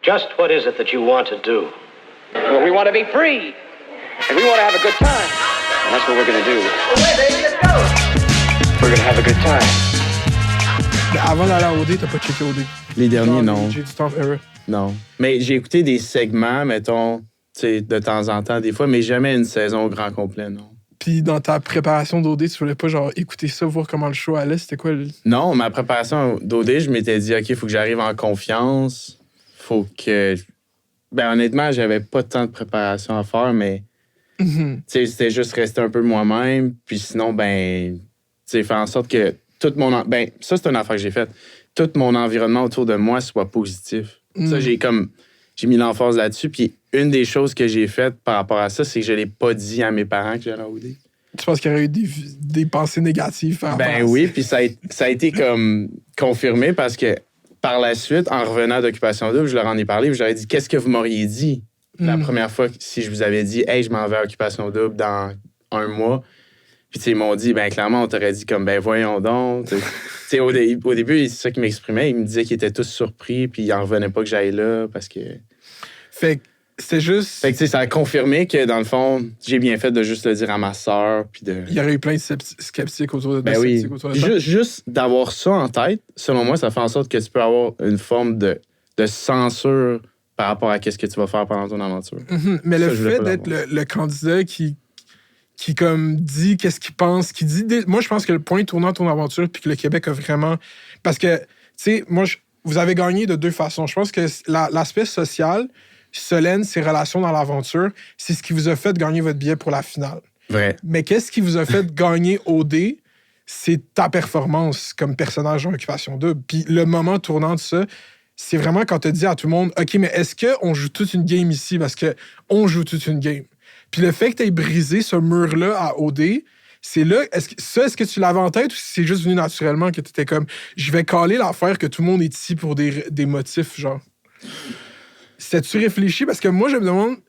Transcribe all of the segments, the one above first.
Just what is it that you want to do? Well, we want to be free. And we want to have a good time. And that's what we're going to do. Okay, baby, let's go. We're going to have a good time. Mais avant d'aller à OD, t'as pas checké OD? Les derniers, non. J'ai du temps error. Non. Mais j'ai écouté des segments, mettons, de temps en temps, des fois, mais jamais une saison au grand complet, non. Puis dans ta préparation d'OD, tu voulais pas genre écouter ça, voir comment le show allait? C'était quoi? Non, ma préparation d'OD, je m'étais dit, OK, il faut que j'arrive en confiance. Faut que... Ben honnêtement, j'avais pas tant de préparation à faire, mais c'était juste rester un peu moi-même. Puis sinon, faire en sorte que tout mon... ça, c'est une affaire que j'ai faite. Tout mon environnement autour de moi soit positif. Ça, j'ai mis l'emphase là-dessus. Puis une des choses que j'ai faites par rapport à ça, c'est que je l'ai pas dit à mes parents que j'allais à OD. Tu penses qu'il y aurait eu des pensées négatives par rapport à ça? Oui, puis ça a été comme confirmé parce que par la suite, en revenant d'Occupation Double, je leur en ai parlé, je leur ai dit, qu'est-ce que vous m'auriez dit la première fois si je vous avais dit, hey, je m'en vais à Occupation Double dans 1 mois. Puis, ils m'ont dit, clairement, on t'aurait dit comme, voyons donc. Au début, c'est ça qu'ils m'exprimaient. Ils me disaient qu'ils étaient tous surpris, puis ils n'en revenaient pas que j'aille là parce que. Fait que c'est juste. Fait que, ça a confirmé que, dans le fond, j'ai bien fait de juste le dire à ma sœur. Puis de... Il y aurait eu plein de sceptiques autour de oui. Juste d'avoir ça en tête, selon moi, ça fait en sorte que tu peux avoir une forme de censure par rapport à ce que tu vas faire pendant ton aventure. Mais ça, le fait d'être le candidat qui comme dit qu'est-ce qu'il pense, qui dit... Moi, je pense que le point tournant de ton aventure, puis que le Québec a vraiment... Parce que, tu sais, vous avez gagné de 2 façons. Je pense que l'aspect social, Solène, ses relations dans l'aventure, c'est ce qui vous a fait gagner votre billet pour la finale. Vrai. Mais qu'est-ce qui vous a fait gagner OD? C'est ta performance comme personnage en Occupation Double. Puis le moment tournant de ça, c'est vraiment quand tu dis à tout le monde, OK, mais est-ce qu'on joue toute une game ici? Parce qu'on joue toute une game. Puis le fait que tu aies brisé ce mur-là à OD, c'est là, est-ce que tu l'avais en tête ou c'est juste venu naturellement que tu étais comme, je vais caler l'affaire que tout le monde est ici pour des motifs, genre? C'était-tu réfléchi? Parce que moi, je me demande, tu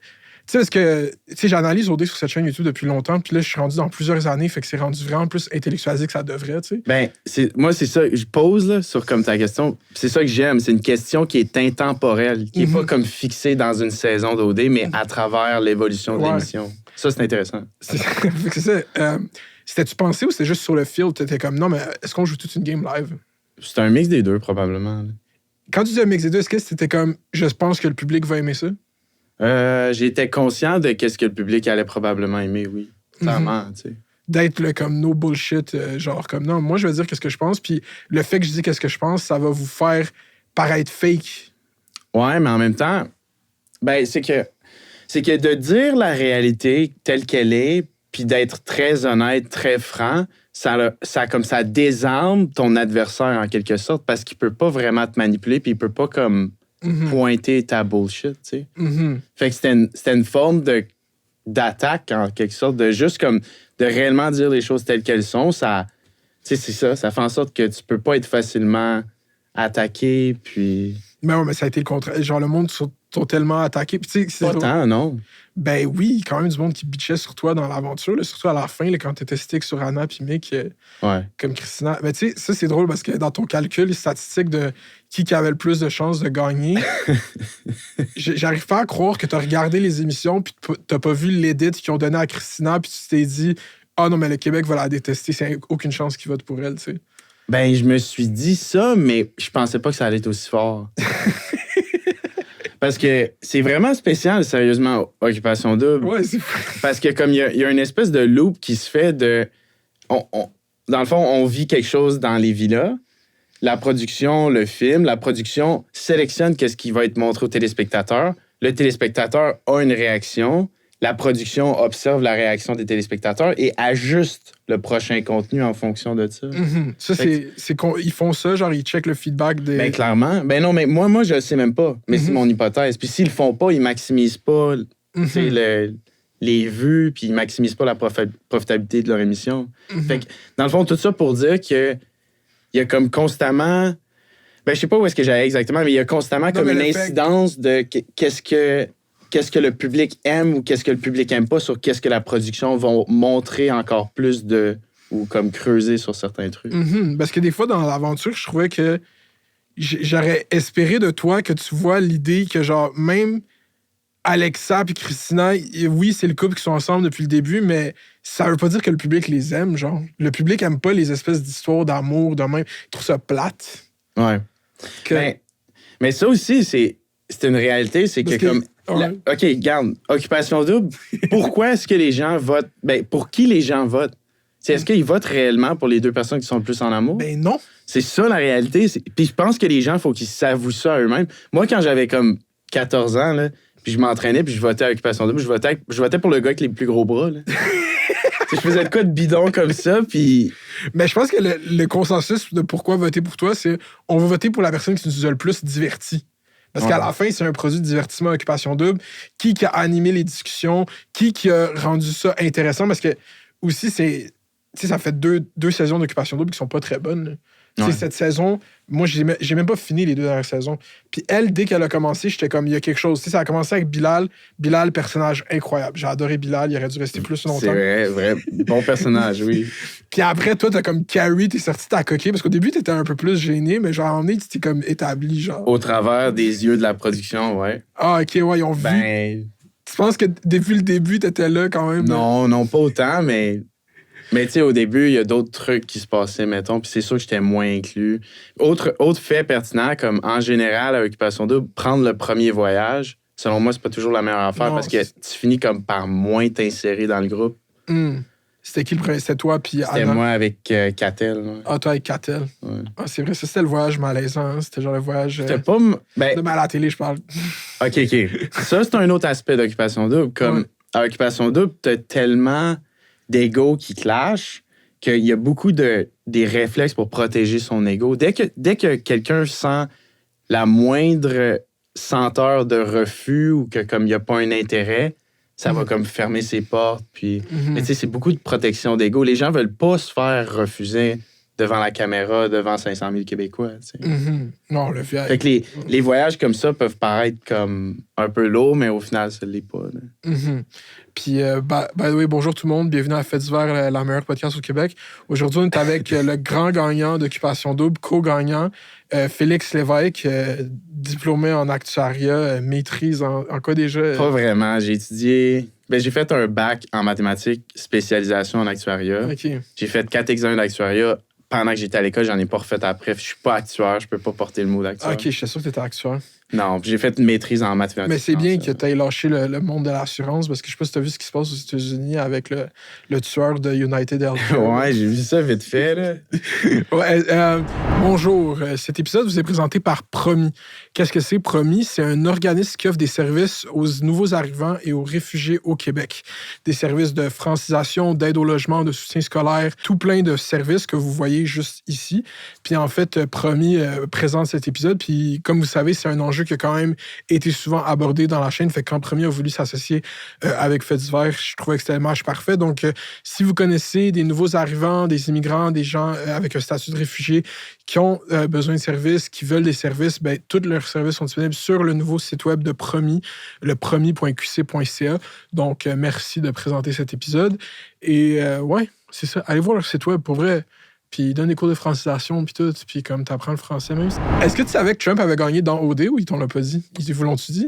sais, parce que, j'analyse OD sur cette chaîne YouTube depuis longtemps, puis là, je suis rendu dans plusieurs années, fait que c'est rendu vraiment plus intellectualisé que ça devrait, tu sais. Moi, c'est ça, je pose, là, sur comme ta question, c'est ça que j'aime, c'est une question qui est intemporelle, qui est pas comme fixée dans une saison d'OD, mais à travers l'évolution de l'émission. Ça, c'est intéressant. C'est ça. C'était-tu pensé ou c'était juste sur le fil, t'étais comme, non, mais est-ce qu'on joue toute une game live? C'est un mix des deux, probablement. Là. Quand tu dis un mix des deux, est-ce que c'était comme, je pense que le public va aimer ça? J'étais conscient de qu'est-ce que le public allait probablement aimer, oui. Clairement, tu sais. D'être comme no bullshit, genre comme non, moi je vais dire qu'est-ce que je pense, puis le fait que je dis qu'est-ce que je pense, ça va vous faire paraître fake. Ouais, mais en même temps, c'est que de dire la réalité telle qu'elle est, puis d'être très honnête, très franc, ça désarme ton adversaire en quelque sorte parce qu'il peut pas vraiment te manipuler, puis il peut pas comme pointer ta bullshit, tu sais. Fait que c'était une forme d'attaque, en quelque sorte, de juste comme de réellement dire les choses telles qu'elles sont. Ça, tu sais, c'est ça. Ça fait en sorte que tu peux pas être facilement attaqué, puis... Mais ouais, mais ça a été le contraire. Genre, le monde sont tellement attaqués. Puis, pas tant, non? Ben oui, quand même du monde qui bitchait sur toi dans l'aventure, là, surtout à la fin, là, quand t'étais stick sur Anna puis Mick, comme Christina. Mais tu sais, ça, c'est drôle parce que dans ton calcul, les statistiques de qui avait le plus de chances de gagner, j'arrive pas à croire que t'as regardé les émissions puis t'as pas vu l'édit qu'ils ont donné à Christina puis tu t'es dit « Ah non, mais le Québec va la détester, c'est aucune chance qu'il vote pour elle, tu sais. » Je me suis dit ça, mais je pensais pas que ça allait être aussi fort. Parce que c'est vraiment spécial, sérieusement, Occupation Double. Ouais, c'est... Parce que comme il y a une espèce de loop qui se fait de... dans le fond, on vit quelque chose dans les villas. La production, le film, la production sélectionne qu'est-ce qui va être montré au téléspectateur. Le téléspectateur a une réaction. La production observe la réaction des téléspectateurs et ajuste le prochain contenu en fonction de ça. Ça, ils font ça, genre ils checkent le feedback des... Clairement. Non, mais moi, je le sais même pas. Mais c'est mon hypothèse. Puis s'ils le font pas, ils maximisent pas les vues, puis ils maximisent pas la profitabilité de leur émission. Fait que, dans le fond, tout ça pour dire que il y a comme constamment... je sais pas où est-ce que j'allais exactement, mais il y a constamment comme une incidence de qu'est-ce que le public aime ou qu'est-ce que le public aime pas sur qu'est-ce que la production va montrer encore plus de... ou comme creuser sur certains trucs. Parce que des fois, dans l'aventure, je trouvais que j'aurais espéré de toi que tu vois l'idée que, genre, même Alexa et Christina, oui, c'est le couple qui sont ensemble depuis le début, mais ça veut pas dire que le public les aime, genre. Le public aime pas les espèces d'histoires d'amour, de même. Il trouve ça plate. Ouais. Que- Mais ça aussi, c'est une réalité, c'est que Parce que- comme... ouais. OK, garde, Occupation double, pourquoi est-ce que les gens votent? Ben, pour qui les gens votent? Est-ce qu'ils votent réellement pour les deux personnes qui sont le plus en amour? Ben non. C'est ça la réalité. Puis je pense que les gens, il faut qu'ils s'avouent ça à eux-mêmes. Moi, quand j'avais comme 14 ans, là, puis je m'entraînais, puis je votais à Occupation double, je votais pour le gars avec les plus gros bras. Là. Je faisais de quoi de bidon comme ça, puis... Mais je pense que le consensus de pourquoi voter pour toi, c'est on va voter pour la personne qui nous a le plus divertis. Parce qu'à la fin, c'est un produit de divertissement Occupation double. Qui a animé les discussions? Qui a rendu ça intéressant? Parce que aussi, c'est... Tu sais, ça fait deux saisons d'Occupation double qui sont pas très bonnes. Là. Ouais. Cette saison, moi, j'ai même pas fini les 2 dernières saisons. Puis elle, dès qu'elle a commencé, j'étais comme, il y a quelque chose. Tu sais, ça a commencé avec Bilal. Bilal, personnage incroyable. J'ai adoré Bilal. Il aurait dû rester plus longtemps. C'est vrai. Bon personnage, oui. Puis après, toi, t'as comme Carrie, t'es sorti ta coquille. Parce qu'au début, t'étais un peu plus gêné, mais genre, en est, tu t'es comme établi, genre. Au travers des yeux de la production, ouais. Ah, OK, ouais, ils ont vu. Ben, Tu penses que depuis le début, t'étais là quand même? non, pas autant, mais tu sais, au début, il y a d'autres trucs qui se passaient, mettons, puis c'est sûr que j'étais moins inclus. Autre fait pertinent, comme en général, à Occupation double, prendre le premier voyage, selon moi, c'est pas toujours la meilleure affaire Non, parce que tu finis comme par moins t'insérer dans le groupe. C'était qui le premier? C'était toi, puis C'était Anna? moi avec Catel. Ouais. Ah, toi avec Catel. Ouais. Ah, c'est vrai, ça, c'était le voyage malaisant. Hein? C'était genre le voyage... C'était pas... Ben, de mal à la télé, je parle. OK. Ça, c'est un autre aspect d'Occupation double. Comme Ouais. à Occupation double, t'as tellement d'ego qui clashent qu'il y a beaucoup des réflexes pour protéger son ego. Dès que quelqu'un sent la moindre senteur de refus ou que comme il n'y a pas un intérêt, ça va comme fermer ses portes. Puis, mais tu sais, c'est beaucoup de protection d'ego. Les gens veulent pas se faire refuser devant la caméra, devant 500 000 Québécois. Tu sais. Non, le vieil. Fait que les voyages comme ça peuvent paraître comme un peu lourds, mais au final, ça ne l'est pas. Là. Puis, by the way, bonjour tout le monde. Bienvenue à Fait d'hiver, la meilleure podcast au Québec. Aujourd'hui, on est avec le grand gagnant d'Occupation double, co-gagnant, Félix Lévesque, diplômé en actuariat, maîtrise en quoi déjà? Pas vraiment. J'ai étudié... Ben, j'ai fait un bac en mathématiques, spécialisation en actuariat. OK. J'ai fait 4 examens d'actuariat. Pendant que j'étais à l'école, j'en ai pas refait après. Je suis pas actuaire, je peux pas porter le mot d'actuaire. OK, j'étais sûr que t'étais actuaire. Non, puis j'ai fait une maîtrise en mathématiques. Mais c'est bien Non, ça. que tu aies lâché le monde de l'assurance parce que je sais pas si tu as vu ce qui se passe aux États-Unis avec le tueur de United Healthcare. Ouais, j'ai vu ça vite fait, là. Ouais, bonjour. Cet épisode vous est présenté par Promis. Qu'est-ce que c'est, Promis? C'est un organisme qui offre des services aux nouveaux arrivants et aux réfugiés au Québec. Des services de francisation, d'aide au logement, de soutien scolaire, tout plein de services que vous voyez juste ici. Puis en fait, Promis présente cet épisode. Puis comme vous savez, c'est un enjeu qui a quand même été souvent abordé dans la chaîne. Fait que quand Promis a voulu s'associer avec Fait d'hiver, je trouvais que c'était le match parfait. Donc, si vous connaissez des nouveaux arrivants, des immigrants, des gens avec un statut de réfugié qui ont besoin de services, qui veulent des services, ben, tous leurs services sont disponibles sur le nouveau site web de Promis, le promis.qc.ca. Donc, merci de présenter cet épisode. Et ouais, c'est ça. Allez voir leur site web, pour vrai. Puis ils donnent des cours de francisation, puis tout. Puis comme t'apprends le français même. Est-ce que tu savais que Trump avait gagné dans OD ou ils t'ont pas dit? Ils vous l'ont-tu dit?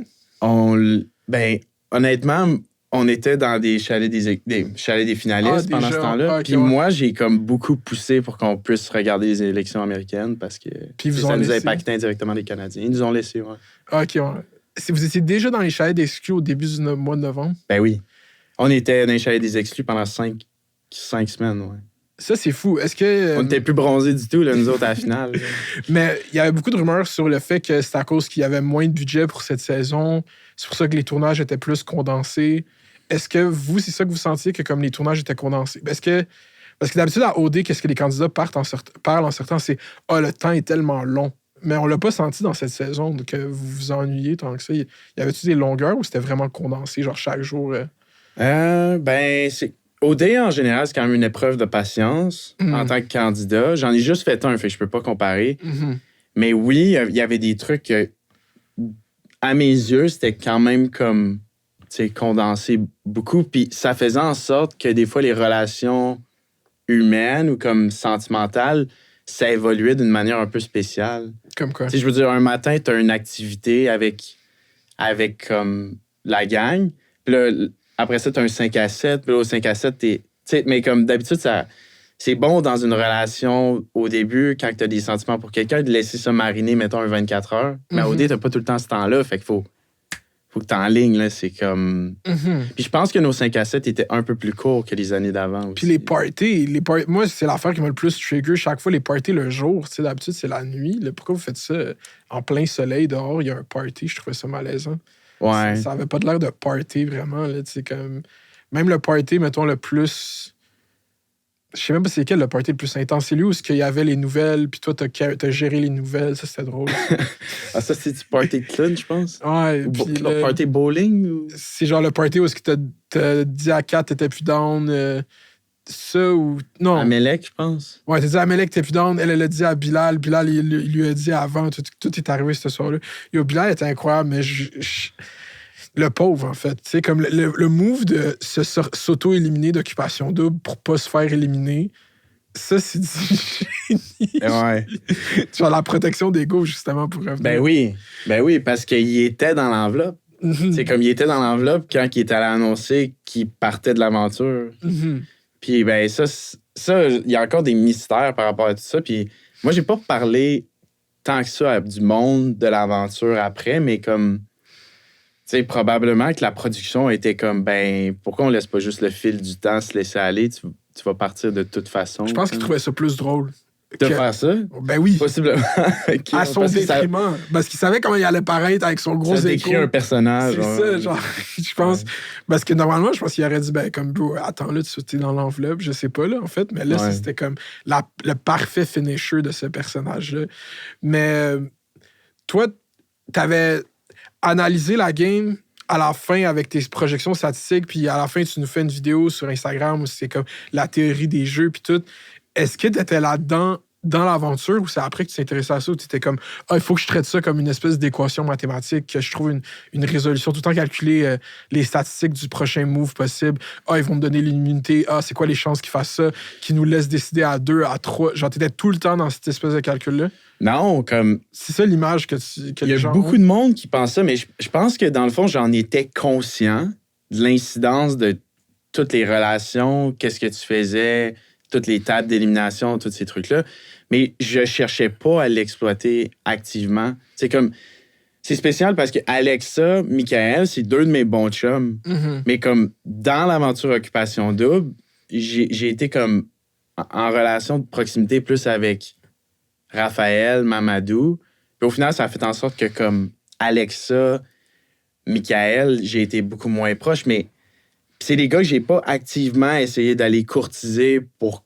Ben, honnêtement, on était dans des chalets des chalets des finalistes pendant ce temps-là. OK, Puis ouais. moi, j'ai comme beaucoup poussé pour qu'on puisse regarder les élections américaines parce que Puis ils vous ont ça nous laissé. impactait indirectement les Canadiens. Ils nous ont laissés, ouais. OK, ouais. Si vous étiez déjà dans les chalets d'exclus au début du mois de novembre, Ben oui. On était dans les chalets des exclus pendant 5 semaines, ouais. ça, c'est fou. Est-ce que... On n'était plus bronzés du tout, là, nous autres, à la finale. Là. Mais il y avait beaucoup de rumeurs sur le fait que c'est à cause qu'il y avait moins de budget pour cette saison. C'est pour ça que les tournages étaient plus condensés. Est-ce que vous, c'est ça que vous sentiez, que comme les tournages étaient condensés? Parce que d'habitude, à OD, qu'est-ce que les candidats parlent en sortant, c'est « Ah, le temps est tellement long ». Mais on l'a pas senti dans cette saison que vous vous ennuyez tant que ça. Y avait-tu des longueurs ou c'était vraiment condensé, genre chaque jour? Ben, c'est... OD, en général, c'est quand même une épreuve de patience en tant que candidat. J'en ai juste fait un, fait que je peux pas comparer. Mais oui, il y avait des trucs que, à mes yeux, c'était quand même comme, tu sais, condensé beaucoup. Puis ça faisait en sorte que des fois, les relations humaines ou comme sentimentales ça évoluait d'une manière un peu spéciale. Comme quoi? Tu sais, je veux dire, un matin, tu as une activité avec comme la gang. Puis là, après ça, tu as un 5 à 7. Puis là, au 5 à 7, tu sais, mais comme d'habitude, c'est bon dans une relation au début, quand tu as des sentiments pour quelqu'un, de laisser ça mariner, mettons, un 24 heures. Mais au dé, tu n'as pas tout le temps ce temps-là. Fait qu'il faut que tu en ligne, là. C'est comme. Puis je pense que nos 5 à 7 étaient un peu plus courts que les années d'avant aussi. Puis les parties, moi, c'est l'affaire qui m'a le plus trigger chaque fois, les parties le jour. Tu sais, d'habitude, c'est la nuit. Là, pourquoi vous faites ça en plein soleil dehors? Il y a un party, je trouvais ça malaisant. Ouais. Ça avait pas de l'air de party, vraiment. Là, comme... Même le party, mettons, le plus... Je sais même pas c'est quel le party le plus intense. C'est lui où il y avait les nouvelles, puis toi, t'as géré les nouvelles. Ça, c'était drôle. Ah, ça, c'est du party de clown, je pense? Ouais, puis Le party bowling? Ou... C'est genre le party où est-ce que t'as dit à Kat t'étais plus down... ça ou... Non. Amelec, je pense. Ouais, t'as dit à Amelec que t'es plus down. Elle l'a dit à Bilal. Bilal, il lui a dit avant. Tout est arrivé ce soir-là. Yo, Bilal était incroyable, mais le pauvre, en fait. Tu sais, comme le move de s'auto-éliminer d'Occupation Double pour pas se faire éliminer, ça, c'est du génie. Ouais. Genre la protection d'ego, justement, pour revenir. Ben oui, parce qu'il était dans l'enveloppe. C'est comme il était dans l'enveloppe quand il est allé annoncer qu'il partait de l'aventure. Puis, ben, ça, il y a encore des mystères par rapport à tout ça. Puis, moi, j'ai pas parlé tant que ça du monde de l'aventure après, mais comme, tu sais, probablement que la production était comme, ben, pourquoi on laisse pas juste le fil du temps se laisser aller? Tu vas partir de toute façon. Je pense qu'il trouvait ça plus drôle. De faire ça? Ben oui. Possiblement. Okay. À son détriment. Parce qu'il savait comment il allait paraître avec son gros écho. Ça décrit un personnage. C'est ça, genre, je pense. Ouais. Parce que normalement, je pense qu'il aurait dit, ben, comme, bro, attends, là, tu es dans l'enveloppe, je sais pas, là, en fait. Mais là, c'était comme le parfait finisher de ce personnage-là. Mais toi, t'avais analysé la game à la fin avec tes projections statistiques, puis à la fin, tu nous fais une vidéo sur Instagram où c'est comme la théorie des jeux, puis tout. Est-ce que tu étais là-dedans, dans l'aventure, ou c'est après que tu t'intéressais à ça, où tu étais comme, il faut que je traite ça comme une espèce d'équation mathématique, que je trouve une résolution, tout le temps calculer les statistiques du prochain move possible. Ils vont me donner l'immunité. C'est quoi les chances qu'ils fassent ça, qu'ils nous laissent décider à 2, à 3. Genre, t'étais tout le temps dans cette espèce de calcul-là? Non, comme... C'est ça l'image que il y a beaucoup de monde qui pense ça, mais je pense que, dans le fond, j'en étais conscient de l'incidence de toutes les relations, qu'est-ce que tu faisais, toutes les tables d'élimination, tous ces trucs-là. Mais je cherchais pas à l'exploiter activement. C'est spécial parce que Alexa, Michael, c'est 2 de mes bons chums. Mais comme dans l'aventure Occupation Double, j'ai été comme en relation de proximité plus avec Raphaël, Mamadou. Puis au final, ça a fait en sorte que comme Alexa, Michael, j'ai été beaucoup moins proche, mais c'est des gars que j'ai pas activement essayé d'aller courtiser pour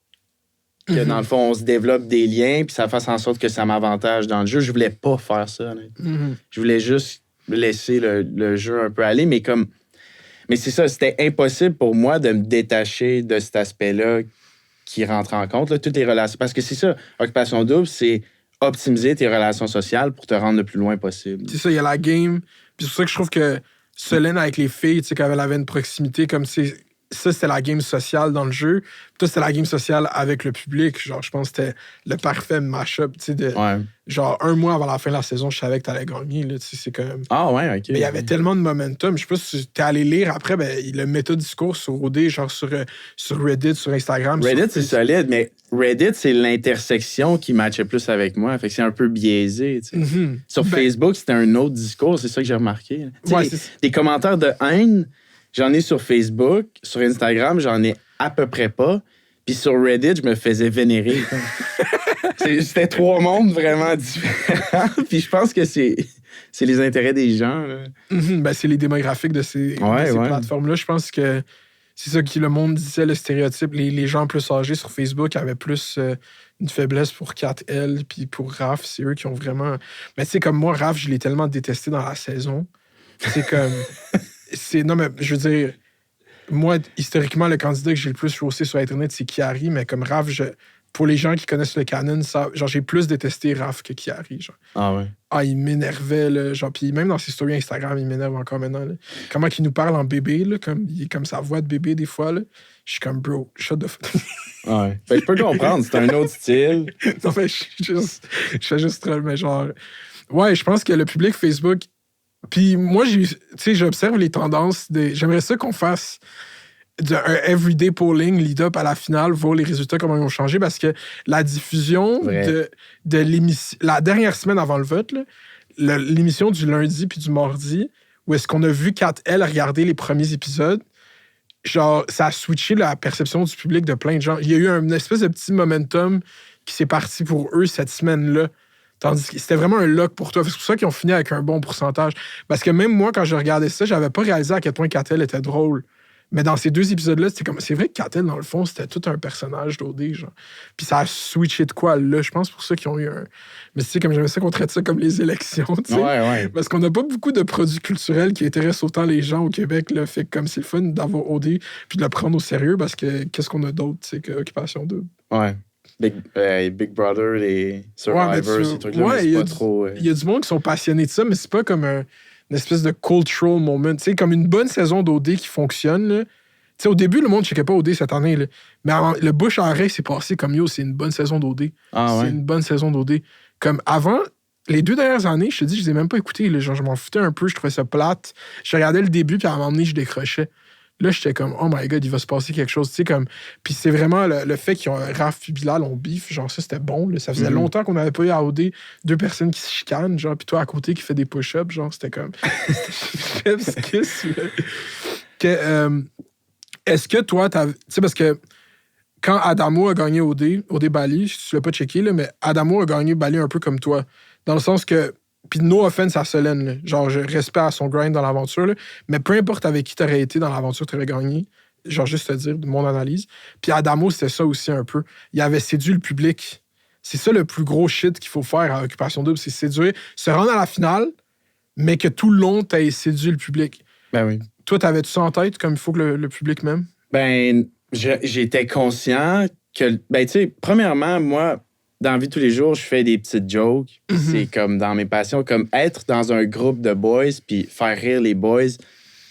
que, dans le fond, on se développe des liens puis ça fasse en sorte que ça m'avantage dans le jeu. Je voulais pas faire ça, honnêtement. Je voulais juste laisser le jeu un peu aller, mais c'est ça, c'était impossible pour moi de me détacher de cet aspect-là qui rentre en compte, là, toutes les relations. Parce que c'est ça, Occupation Double, c'est optimiser tes relations sociales pour te rendre le plus loin possible. C'est ça, il y a la game. Puis c'est pour ça que je trouve que Solène avec les filles, tu sais, quand elle avait une proximité, comme ça, c'était la game sociale dans le jeu. Puis toi, c'était la game sociale avec le public. Genre, je pense que c'était le parfait mash-up, tu sais, genre, 1 mois avant la fin de la saison, je savais que t'allais gagner, là, tu sais, c'est comme... Ah ouais, OK. Mais il y avait tellement de momentum. Je sais pas si t'es allé lire après, le méta-discours sur OD, genre sur Reddit, sur Instagram. Reddit, c'est solide, mais Reddit, c'est l'intersection qui matchait plus avec moi. Fait que c'est un peu biaisé, tu sais. Sur Facebook, c'était un autre discours, c'est ça que j'ai remarqué. Des commentaires de haine, j'en ai sur Facebook. Sur Instagram, j'en ai à peu près pas. Puis sur Reddit, je me faisais vénérer. C'était 3 mondes vraiment différents. Puis je pense que c'est les intérêts des gens. Là. C'est les démographiques de ces plateformes-là. Je pense que c'est ça que le monde disait, le stéréotype. Les gens plus âgés sur Facebook avaient plus une faiblesse pour 4L puis pour Raph. C'est eux qui ont vraiment... Mais tu sais, comme moi, Raph, je l'ai tellement détesté dans la saison. C'est comme... Non, mais je veux dire... Moi, historiquement, le candidat que j'ai le plus chaussé sur Internet, c'est Chiari, mais comme Raph, pour les gens qui connaissent le canon, ça, genre, j'ai plus détesté Raph que Chiari. Genre. Ah ouais. Ah, il m'énervait, là. Genre, puis même dans ses stories Instagram, il m'énerve encore maintenant. Là. Comment qu'il nous parle en bébé, là, il est comme sa voix de bébé des fois. Là. Je suis comme, bro, shut the fuck. Ah ouais. Ben, je peux comprendre, c'est un autre style. Non, mais je fais juste troll, mais genre. Ouais, je pense que le public Facebook. Puis moi, j'observe les tendances. J'aimerais ça qu'on fasse un everyday polling lead-up à la finale, voir les résultats, comment ils ont changé, parce que la diffusion de l'émission, la dernière semaine avant le vote, là, l'émission du lundi puis du mardi, où est-ce qu'on a vu Kat L regarder les premiers épisodes, genre, ça a switché la perception du public de plein de gens. Il y a eu une espèce de petit momentum qui s'est parti pour eux cette semaine-là. Tandis que c'était vraiment un lock pour toi. C'est pour ça qu'ils ont fini avec un bon pourcentage. Parce que même moi, quand je regardais ça, j'avais pas réalisé à quel point Kat L était drôle. Mais dans ces 2 épisodes-là, c'était comme. C'est vrai que Kat L, dans le fond, c'était tout un personnage d'OD, genre. Puis ça a switché de quoi, là? Je pense pour ça qu'ils ont eu un. Mais tu sais, comme j'aimais ça qu'on traite ça comme les élections, tu sais. Ouais. Parce qu'on n'a pas beaucoup de produits culturels qui intéressent autant les gens au Québec, là. Fait que comme c'est le fun d'avoir OD puis de le prendre au sérieux, parce que qu'est-ce qu'on a d'autre, tu sais, qu'Occupation Double? Ouais. Big Brother, les Survivors, ces trucs-là, mais c'est pas trop... Il y a du monde qui sont passionnés de ça, mais c'est pas comme une espèce de cultural moment. Tu sais, comme une bonne saison d'OD qui fonctionne, là. Tu sais, au début, le monde ne checkait pas OD cette année, là. Mais le bouche à oreille s'est passé comme yo, c'est une bonne saison d'OD. Ah, ouais. C'est une bonne saison d'OD. Comme avant, les 2 dernières années, je te dis, je les ai même pas écoutées. Là. Genre, je m'en foutais un peu, je trouvais ça plate. Je regardais le début, puis à un moment donné, je décrochais. Là, j'étais comme, oh my god, il va se passer quelque chose. Tu sais, comme. Puis c'est vraiment le fait qu'ils ont Raph et Bilal ont bif. Genre, ça, c'était bon. Là. Ça faisait longtemps qu'on n'avait pas eu à OD 2 personnes qui se chicanent. Genre, puis toi à côté qui fait des push-ups. Genre, c'était comme. Est-ce que toi, tu sais, parce que quand Adamo a gagné OD Bali, tu l'as pas checké, là, mais Adamo a gagné Bali un peu comme toi. Dans le sens que. Puis no offense à Solène, là. Genre, je respecte à son grind dans l'aventure, là. Mais peu importe avec qui t'aurais été dans l'aventure, t'aurais gagné. Genre, juste te dire de mon analyse. Puis Adamo, c'était ça aussi un peu. Il avait séduit le public. C'est ça le plus gros shit qu'il faut faire à Occupation Double, c'est séduire, se rendre à la finale, mais que tout le long, t'aies séduit le public. Ben oui. Toi, t'avais-tu ça en tête, comme il faut que le public m'aime? Ben, j'étais conscient que... Ben, tu sais, premièrement, moi... Dans la vie de tous les jours, je fais des petites jokes. C'est comme dans mes passions, comme être dans un groupe de boys puis faire rire les boys,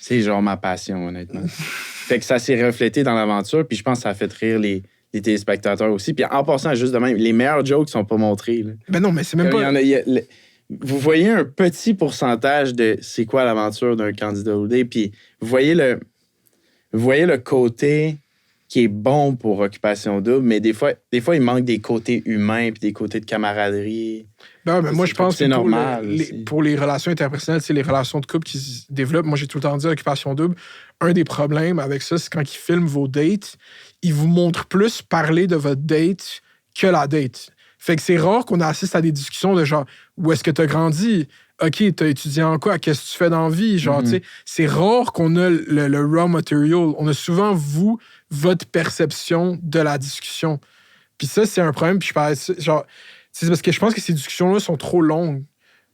c'est genre ma passion, honnêtement. Fait que ça s'est reflété dans l'aventure, puis je pense que ça a fait rire les téléspectateurs aussi. Puis en passant, juste de même, les meilleurs jokes sont pas montrés. Là. Ben non, mais c'est même Comme pas... vous voyez un petit pourcentage de c'est quoi l'aventure d'un candidat OD, puis vous voyez le côté... qui est bon pour Occupation Double, mais des fois, il manque des côtés humains puis des côtés de camaraderie. Ben, mais moi, je pense que c'est normal. pour les relations interpersonnelles, les relations de couple qui se développent, moi, j'ai tout le temps dit Occupation Double, un des problèmes avec ça, c'est quand ils filment vos dates, ils vous montrent plus parler de votre date que la date. Fait que c'est rare qu'on assiste à des discussions de genre, où est-ce que tu as grandi? OK, t'as étudié en quoi? Qu'est-ce que tu fais dans la vie? Genre, tu sais, c'est rare qu'on a le raw material. On a souvent, votre perception de la discussion. Puis ça, c'est un problème. Puis je parlais, genre, c'est parce que je pense que ces discussions-là sont trop longues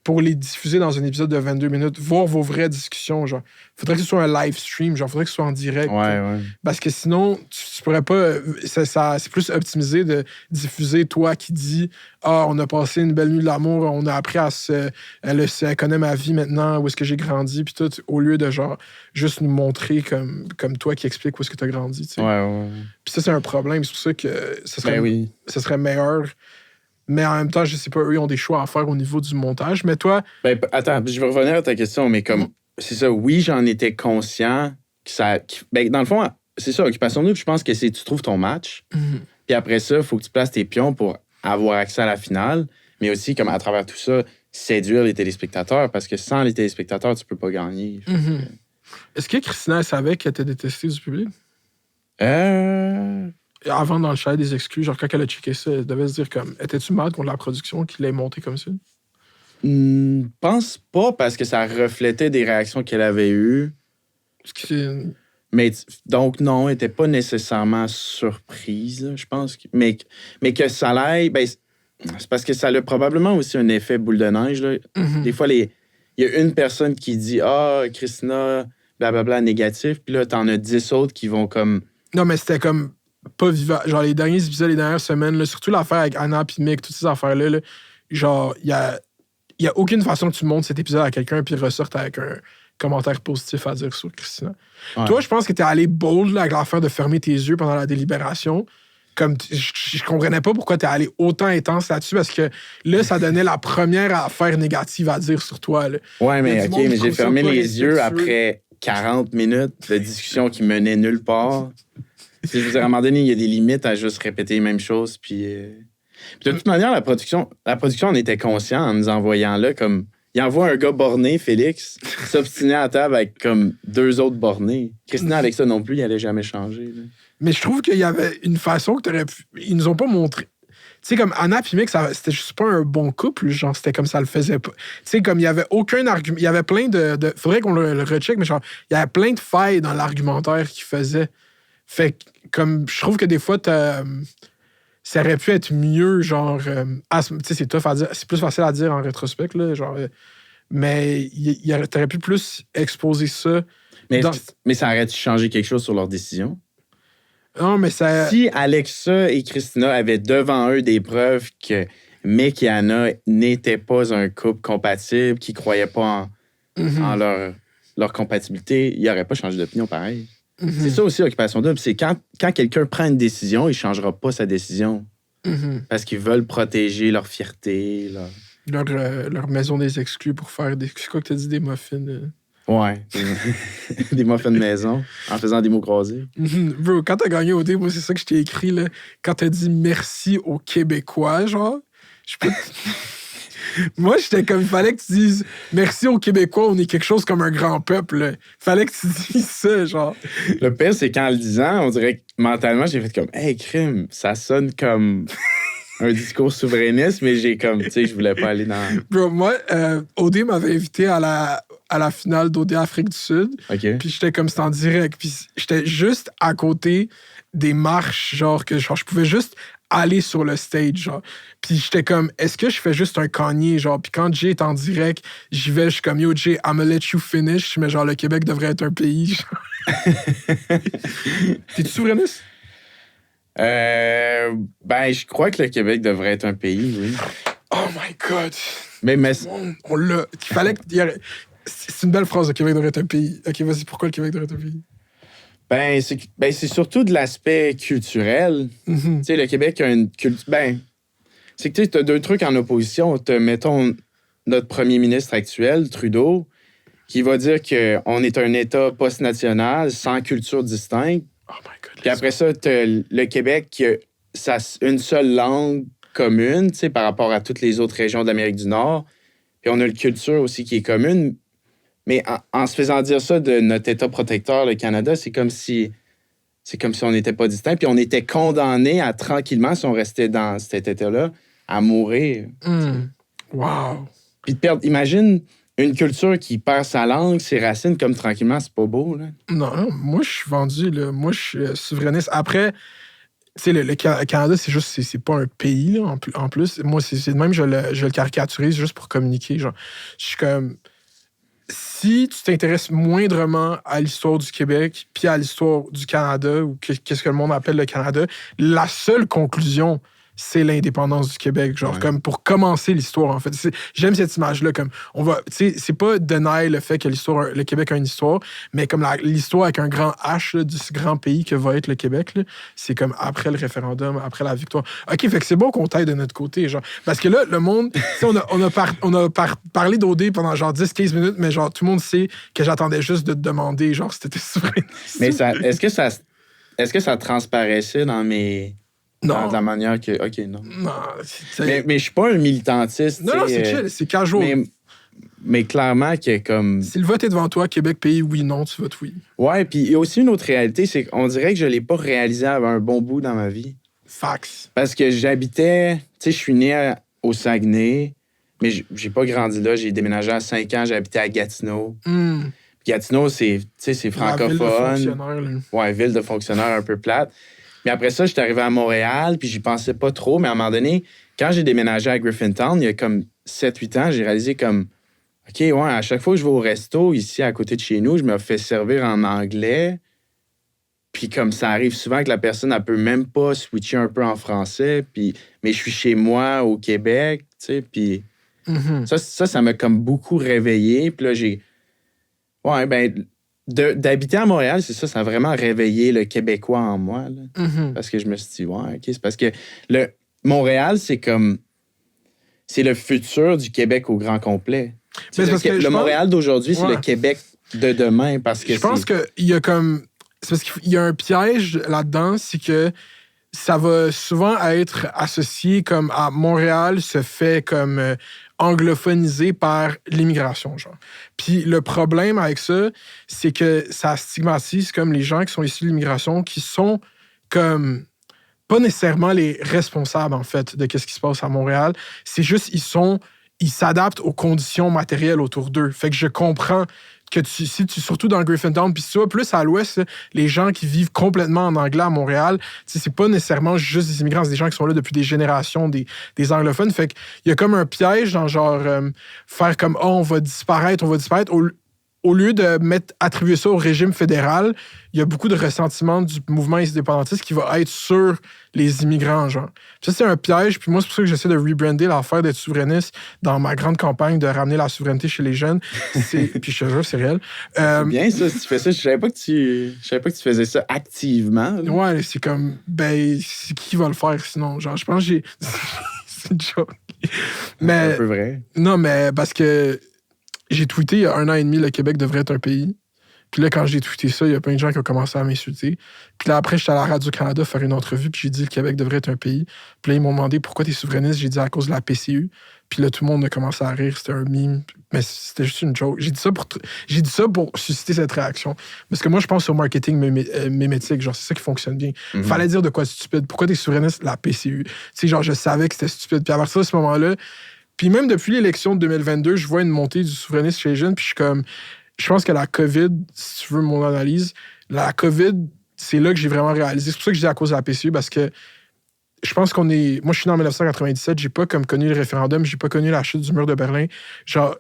pour les diffuser dans un épisode de 22 minutes. Voir vos vraies discussions, genre. Faudrait que ce soit un live stream, genre, faudrait que ce soit en direct. Ouais. Parce que sinon, tu pourrais pas... c'est plus optimisé de diffuser toi qui dis « Ah, on a passé une belle nuit de l'amour, on a appris à elle connaît ma vie maintenant, où est-ce que j'ai grandi, puis tout, au lieu de, genre, juste nous montrer comme toi qui explique où est-ce que tu as grandi, tu sais. Ouais. Puis ça, c'est un problème. C'est pour ça que ça serait meilleur. Mais en même temps, je sais pas, eux, ils ont des choix à faire au niveau du montage. Mais toi... Ben, attends, je vais revenir à ta question, mais comme... C'est ça, oui, j'en étais conscient que ça... Ben, dans le fond, c'est ça, Occupation Double, je pense que c'est tu trouves ton match, puis après ça, il faut que tu places tes pions pour avoir accès à la finale, mais aussi, comme à travers tout ça, séduire les téléspectateurs, parce que sans les téléspectateurs, tu peux pas gagner. Est-ce que Christina, elle savait qu'elle était détestée du public? Avant, dans le chat des exclus, genre quand elle a checké ça, elle devait se dire comme, étais-tu mal contre la production qui l'ait monté comme ça? Pense pas, parce que ça reflétait des réactions qu'elle avait eues. Mais donc, non, elle était pas nécessairement surprise, je pense. Mais que ça l'aille, ben, c'est parce que ça a probablement aussi un effet boule de neige. Là. Des fois, il y a une personne qui dit « Ah, Christina, blablabla, négatif », puis là, t'en as 10 autres qui vont comme... Non, mais c'était comme... pas vivant. Genre, les derniers épisodes, les dernières semaines, là, surtout l'affaire avec Anna et Mick, toutes ces affaires-là, là, genre, il y a aucune façon que tu montres cet épisode à quelqu'un puis ressortes avec un commentaire positif à dire sur Christina. Ouais. Toi, je pense que t'es allé bold là, avec l'affaire de fermer tes yeux pendant la délibération. Comme je comprenais pas pourquoi t'es allé autant intense là-dessus parce que là, ça donnait la première affaire négative à dire sur toi. Là. Ouais, Il y mais a du OK, monde mais qui j'ai trouve ça fermé pas les yeux respectueux. après 40 minutes de discussion qui menait nulle part. Je veux dire, à un moment donné, il y a des limites à juste répéter les mêmes choses. Puis de toute manière, la production, on était conscient en nous envoyant là comme. Il envoie un gars borné, Félix, s'obstiner à table avec comme 2 autres bornés. Christina, avec ça non plus, il allait jamais changer. Là. Mais je trouve qu'il y avait une façon que t'aurais pu. Ils nous ont pas montré. Tu sais, comme Anna et Mick, c'était juste pas un bon couple, genre, c'était comme ça le faisait pas. Tu sais, comme il y avait aucun argument. Il y avait plein de. Faudrait qu'on le recheck, mais genre, il y avait plein de failles dans l'argumentaire qu'il faisait. Fait que, comme, je trouve que des fois, ça aurait pu être mieux, genre. Tu sais, c'est tough à dire. C'est plus facile à dire en rétrospect, là, genre. Mais t'aurais pu plus exposer ça. Mais, Dans- mais ça aurait-tu changé quelque chose sur leur décision? Non, mais ça. Si Alexa et Christina avaient devant eux des preuves que Mick et Anna n'étaient pas un couple compatible, qui ne croyaient pas en leur compatibilité, ils n'auraient pas changé d'opinion pareil. C'est ça aussi, Occupation Double. C'est quand quelqu'un prend une décision, il ne changera pas sa décision. Parce qu'ils veulent protéger leur fierté. Leur maison des exclus pour faire des. C'est quoi que t'as dit, des muffins? Ouais. Des muffins de maison, en faisant des mots croisés. Bro, quand t'as gagné au dé, moi, c'est ça que je t'ai écrit, là. Quand t'as dit merci aux Québécois, genre, je peux. Moi, j'étais comme, il fallait que tu dises merci aux Québécois, on est quelque chose comme un grand peuple. Là. Fallait que tu dises ça, genre. Le pire, c'est qu'en le disant, on dirait que mentalement, j'ai fait comme, hey, crime, ça sonne comme un discours souverainiste, mais j'ai comme, tu sais, je voulais pas aller dans. Bro, moi, OD m'avait invité à la finale d'OD Afrique du Sud. OK. Puis j'étais comme, c'était en direct. Puis j'étais juste à côté des marches, genre, que genre, je pouvais juste aller sur le stage, genre. Puis j'étais comme, est-ce que je fais juste un Kanye, genre? Puis quand Jay est en direct, j'y vais, je suis comme, yo, Jay, I'ma let you finish, mais genre, le Québec devrait être un pays, genre. T'es-tu souverainiste? Ben, je crois que le Québec devrait être un pays, oui. Oh my God! Mais On l'a. Il fallait que... C'est une belle phrase, le Québec devrait être un pays. OK, vas-y, pourquoi le Québec devrait être un pays? c'est surtout de l'aspect culturel. Tu sais, le Québec a une culture. C'est que tu as 2 trucs en opposition. T'as, mettons, notre premier ministre actuel, Trudeau, qui va dire qu'on est un État post-national sans culture distincte. Oh my God. Puis après ça, t'as le Québec qui a une seule langue commune, tu sais, par rapport à toutes les autres régions d'Amérique du Nord. Puis on a une culture aussi qui est commune. Mais en se faisant dire ça de notre État protecteur, le Canada, c'est comme si on n'était pas distinct. Puis on était condamnés à tranquillement, si on restait dans cet État-là, à mourir. Wow. Puis de perdre. Imagine une culture qui perd sa langue, ses racines, comme tranquillement, c'est pas beau, là. Non, moi, je suis vendu, là. Moi, je suis souverainiste. Après, tu sais, le Canada, c'est juste, c'est pas un pays, là, en plus. Moi, c'est de même, je le caricaturise juste pour communiquer. Genre, je suis comme... Si tu t'intéresses moindrement à l'histoire du Québec puis à l'histoire du Canada, ou qu'est-ce que le monde appelle le Canada, la seule conclusion, c'est l'indépendance du Québec. Genre, comme pour commencer l'histoire, en fait. J'aime cette image-là. Comme, on va, tu sais, c'est pas deny le fait que le Québec a une histoire, mais comme l'histoire avec un grand H là, de ce grand pays que va être le Québec, là, c'est comme après le référendum, après la victoire. OK, fait que c'est bon qu'on taille de notre côté. Genre, parce que là, le monde, tu sais, on a parlé d'OD pendant genre 10-15 minutes, mais genre, tout le monde sait que j'attendais juste de te demander, genre, si t'étais souverainiste. Mais est-ce que ça transparaissait dans mes... Non. De la manière que... OK, non. Non, Mais je suis pas un militantiste. non, c'est chill, c'est casual. Mais clairement que comme... Si le vote est devant toi, Québec, pays, oui, non, tu votes oui. Ouais, puis il y a aussi une autre réalité, c'est qu'on dirait que je l'ai pas réalisé avant un bon bout dans ma vie. Fax. Parce que j'habitais... Tu sais, je suis né au Saguenay, mais j'ai pas grandi là. J'ai déménagé à 5 ans, j'habitais à Gatineau. Gatineau, c'est francophone. Ville de fonctionnaires, là. Ouais, ville de fonctionnaires un peu plate. Mais après ça, j'étais arrivé à Montréal, puis j'y pensais pas trop. Mais à un moment donné, quand j'ai déménagé à Griffintown, il y a comme 7-8 ans, j'ai réalisé comme, OK, ouais, à chaque fois que je vais au resto, ici, à côté de chez nous, je me fais servir en anglais. Puis comme ça arrive souvent que la personne, elle peut même pas switcher un peu en français, puis mais je suis chez moi au Québec, tu sais, puis ça m'a comme beaucoup réveillé. Puis là, ouais, ben, d'habiter à Montréal, c'est ça, ça a vraiment réveillé le Québécois en moi, là. Parce que je me suis dit, ouais, OK, c'est parce que Montréal, c'est le futur du Québec au grand complet. Mais Le Montréal d'aujourd'hui, c'est le Québec de demain, parce que je pense qu'il y a comme... C'est parce qu'il y a un piège là-dedans, c'est que ça va souvent être associé comme à Montréal se fait comme anglophonisé par l'immigration, genre. Puis le problème avec ça, c'est que ça stigmatise comme les gens qui sont issus de l'immigration, qui sont comme pas nécessairement les responsables, en fait, de ce qui se passe à Montréal. C'est juste, ils s'adaptent aux conditions matérielles autour d'eux. Fait que je comprends que surtout dans Griffintown, puis si tu vas plus à l'ouest, les gens qui vivent complètement en anglais à Montréal, c'est pas nécessairement juste des immigrants, c'est des gens qui sont là depuis des générations, des anglophones. Fait qu'il y a comme un piège dans genre faire comme « Oh, on va disparaître ». Au lieu de attribuer ça au régime fédéral, il y a beaucoup de ressentiment du mouvement indépendantiste qui va être sur les immigrants, genre. Ça, c'est un piège. Puis moi, c'est pour ça que j'essaie de rebrander l'affaire d'être souverainiste dans ma grande campagne de ramener la souveraineté chez les jeunes. Puis je te jure, c'est réel. C'est bien ça, si tu fais ça. Je savais pas que tu faisais ça activement. Là. Ouais, c'est comme... Ben, c'est qui va le faire sinon? Genre, je pense que j'ai... c'est une joke. Mais... C'est un peu vrai. Non, mais parce que... J'ai tweeté il y a 1 an et demi, le Québec devrait être un pays. Puis là, quand j'ai tweeté ça, il y a plein de gens qui ont commencé à m'insulter. Puis là, après, j'étais à la Radio-Canada faire une entrevue, puis j'ai dit le Québec devrait être un pays. Puis là, ils m'ont demandé pourquoi t'es souverainiste. J'ai dit à cause de la PCU. Puis là, tout le monde a commencé à rire. C'était un meme. Mais c'était juste une joke. J'ai dit ça pour susciter cette réaction. Parce que moi, je pense au marketing mémétique. Genre, c'est ça qui fonctionne bien. Fallait dire de quoi c'est stupide. Pourquoi t'es souverainiste? La PCU. Tu sais, genre, je savais que c'était stupide. Puis à partir de ce moment-là, puis même depuis l'élection de 2022, je vois une montée du souverainisme chez les jeunes. Puis je pense que la COVID, si tu veux mon analyse, la COVID, c'est là que j'ai vraiment réalisé. C'est pour ça que je dis à cause de la PCU, parce que je pense qu'on est... Moi, je suis né en 1997, j'ai pas comme connu le référendum, j'ai pas connu la chute du mur de Berlin. Genre,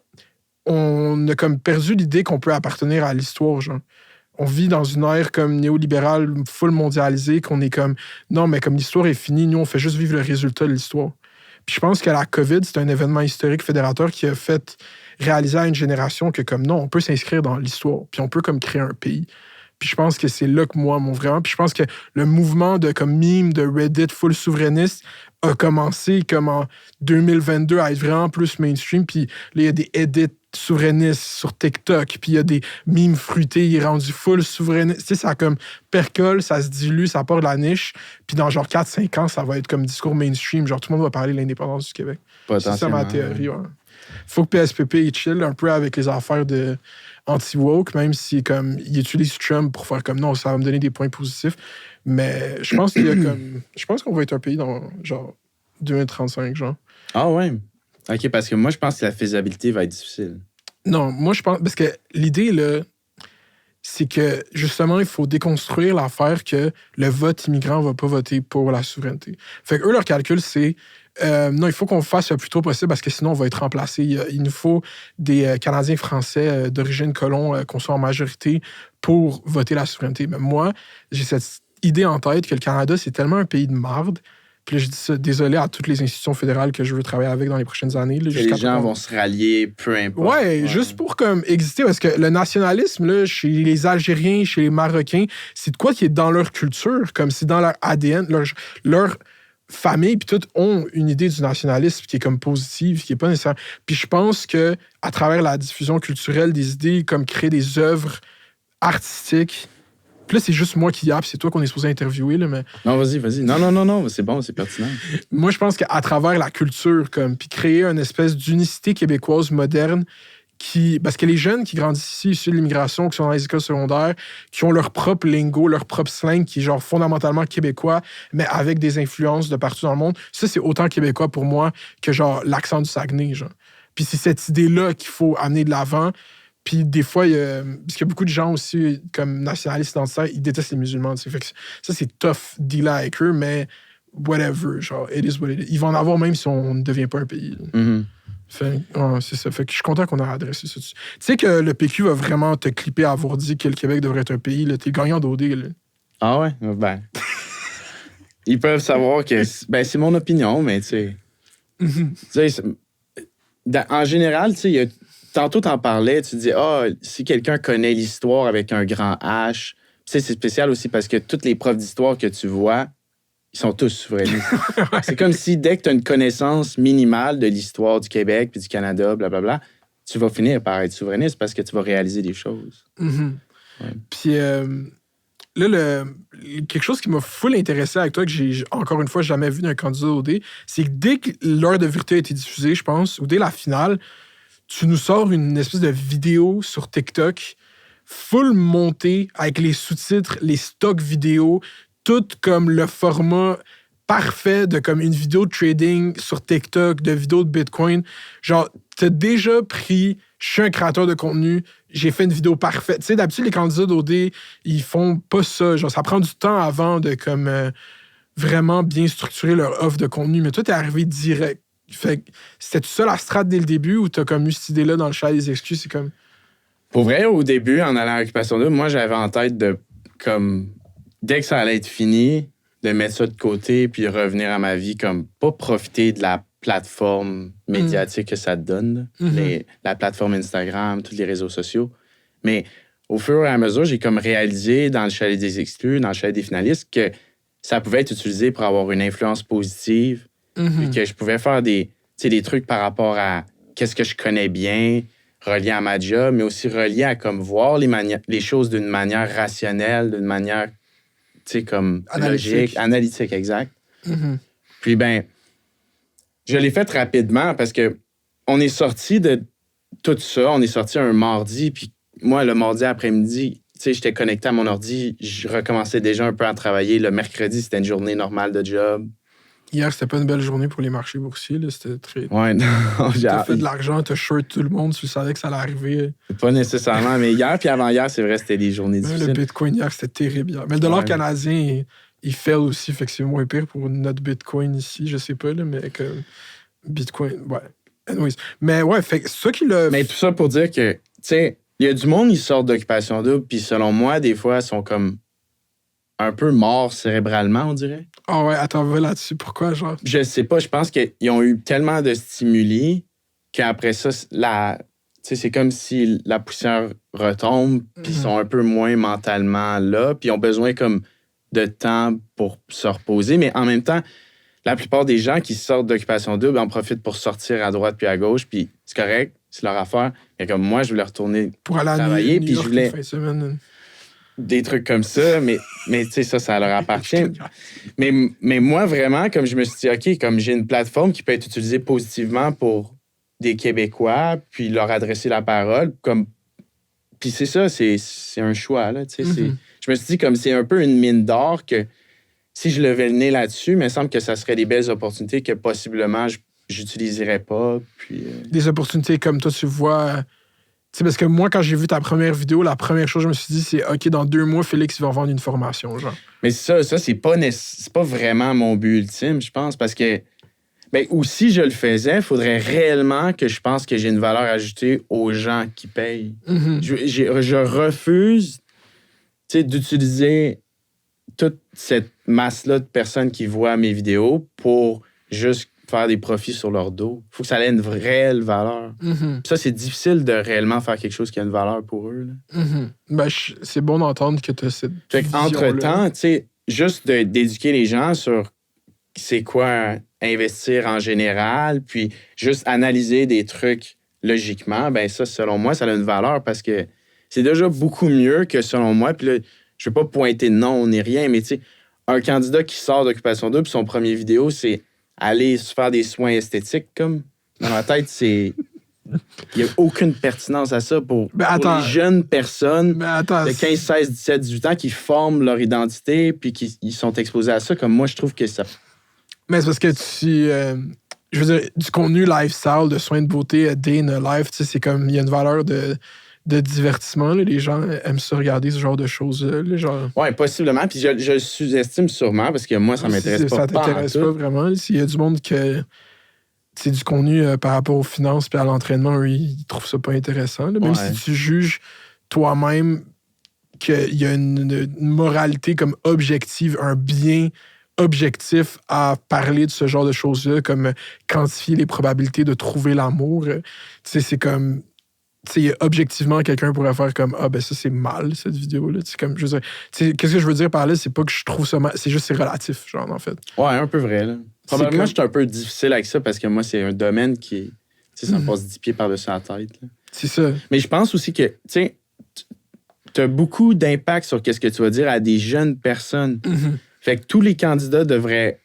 on a comme perdu l'idée qu'on peut appartenir à l'histoire, genre. On vit dans une ère comme néolibérale, full mondialisée, qu'on est comme... Non, mais comme l'histoire est finie, nous, on fait juste vivre le résultat de l'histoire. Puis je pense que la COVID, c'est un événement historique fédérateur qui a fait réaliser à une génération que, comme non, on peut s'inscrire dans l'histoire, puis on peut comme créer un pays. Puis je pense que c'est là que moi, vraiment... Puis je pense que le mouvement de comme meme de Reddit full souverainiste a commencé comme en 2022 à être vraiment plus mainstream. Puis là, il y a des edits souverainistes sur TikTok, puis il y a des mimes fruités, il est rendu full souverainiste. Tu sais, ça comme percole, ça se dilue, ça part de la niche. Puis dans genre 4-5 ans, ça va être comme discours mainstream. Genre tout le monde va parler de l'indépendance du Québec. C'est ça ma théorie, ouais. Faut que PSPP il chill un peu avec les affaires de anti-woke, même si comme il utilise Trump pour faire comme non, ça va me donner des points positifs. Mais je pense qu'il y a comme... Je pense qu'on va être un pays dans genre 2035, genre. Ah ouais? OK, parce que moi, je pense que la faisabilité va être difficile. Non, moi, je pense... Parce que l'idée, là, c'est que, justement, il faut déconstruire l'affaire que le vote immigrant ne va pas voter pour la souveraineté. Fait qu'eux, leur calcul, c'est... non, il faut qu'on fasse le plus tôt possible parce que sinon, on va être remplacé. Il nous faut des Canadiens français d'origine colon qu'on soit en majorité pour voter la souveraineté. Mais moi, j'ai cette idée en tête que le Canada, c'est tellement un pays de marde. Puis là, je dis ça, désolé à toutes les institutions fédérales que je veux travailler avec dans les prochaines années. Là, les gens vont se rallier, peu importe. Ouais, juste pour comme exister, parce que le nationalisme, là, chez les Algériens, chez les Marocains, c'est de quoi qui est dans leur culture, comme c'est dans leur ADN, leur famille, puis toutes ont une idée du nationalisme qui est comme positive, qui est pas nécessaire. Puis je pense que à travers la diffusion culturelle des idées, comme créer des œuvres artistiques. Puis là, c'est juste moi qui yappe, c'est toi qu'on est supposé interviewer, là, mais... Non, vas-y. Non, c'est bon, c'est pertinent. Moi, je pense qu'à travers la culture, comme, puis créer une espèce d'unicité québécoise moderne parce que les jeunes qui grandissent ici, issus de l'immigration, qui sont dans les écoles secondaires, qui ont leur propre lingo, leur propre slang, qui est genre fondamentalement québécois, mais avec des influences de partout dans le monde, ça, c'est autant québécois pour moi que genre l'accent du Saguenay, genre. Puis c'est cette idée-là qu'il faut amener de l'avant. Puis des fois, parce qu'il y a beaucoup de gens aussi, comme nationalistes identitaires, ils détestent les musulmans. Fait que ça, c'est tough dealer avec eux, mais whatever, genre, it is what it is. Ils vont en avoir même si on ne devient pas un pays. Mm-hmm. C'est ça. Fait que je suis content qu'on ait adressé ça. Tu sais que le PQ va vraiment te clipper à avoir dit que le Québec devrait être un pays. T'es le gagnant d'OD. Là. Ah ouais? Ben. Ils peuvent savoir que c'est mon opinion, mais tu sais. Tu sais, en général, tu sais, tantôt t'en parlais, tu dis, si quelqu'un connaît l'histoire avec un grand H, tu sais, c'est spécial aussi parce que tous les profs d'histoire que tu vois, ils sont tous souverainistes. C'est comme si dès que tu as une connaissance minimale de l'histoire du Québec puis du Canada, blablabla, tu vas finir par être souverainiste parce que tu vas réaliser des choses. Mhm. Ouais. Puis là, quelque chose qui m'a full intéressé avec toi, que j'ai encore une fois jamais vu d'un candidat au dé, c'est que dès que l'heure de vérité a été diffusée, je pense, ou dès la finale, tu nous sors une espèce de vidéo sur TikTok full montée avec les sous-titres, les stocks vidéo, tout comme le format parfait de comme une vidéo de trading sur TikTok, de vidéo de Bitcoin. Genre, t'as déjà pris, je suis un créateur de contenu, j'ai fait une vidéo parfaite. Tu sais, d'habitude, les candidats d'OD, ils font pas ça. Genre, ça prend du temps avant de comme vraiment bien structurer leur offre de contenu. Mais toi, t'es arrivé direct. Fait que c'était ça la strat dès le début ou t'as comme eu cette idée-là dans le chat des excuses? C'est comme... Pour vrai, au début, en allant à Occupation Double, moi, j'avais en tête de, comme, dès que ça allait être fini, de mettre ça de côté puis revenir à ma vie, comme, pas profiter de la plateforme médiatique que ça te donne, la plateforme Instagram, tous les réseaux sociaux. Mais au fur et à mesure, j'ai comme réalisé dans le chalet des exclus, dans le chalet des finalistes, que ça pouvait être utilisé pour avoir une influence positive, puis que je pouvais faire des trucs par rapport à qu'est-ce que je connais bien, relié à ma job, mais aussi relié à comme voir les choses d'une manière rationnelle, d'une manière, tu sais, comme logique, analytique, exact. Puis, ben, je l'ai fait rapidement parce que on est sorti de tout ça. On est sorti un mardi, puis moi, le mardi après-midi, tu sais, j'étais connecté à mon ordi, je recommençais déjà un peu à travailler. Le mercredi, c'était une journée normale de job. Hier, c'était pas une belle journée pour les marchés boursiers. Là. C'était très... Ouais, non, t'as fait de l'argent, t'as short tout le monde, tu savais que ça allait arriver. Pas nécessairement, mais hier puis avant-hier, c'est vrai, c'était des journées difficiles. Le Bitcoin hier, c'était terrible hier. Mais le dollar canadien, il fail aussi, fait que c'est moins pire pour notre Bitcoin ici, je sais pas, là, mais que Bitcoin, ouais. Anyways. Mais ouais, fait que ça qui l'a... Mais tout ça pour dire que, tu sais, il y a du monde qui sort d'Occupation Double, puis selon moi, des fois, ils sont comme un peu morts cérébralement, on dirait. Ah ouais, attends, va là-dessus. Pourquoi, genre? Je sais pas, je pense qu'ils ont eu tellement de stimuli qu'après ça, c'est comme si la poussière retombe, puis ils sont un peu moins mentalement là, puis ils ont besoin comme de temps pour se reposer. Mais en même temps, la plupart des gens qui sortent d'Occupation Double en profitent pour sortir à droite puis à gauche, puis c'est correct, c'est leur affaire. Mais comme moi, je voulais retourner pour aller travailler, puis puis je voulais... fin de semaine. Des trucs comme ça, mais tu sais, ça leur appartient. mais moi, vraiment, comme je me suis dit, OK, comme j'ai une plateforme qui peut être utilisée positivement pour des Québécois, puis leur adresser la parole, comme... Puis c'est ça, c'est un choix, là, tu sais. Je me suis dit, comme c'est un peu une mine d'or que si je levais le nez là-dessus, il me semble que ça serait des belles opportunités que possiblement j'utiliserais pas, puis... Des opportunités comme toi, tu vois... Tu sais, parce que moi, quand j'ai vu ta première vidéo, la première chose que je me suis dit, c'est OK, dans 2 mois, Félix, il va vendre une formation, genre. Mais ça c'est pas vraiment mon but ultime, je pense, parce que, ben, ou si je le faisais, il faudrait réellement que je pense que j'ai une valeur ajoutée aux gens qui payent. Je refuse, tu sais, d'utiliser toute cette masse-là de personnes qui voient mes vidéos pour juste faire des profits sur leur dos. Il faut que ça ait une réelle valeur. Ça, c'est difficile de réellement faire quelque chose qui a une valeur pour eux. Là. Ben, c'est bon d'entendre que tu as cette entre-temps, tu sais, juste d'éduquer les gens sur c'est quoi investir en général, puis juste analyser des trucs logiquement, ben ça, selon moi, ça a une valeur parce que c'est déjà beaucoup mieux que selon moi. Puis là, je ne veux pas pointer de nom ni rien, mais tu sais, un candidat qui sort d'Occupation Double, son premier vidéo, c'est aller se faire des soins esthétiques, comme. Dans ma tête, c'est... Il n'y a aucune pertinence à ça pour les jeunes personnes de 15, 16, 17, 18 ans qui forment leur identité puis qui sont exposés à ça. Comme moi, je trouve que ça... Mais c'est parce que je veux dire, du contenu lifestyle, de soins de beauté, day in a life, tu sais, c'est comme... Il y a une valeur de divertissement. Là. Les gens aiment ça regarder ce genre de choses-là. Genre... Oui, possiblement. Puis je le sous-estime sûrement parce que moi, ça m'intéresse pas. Ça t'intéresse pas vraiment. S'il y a du monde que c'est du contenu par rapport aux finances puis à l'entraînement, ils trouvent ça pas intéressant. Là. Même si tu juges toi-même qu'il y a une moralité comme objective, un bien objectif à parler de ce genre de choses-là, comme quantifier les probabilités de trouver l'amour. Tu sais, c'est comme... Tu sais, objectivement, quelqu'un pourrait faire comme « Ah, ben ça, c'est mal, cette vidéo-là. » Tu sais, comme, je veux dire... Tu sais, qu'est-ce que je veux dire par là? C'est pas que je trouve ça mal, c'est juste c'est relatif, genre, en fait. Ouais, un peu vrai, là. Probablement, comme- je suis un peu difficile avec ça parce que moi, c'est un domaine qui... Tu sais, ça me passe 10 pieds par-dessus la tête, là. C'est ça. Mais je pense aussi que, tu sais, tu as beaucoup d'impact sur ce que tu vas dire à des jeunes personnes. Fait que tous les candidats devraient...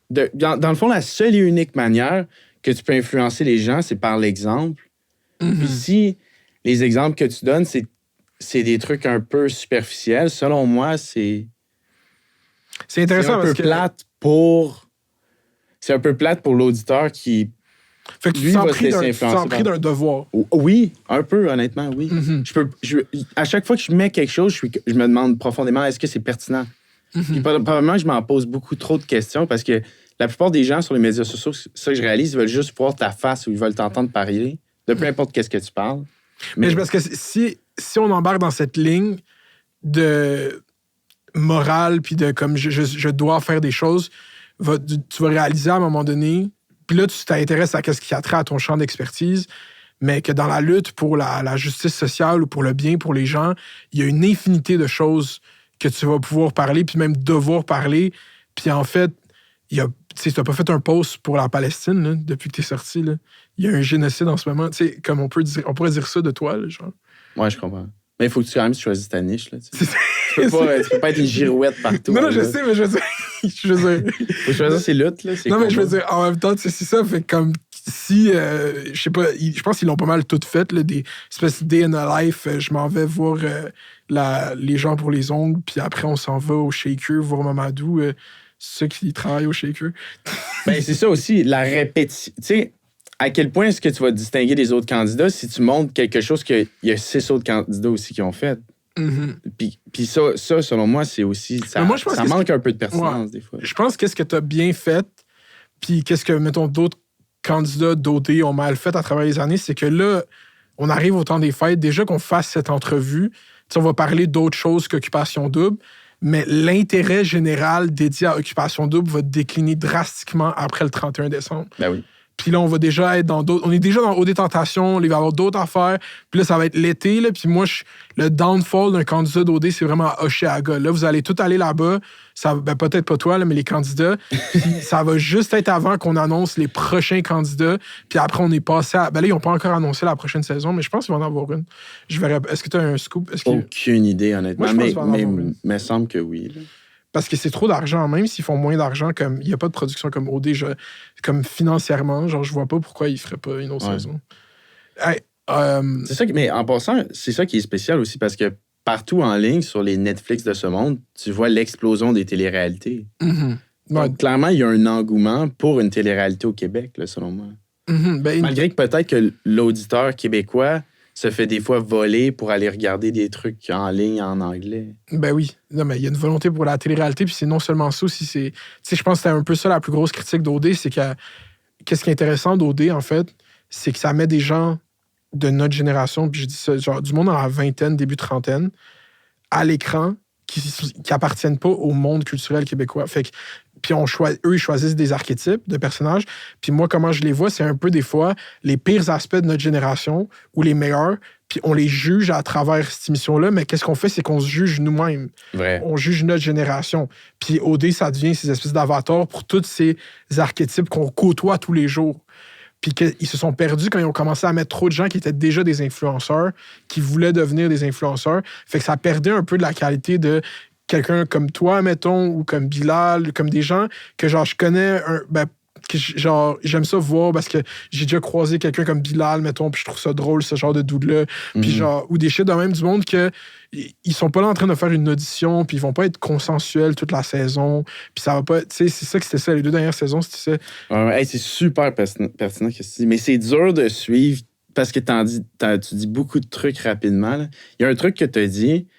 Dans le fond, la seule et unique manière que tu peux influencer les gens, c'est par l'exemple. Puis si les exemples que tu donnes, c'est des trucs un peu superficiels, selon moi, c'est intéressant un parce peu que... plate pour... C'est un peu plate pour l'auditeur qui... Fait que tu lui te sens va se pris laisser d'un, influencer par- d'un devoir. Oui, un peu, honnêtement, oui. À chaque fois que je mets quelque chose, je me demande profondément, est-ce que c'est pertinent? Puis probablement, je m'en pose beaucoup trop de questions parce que la plupart des gens sur les médias sociaux, ça que je réalise, ils veulent juste voir ta face ou ils veulent t'entendre parler, de peu importe qu'est-ce que tu parles. Mais parce que si on embarque dans cette ligne de morale, puis de comme je dois faire des choses, tu vas réaliser à un moment donné, puis là, tu t'intéresses à ce qui a trait à ton champ d'expertise, mais que dans la lutte pour la justice sociale ou pour le bien pour les gens, il y a une infinité de choses que tu vas pouvoir parler, puis même devoir parler. Puis en fait, tu n'as pas fait un post pour la Palestine là, depuis que tu es sorti. Là. Il y a un génocide en ce moment. Tu sais, comme on pourrait dire ça de toi. Là, genre. Ouais, je comprends. Mais il faut que tu, quand même, tu choisisses ta niche. Là, tu C'est- peux pas être une girouette partout. Non, là. je sais, mais je veux dire... je veux dire... Faut choisir ses luttes. Là, Non, mais je veux dire, en même temps, c'est ça. Fait comme si, je sais pas, je pense qu'ils l'ont pas mal toutes faites, là, des espèces de day in a life. Je m'en vais voir les gens pour les ongles, puis après, on s'en va au Shaker voir Mamadou, ceux qui travaillent au Shaker. Ben, c'est ça aussi, la répétition. Tu sais, à quel point est-ce que tu vas te distinguer des autres candidats si tu montres quelque chose qu'il y a 6 autres candidats aussi qui ont fait? Puis ça, selon moi, c'est aussi... Ça, Mais moi, je pense ça que manque un peu de pertinence, Ouais. des fois. Je pense qu'est-ce que tu as bien fait, puis qu'est-ce que, mettons, d'autres candidats d'OD ont mal fait à travers les années, c'est que là, on arrive au temps des fêtes, déjà qu'on fasse cette entrevue, tu sais, on va parler d'autres choses qu'Occupation Double, mais l'intérêt général dédié à Occupation Double va décliner drastiquement après le 31 décembre. Ben oui. Puis là, on va déjà être dans d'autres... On est déjà dans OD Tentation, il va y avoir d'autres affaires. Puis là, ça va être l'été, là. Puis moi, le downfall d'un candidat d'OD, c'est vraiment à Oshéaga. Là, vous allez tous aller là-bas. Ça, ben, peut-être pas toi, là, mais les candidats. Puis ça va juste être avant qu'on annonce les prochains candidats. Puis après, on est passé à... Ben là, ils n'ont pas encore annoncé la prochaine saison, mais je pense qu'il va en avoir une. Je verrai... Est-ce que tu as un scoop? Aucune idée, honnêtement. Moi, je pense qu'il va en avoir mais une. me semble que oui. Là. Parce que c'est trop d'argent. Même s'ils font moins d'argent, comme il n'y a pas de production comme OD, comme financièrement, genre, je vois pas pourquoi ils ne feraient pas une autre saison. Hey, C'est ça mais en passant, c'est ça qui est spécial aussi parce que partout en ligne, sur les Netflix de ce monde, tu vois l'explosion des téléréalités. ouais, Donc, clairement, il y a un engouement pour une télé-réalité au Québec, là, selon moi. ben, Malgré que peut-être que l'auditeur québécois se fait des fois voler pour aller regarder des trucs en ligne en anglais. ben oui. Non, mais il y a une volonté pour la télé-réalité, puis c'est non seulement ça aussi, c'est... Tu sais, je pense que c'était un peu ça la plus grosse critique d'OD, c'est que... Qu'est-ce qui est intéressant d'OD, en fait, c'est que ça met des gens de notre génération, puis je dis ça, genre du monde dans la vingtaine, début trentaine, à l'écran, qui appartiennent pas au monde culturel québécois. Fait que, puis eux, ils choisissent des archétypes de personnages. Puis moi, comment je les vois, c'est un peu des fois les pires aspects de notre génération ou les meilleurs, puis on les juge à travers cette émission-là, mais qu'est-ce qu'on fait, c'est qu'on se juge nous-mêmes. Vrai. On juge notre génération. Puis OD, ça devient ces espèces d'avatars pour tous ces archétypes qu'on côtoie tous les jours. Puis qu'ils se sont perdus quand ils ont commencé à mettre trop de gens qui étaient déjà des influenceurs, qui voulaient devenir des influenceurs. Fait que ça perdait un peu de la qualité de quelqu'un comme toi, mettons, ou comme Bilal, comme des gens que, genre, je connais, genre, j'aime ça voir parce que j'ai déjà croisé quelqu'un comme Bilal, mettons, puis je trouve ça drôle, ce genre de dude-là. Puis genre, ou des shit de même du monde que ils sont pas là en train de faire une audition, puis ils vont pas être consensuels toute la saison, puis ça va pas... Tu sais, c'est ça que c'était ça, les 2 dernières saisons, c'était ça. Hey, c'est super pertinent ce que tu dis, mais c'est dur de suivre parce que tu dis beaucoup de trucs rapidement. Là. Il y a un truc que tu as dit, tu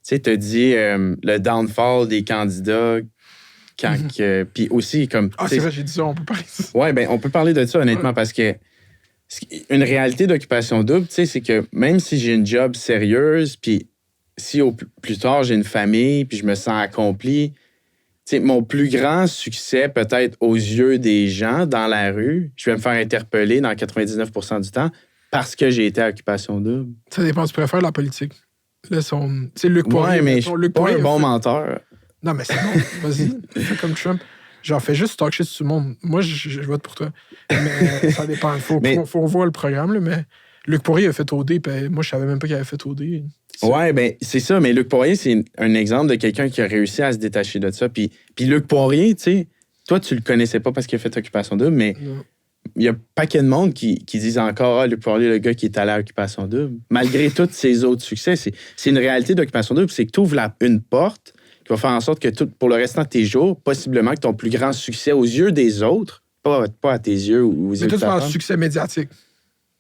sais, tu as dit le downfall des candidats quand puis aussi comme... Ah, c'est vrai, j'ai dit ça, on peut parler de ça. Ouais, ben on peut parler de ça honnêtement parce que une réalité d'occupation double, tu sais, c'est que même si j'ai une job sérieuse, puis si au plus tard, j'ai une famille puis je me sens accompli, tu sais, mon plus grand succès, peut-être aux yeux des gens dans la rue, je vais me faire interpeller dans 99% du temps parce que j'ai été à Occupation Double. Ça dépend, tu préfères la politique. Là, c'est Luc Poirier. Ouais, mais je mettons, suis Luc pas Poirier un a bon fait- menteur. Non, mais c'est bon. Vas-y, fais comme Trump. Genre, fais juste talk shit sur tout le monde. Moi, je vote pour toi. Mais ça dépend. Faut voir le programme, là, mais Luc Poirier a fait OD, puis moi, je savais même pas qu'il avait fait OD. Ouais, ben c'est ça. Mais Luc Poirier, c'est un exemple de quelqu'un qui a réussi à se détacher de ça. Puis Luc Poirier, tu sais, toi, tu le connaissais pas parce qu'il a fait Occupation Double, mais Non. il y a un paquet de monde qui disent encore « Ah, Luc Poirier, le gars qui est allé à Occupation Double. » Malgré tous ses autres succès, c'est une réalité d'Occupation Double, c'est que tu ouvres une porte qui va faire en sorte que pour le restant de tes jours, possiblement que ton plus grand succès aux yeux des autres, pas à tes yeux ou aux yeux Mais de toi, tu ta parles de femme, succès médiatique.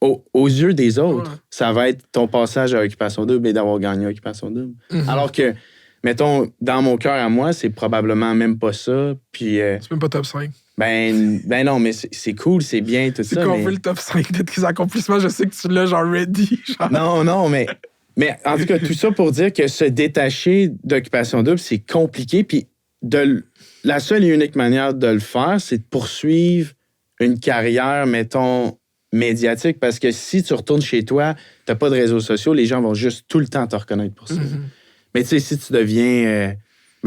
aux yeux des autres, Ouais. ça va être ton passage à Occupation Double et d'avoir gagné Occupation Double. Mhm. Alors que, mettons, dans mon cœur à moi, c'est probablement même pas ça. Puis, C'est même pas top 5. ben non, mais c'est cool, c'est bien, tout C'est ça. qu'on mais... veut le top 5 de tes accomplissements. Je sais que tu l'as, genre, ready. Genre. Non, mais en tout cas, tout ça pour dire que se détacher d'Occupation Double, c'est compliqué. Puis la seule et unique manière de le faire, c'est de poursuivre une carrière, mettons, médiatique. Parce que si tu retournes chez toi, t'as pas de réseaux sociaux, les gens vont juste tout le temps te reconnaître pour ça. Mhm. Mais tu sais, si tu deviens...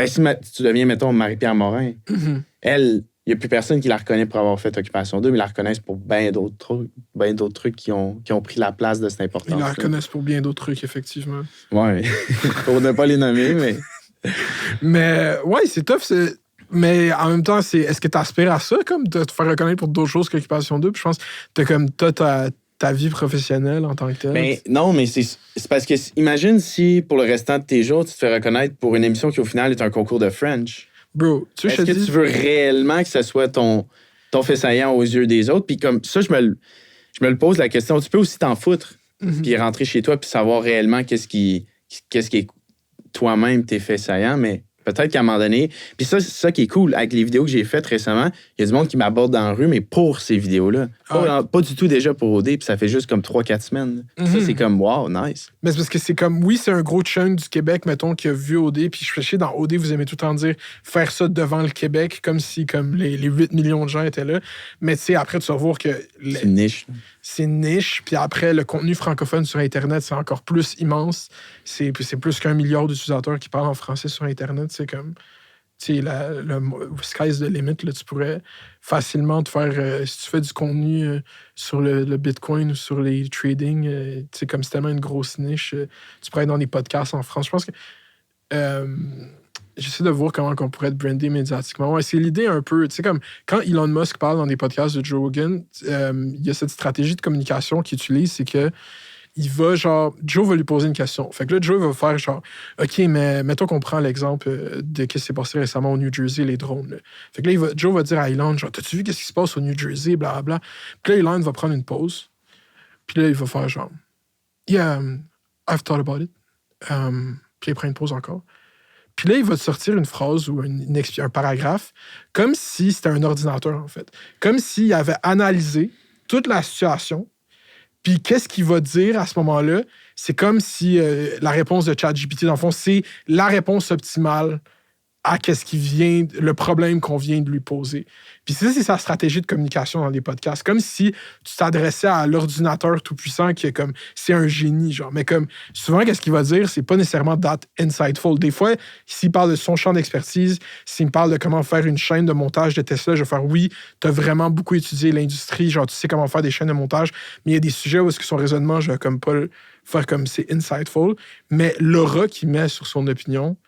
si tu deviens, mettons, Marie-Pierre Morin, Mhm. elle, il n'y a plus personne qui la reconnaît pour avoir fait Occupation 2, mais ils la reconnaissent pour bien d'autres trucs qui ont pris la place de cette importance. Ils la reconnaissent pour bien d'autres trucs, effectivement. Ouais. Pour ne pas les nommer, mais. Mais ouais, c'est tough. Mais en même temps, est-ce que tu aspires à ça, comme de te faire reconnaître pour d'autres choses qu'Occupation 2? Puis je pense que t'as ta vie professionnelle en tant que telle. Ben, non, mais c'est parce que imagine si pour le restant de tes jours, tu te fais reconnaître pour une émission qui au final est un concours de French. Bro, tu sais, Est-ce que tu veux réellement que ce soit ton fait saillant aux yeux des autres? Puis comme ça, je me le pose la question. Tu peux aussi t'en foutre, puis rentrer chez toi, puis savoir réellement qu'est-ce qui est toi-même tes faits saillants, mais peut-être qu'à un moment donné... Puis ça, c'est ça qui est cool. Avec les vidéos que j'ai faites récemment, il y a du monde qui m'aborde dans la rue, mais pour ces vidéos-là. Pas du tout déjà pour OD, puis ça fait juste comme 3-4 semaines. Ça, c'est comme, wow, nice. Mais c'est parce que c'est comme, oui, c'est un gros chunk du Québec, mettons, qui a vu OD, puis je sais, dans OD, vous aimez tout le temps dire faire ça devant le Québec, comme si comme les 8 millions de gens étaient là. Mais tu sais, après, tu vas voir que C'est une niche. c'est niche, puis après, le contenu francophone sur Internet, c'est encore plus immense. C'est plus qu'1 milliard d'utilisateurs qui parlent en français sur Internet. C'est comme, tu sais, le sky's the limit, là, tu pourrais facilement te faire, si tu fais du contenu sur le Bitcoin ou sur les trading, tu sais, comme c'est tellement une grosse niche, tu pourrais être dans des podcasts en France. Je pense que j'essaie de voir comment on pourrait être brandé médiatiquement. Ouais, c'est l'idée un peu, tu sais, comme quand Elon Musk parle dans des podcasts de Joe Rogan, il y a cette stratégie de communication qu'il utilise, c'est que Joe va lui poser une question. Fait que là, Joe va faire genre, OK, mais mettons qu'on prend l'exemple de ce qui s'est passé récemment au New Jersey, les drones. Là. Fait que là, Joe va dire à Elon, genre, t'as-tu vu qu'est-ce qui se passe au New Jersey, blablabla. Puis là, Elon va prendre une pause. Puis là, il va faire genre, Yeah, I've thought about it. Puis il prend une pause encore. Puis là, il va te sortir une phrase ou un paragraphe comme si c'était un ordinateur, en fait. Comme s'il avait analysé toute la situation. Puis qu'est-ce qu'il va dire à ce moment-là? C'est comme si la réponse de ChatGPT, dans le fond, c'est la réponse optimale à le problème qu'on vient de lui poser. Puis ça, c'est sa stratégie de communication dans les podcasts. Comme si tu t'adressais à l'ordinateur tout-puissant qui est comme, c'est un génie, genre. Mais comme, souvent, qu'est-ce qu'il va dire? C'est pas nécessairement that insightful. Des fois, s'il parle de son champ d'expertise, s'il me parle de comment faire une chaîne de montage de Tesla, je vais faire, oui, t'as vraiment beaucoup étudié l'industrie, genre, tu sais comment faire des chaînes de montage, mais il y a des sujets où est-ce que son raisonnement, je vais comme pas le faire comme c'est insightful, mais l'aura qu'il met sur son opinion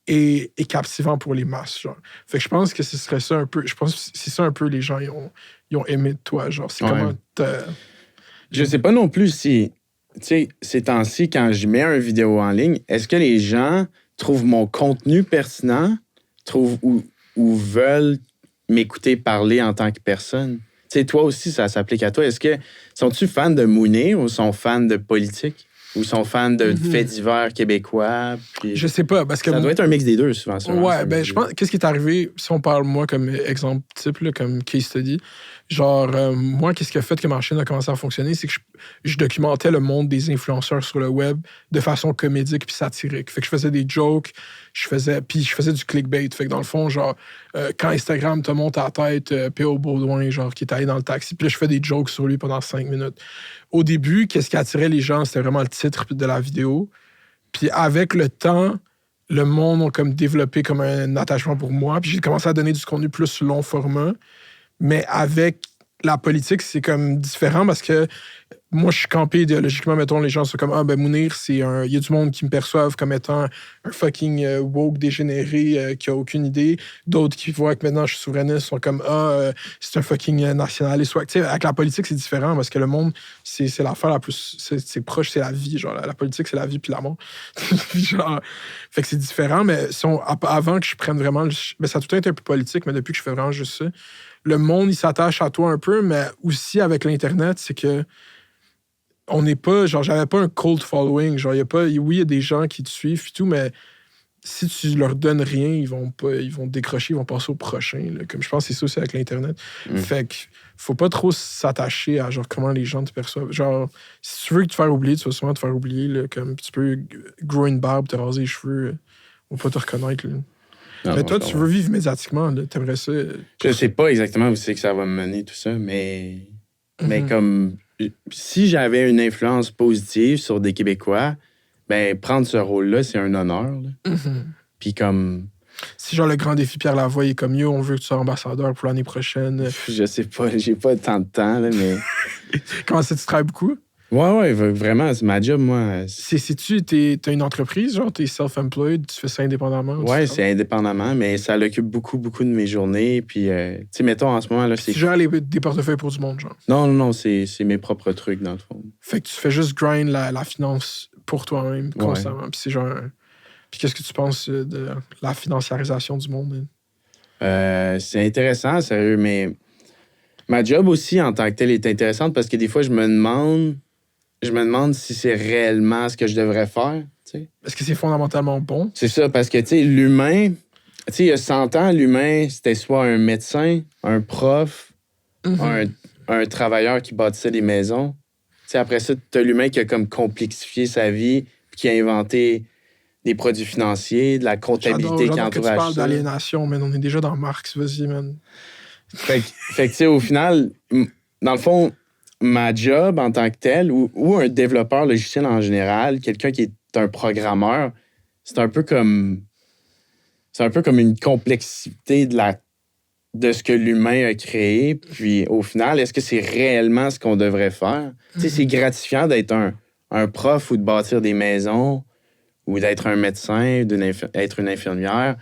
est captivant pour les masses, genre. Fait que je pense que ce serait ça un peu... Je pense que c'est ça un peu les gens ils ont aimé de toi, genre. C'est comment Je sais pas non plus si... Tu sais, ces temps-ci, quand je mets une vidéo en ligne, est-ce que les gens trouvent mon contenu pertinent, ou veulent m'écouter parler en tant que personne? Tu sais, toi aussi, ça s'applique à toi. Sont-tu fans de Mooney ou sont fans de politique? Ou sont fans de faits divers québécois? Puis je sais pas, parce que... ça doit être un mix des deux, souvent. Ouais, ben je pense... Qu'est-ce qui est arrivé, si on parle, moi, comme exemple type, là, comme case study, Genre, moi, qu'est-ce qui a fait que ma chaîne a commencé à fonctionner, c'est que je documentais le monde des influenceurs sur le web de façon comédique puis satirique. Fait que je faisais des jokes, puis je faisais du clickbait. Fait que dans le fond, genre, quand Instagram te monte à la tête, P.O. Baudouin, genre, qui est allé dans le taxi, puis là, je fais des jokes sur lui pendant 5 minutes. Au début, qu'est-ce qui attirait les gens, c'était vraiment le titre de la vidéo. Puis avec le temps, le monde a comme développé comme un attachement pour moi. Puis j'ai commencé à donner du contenu plus long format. Mais avec la politique, c'est comme différent parce que moi, je suis campé idéologiquement. Mettons, les gens sont comme, Mounir, il y a du monde qui me perçoivent comme étant un fucking woke dégénéré qui a aucune idée. D'autres qui voient que maintenant je suis souverainiste sont comme, c'est un fucking nationaliste. Tu sais, avec la politique, c'est différent parce que le monde, c'est l'affaire la plus. C'est proche, c'est la vie. Genre, la politique, c'est la vie puis la mort. Genre, fait que c'est différent, mais avant que je prenne vraiment. Mais ça a tout le temps été un peu politique, mais depuis que je fais vraiment juste ça, le monde, il s'attache à toi un peu, mais aussi avec l'Internet, c'est que on n'est pas, genre, j'avais pas un cold following. Genre, oui, il y a des gens qui te suivent et tout, mais si tu leur donnes rien, ils vont décrocher, ils vont passer au prochain. Là. Comme je pense que c'est ça aussi avec l'Internet. Fait que faut pas trop s'attacher à genre comment les gens te perçoivent. Genre, si tu veux te faire oublier, tu vas souvent te faire oublier. Là, comme tu peux grow une barbe, te raser les cheveux, on va pas te reconnaître. Là. Mais toi, tu veux vivre médiatiquement, là, t'aimerais ça. Je sais pas exactement où c'est que ça va me mener, tout ça, mais comme si j'avais une influence positive sur des Québécois, ben prendre ce rôle-là, c'est un honneur. Puis comme... Si genre le grand défi Pierre Lavoie est comme yo, on veut que tu sois ambassadeur pour l'année prochaine. Je sais pas, j'ai pas tant de temps, là, mais... Comment ça, tu travailles beaucoup? Ouais, vraiment, c'est ma job, moi. T'as une entreprise, genre, t'es self-employed, tu fais ça indépendamment? Ouais, c'est indépendamment, mais ça l'occupe beaucoup de mes journées. Puis, tu sais, mettons, en ce moment, là, c'est... Tu gères des portefeuilles pour du monde, genre? Non, c'est mes propres trucs, dans le fond. Fait que tu fais juste grind la finance pour toi-même, constamment. Puis c'est genre... Puis qu'est-ce que tu penses de la financiarisation du monde? C'est intéressant, sérieux, mais ma job aussi, en tant que telle, est intéressante parce que des fois, je me demande si c'est réellement ce que je devrais faire. T'sais. Est-ce que c'est fondamentalement bon? C'est ça, parce que, tu sais, l'humain, tu sais, il y a 100 ans, l'humain, c'était soit un médecin, un prof, un travailleur qui bâtissait des maisons. Tu sais, après ça, t'as l'humain qui a comme complexifié sa vie, puis qui a inventé des produits financiers, de la comptabilité qui entoure que tu parles d'aliénation, mais on est déjà dans Marx, vas-y, man. Fait que tu sais, au final, dans le fond, ma job en tant que tel, ou un développeur logiciel en général, quelqu'un qui est un programmeur, c'est un peu comme une complexité de ce que l'humain a créé. Puis au final, est-ce que c'est réellement ce qu'on devrait faire? Tu sais, c'est gratifiant d'être un prof ou de bâtir des maisons ou d'être un médecin, d'être une infirmière,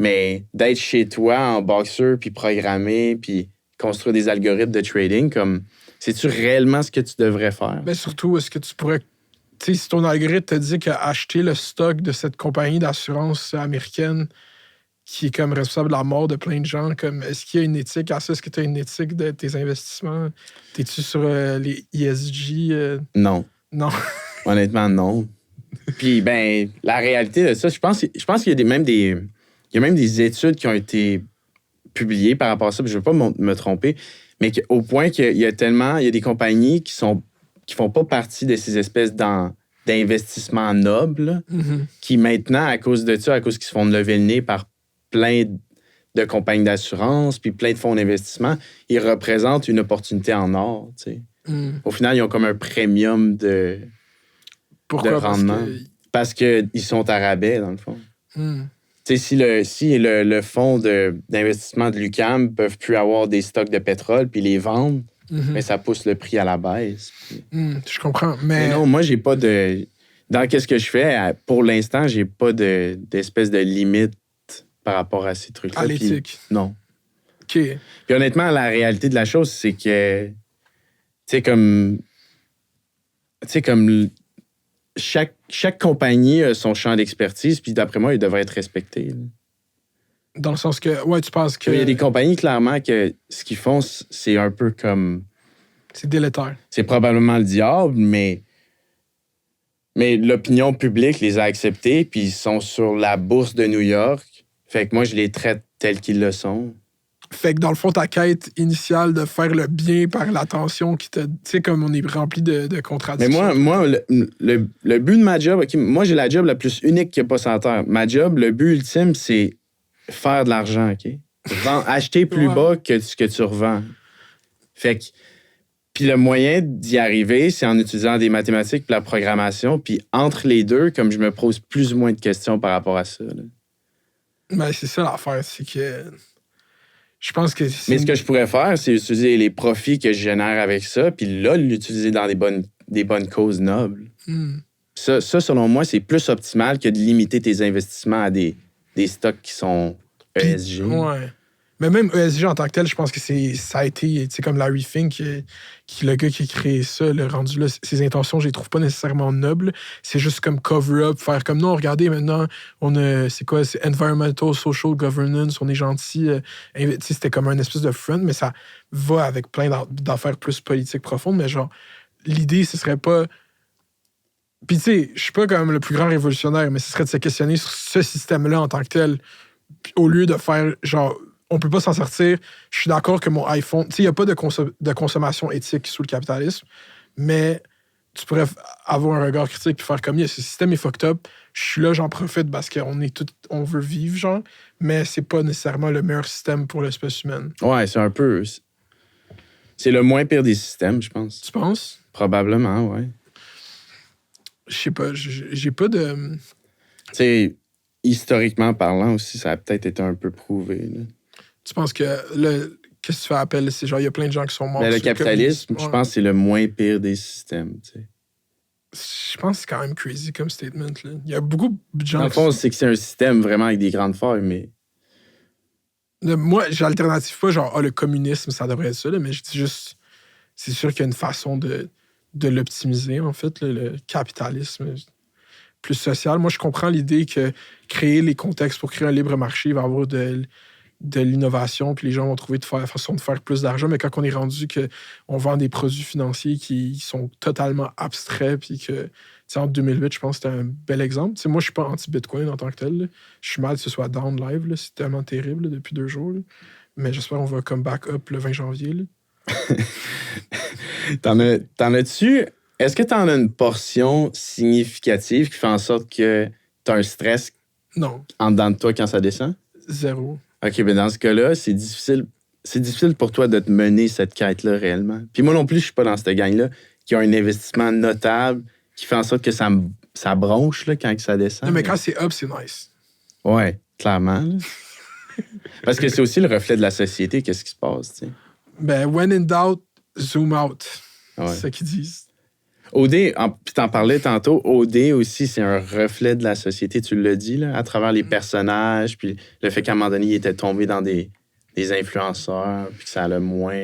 mais d'être chez toi en boxeur, puis programmer, puis construire des algorithmes de trading, comme... C'est-tu réellement ce que tu devrais faire? Mais surtout, est-ce que tu pourrais... Tu sais, si ton algorithme te dit qu'acheter le stock de cette compagnie d'assurance américaine qui est comme responsable de la mort de plein de gens, comme est-ce qu'il y a une éthique à ça? Est-ce que tu as une éthique de tes investissements? T'es-tu sur les ESG? Non. Non. Honnêtement, non. Puis, ben, la réalité de ça, je pense qu'il y a même des études qui ont été publiées par rapport à ça, puis je ne veux pas me tromper, mais au point qu'il y a des compagnies qui font pas partie de ces espèces d'investissements nobles, qui maintenant, à cause de ça, à cause qu'ils se font lever le nez par plein de compagnies d'assurance, puis plein de fonds d'investissement, ils représentent une opportunité en or, tu sais. Au final, ils ont comme un premium de rendement. Parce qu'ils sont à rabais, dans le fond. Tu sais, si le fonds d'investissement de l'UQAM peuvent plus avoir des stocks de pétrole puis les vendre, mais ça pousse le prix à la baisse. Je comprends. Mais non, moi, j'ai pas de... Dans qu'est-ce que je fais, pour l'instant, j'ai pas d'espèce de limite par rapport à ces trucs-là. À l'éthique. Non. OK. Puis honnêtement, la réalité de la chose, c'est que... Tu sais, comme chaque compagnie a son champ d'expertise, puis d'après moi, il devrait être respecté. Dans le sens que, ouais, tu penses que... Il y a des compagnies, clairement, que ce qu'ils font, c'est un peu comme... C'est délétère. C'est probablement le diable, mais l'opinion publique les a acceptés, puis ils sont sur la bourse de New York. Fait que moi, je les traite tels qu'ils le sont. Fait que dans le fond, ta quête initiale de faire le bien par l'attention qui te. Tu sais, comme on est rempli de Mais contradictions. moi le but de ma job, OK, moi, j'ai la job la plus unique qu'il n'y a pas sur la Terre. Ma job, le but ultime, c'est faire de l'argent, OK? Acheter plus Ouais. bas que ce que tu revends. Fait que... Puis le moyen d'y arriver, c'est en utilisant des mathématiques et la programmation. Puis entre les deux, comme je me pose plus ou moins de questions par rapport à ça. Là. Ben, c'est ça l'affaire, c'est que. Je pense que. Mais ce que je pourrais faire, c'est utiliser les profits que je génère avec ça, puis là, l'utiliser dans des bonnes causes nobles. Hmm. Ça, selon moi, c'est plus optimal que de limiter tes investissements à des stocks qui sont Puis, ESG. Ouais. Mais même ESG en tant que tel, je pense que ça a été, tu sais, comme Larry Fink, le gars qui a créé ça, le rendu là, ses intentions, je les trouve pas nécessairement nobles. C'est juste comme cover-up, faire comme non, regardez maintenant, c'est quoi, c'est environmental, social governance, on est gentil. Tu sais, c'était comme un espèce de front, mais ça va avec plein d'affaires plus politiques profondes. Mais genre, l'idée, ce serait pas. Puis tu sais, je suis pas comme le plus grand révolutionnaire, mais ce serait de se questionner sur ce système-là en tant que tel, puis au lieu de faire genre. On peut pas s'en sortir. Je suis d'accord que mon iPhone... Tu sais, il n'y a pas de consommation éthique sous le capitalisme, mais tu pourrais avoir un regard critique puis faire comme, ce système est fucked up. Je suis là, j'en profite parce on veut vivre, genre, mais c'est pas nécessairement le meilleur système pour l'espèce humaine. Ouais, c'est un peu... C'est le moins pire des systèmes, je pense. Tu penses? Probablement, ouais. Je sais pas, j'ai pas de... Tu sais, historiquement parlant aussi, ça a peut-être été un peu prouvé. Là. Tu penses que qu'est-ce que tu fais appel? C'est genre, il y a plein de gens qui sont morts. Mais le sur capitalisme, communisme. je pense que c'est le moins pire des systèmes. Tu sais. Je pense que c'est quand même crazy comme statement. Là. Il y a beaucoup de gens Dans le fond, c'est que c'est un système vraiment avec des grandes failles, mais... Moi, j'alternative pas genre, le communisme, ça devrait être ça, là, mais je dis juste, c'est sûr qu'il y a une façon de l'optimiser, en fait, là, le capitalisme plus social. Moi, je comprends l'idée que créer les contextes pour créer un libre marché, il va y avoir de l'innovation, puis les gens vont trouver façon de faire plus d'argent, mais quand on est rendu qu'on vend des produits financiers qui sont totalement abstraits, puis que, en 2008, je pense que c'était un bel exemple. T'sais, moi, je suis pas anti-Bitcoin en tant que tel. Là. Je suis mal que ce soit down live, là. C'est tellement terrible là, depuis 2 jours. Là. Mais j'espère qu'on va come back up le 20 janvier. Là. T'en as-tu... Est-ce que t'en as une portion significative qui fait en sorte que t'as un stress Non, en dedans de toi quand ça descend? 0. OK, bien dans ce cas-là, c'est difficile pour toi de te mener cette quête-là réellement. Puis moi non plus, je suis pas dans cette gang-là qui a un investissement notable qui fait en sorte que ça bronche là, quand ça descend. Non, mais quand c'est up, c'est nice. Ouais, clairement. Là. Parce que c'est aussi le reflet de la société, qu'est-ce qui se passe, tu sais. Ben, when in doubt, zoom out. Ouais. C'est ça qu'ils disent. OD, puis t'en parlais tantôt, OD aussi, c'est un reflet de la société, tu l'as dit, là, à travers les personnages, puis le fait qu'à un moment donné, il était tombé dans des influenceurs, puis que ça allait moins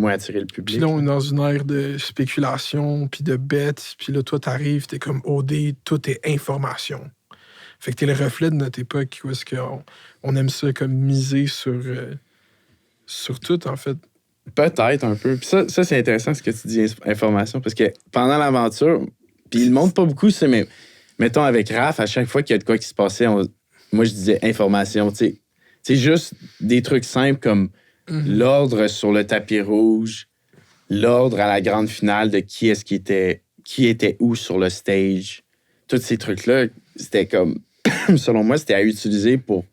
attiré le public. Puis là, on est dans une ère de spéculation, puis de bêtes, puis là, toi, t'arrives, t'es comme OD, tout est information. Fait que t'es le reflet de notre époque, où est-ce qu'on aime ça comme miser sur tout, en fait. Peut-être un peu. Puis ça c'est intéressant ce que tu dis, information, parce que pendant l'aventure, puis il ne montre pas beaucoup, mais mettons avec Raph, à chaque fois qu'il y a de quoi qui se passait, moi je disais information, tu sais, juste des trucs simples comme l'ordre sur le tapis rouge, l'ordre à la grande finale de qui était où sur le stage. Tous ces trucs-là, c'était comme, selon moi, c'était à utiliser pour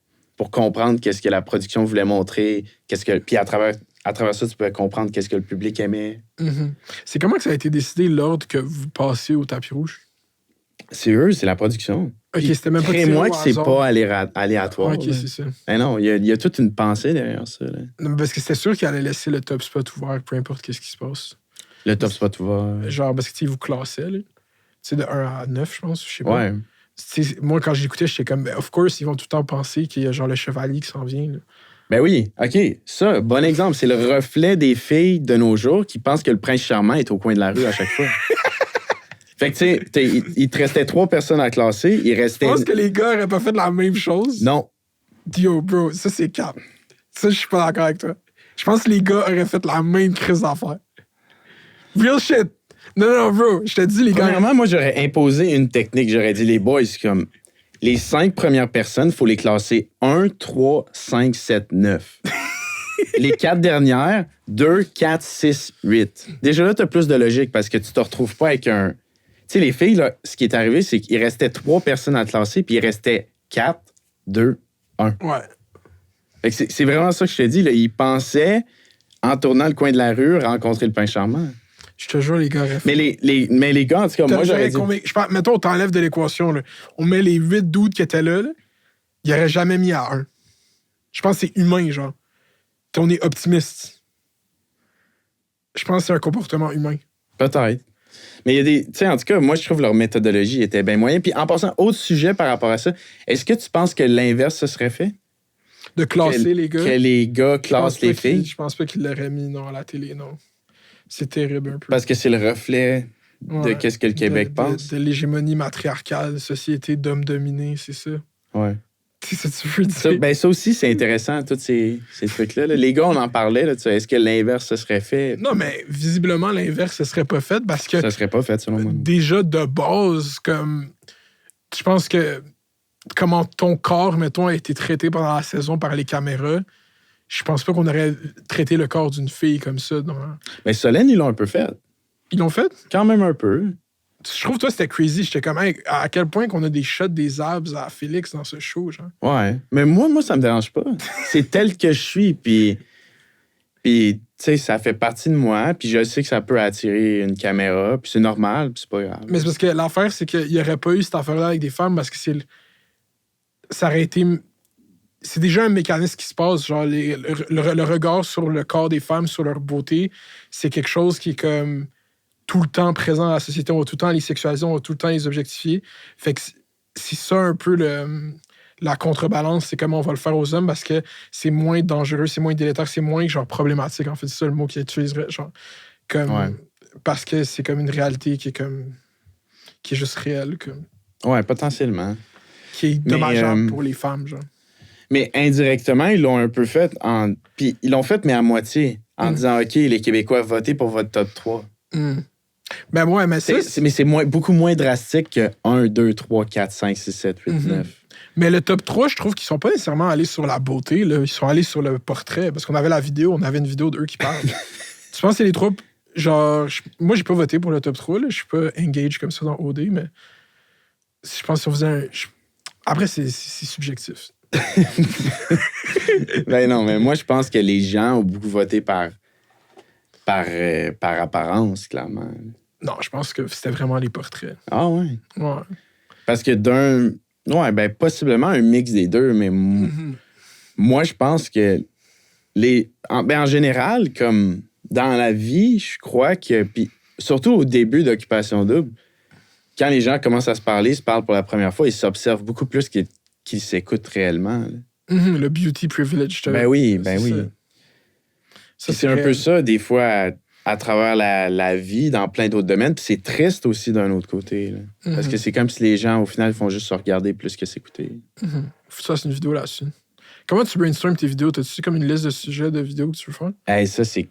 comprendre qu'est-ce que la production voulait montrer, puis à travers ça, tu pouvais comprendre qu'est-ce que le public aimait. Mm-hmm. C'est comment que ça a été décidé, l'ordre que vous passez au tapis rouge? C'est eux, c'est la production. OK, c'était même pas tiré Crée-moi au que c'est hasard. pas aléatoire. OK, là. c'est ça. Ben non, il y a toute une pensée derrière ça. Là. Non, parce que c'était sûr qu'il allait laisser le top spot ouvert, peu importe qu'est-ce qui se passe. Le top spot ouvert. Genre, parce que, tu sais, vous classez, là. Tu sais, de 1 à 9, je pense, je sais pas. Ouais. T'sais, moi, quand j'écoutais, j'étais comme, of course, ils vont tout le temps penser qu'il y a genre le chevalier qui s'en vient. Là. Ben oui, OK. Ça, bon exemple. C'est le reflet des filles de nos jours qui pensent que le prince charmant est au coin de la rue à chaque fois. Fait que, tu sais, il te restait 3 personnes à classer. Il restait... Je pense que les gars n'auraient pas fait la même chose. Non. Yo, bro, ça, c'est cap. Ça, je suis pas d'accord avec toi. Je pense que les gars auraient fait la même crise d'affaires. Real shit. Non, bro, je te dis, les gars... Premièrement, moi, j'aurais imposé une technique. J'aurais dit, les boys, comme... Les 5 premières personnes, il faut les classer 1, 3, 5, 7, 9. les 4 dernières, 2, 4, 6, 8. Déjà là, tu as plus de logique parce que tu te retrouves pas avec un... Tu sais, les filles, là, ce qui est arrivé, c'est qu'il restait 3 personnes à classer, puis il restait 4, 2, 1. Ouais. Fait que c'est vraiment ça que je te dis. Là. Ils pensaient, en tournant le coin de la rue, rencontrer le prince charmant. Je te jure, les gars. Mais les gars, en tout cas, moi, j'aurais dit... Mettons, on t'enlève de l'équation. Là. On met les 8 doutes qui étaient là. Il aurait jamais mis à 1. Je pense que c'est humain, genre. On est optimiste. Je pense que c'est un comportement humain. Peut-être. Mais il y a des... Tu sais, en tout cas, moi, je trouve leur méthodologie était bien moyenne. Puis en passant, autre sujet par rapport à ça, est-ce que tu penses que l'inverse se serait fait? De classer les gars. Que les gars classent les filles? Je pense pas qu'ils l'auraient mis, non, à la télé, non. C'est terrible un peu. Parce que c'est le reflet de qu'est-ce que le Québec pense. De l'hégémonie matriarcale, société d'hommes dominés, c'est ça. Ouais. C'est ça que tu veux dire. Ça aussi, c'est intéressant, tous ces trucs-là. Là. Les gars, on en parlait. Là, est-ce que l'inverse se serait fait? Non, mais visiblement, l'inverse ne serait pas fait parce que... Ça serait pas fait, selon moi. Déjà, de base, comme... Je pense que comment ton corps, mettons, a été traité pendant la saison par les caméras, je pense pas qu'on aurait traité le corps d'une fille comme ça. Non. Mais Solène, ils l'ont un peu fait. Ils l'ont fait? Quand même un peu. Je trouve, toi, c'était crazy. J'étais comme, hey, à quel point qu'on a des shots des abs à Félix dans ce show, genre. Ouais. Mais moi, ça me dérange pas. C'est tel que je suis, puis tu sais, ça fait partie de moi, puis je sais que ça peut attirer une caméra, puis c'est normal, puis c'est pas grave. Mais c'est parce que l'affaire, c'est qu'il n'y aurait pas eu cette affaire-là avec des femmes parce que ça aurait été... C'est déjà un mécanisme qui se passe, genre le regard sur le corps des femmes, sur leur beauté, c'est quelque chose qui est comme tout le temps présent dans la société. On va tout le temps les sexualiser, on va tout le temps les objectifier. Fait que c'est ça un peu la contrebalance, c'est comment on va le faire aux hommes parce que c'est moins dangereux, c'est moins délétère, c'est moins genre problématique. En fait, c'est ça le mot qu'ils utiliseraient, genre comme Ouais. parce que c'est comme une réalité qui est juste réelle, comme, Ouais, potentiellement. qui est dommageable pour les femmes, genre. Mais indirectement, ils l'ont un peu fait. Puis ils l'ont fait, mais à moitié. En disant, OK, les Québécois, votez pour votre top 3. Ben ouais, mais Mais c'est beaucoup moins drastique que 1, 2, 3, 4, 5, 6, 7, 8, 9. Mais le top 3, je trouve qu'ils sont pas nécessairement allés sur la beauté. Là. Ils sont allés sur le portrait. Parce qu'on avait la vidéo, on avait une vidéo d'eux qui parlent. Tu penses que c'est les trois... Genre, moi, j'ai pas voté pour le top 3. Là. Je suis pas engaged comme ça dans OD, mais je pense qu'on faisait un... Après, c'est subjectif. Ben non, mais moi, je pense que les gens ont beaucoup voté par apparence, clairement. Non, je pense que c'était vraiment les portraits. Ah ouais? Ouais. Parce que ben possiblement un mix des deux, mais moi, je pense que en général, comme dans la vie, je crois que, puis surtout au début d'Occupation Double, quand les gens commencent à se parler, se parlent pour la première fois, ils s'observent beaucoup plus qu'ils s'écoutent réellement. Le beauty privilege. Ben oui. Ça, c'est un peu ça, des fois, à travers la vie, dans plein d'autres domaines. Puis c'est triste aussi d'un autre côté. Là. Parce que c'est comme si les gens, au final, font juste se regarder plus que s'écouter. Ça, c'est une vidéo là-dessus. Comment tu brainstormes tes vidéos? T'as-tu comme une liste de sujets de vidéos que tu veux faire? Hey, ça, c'est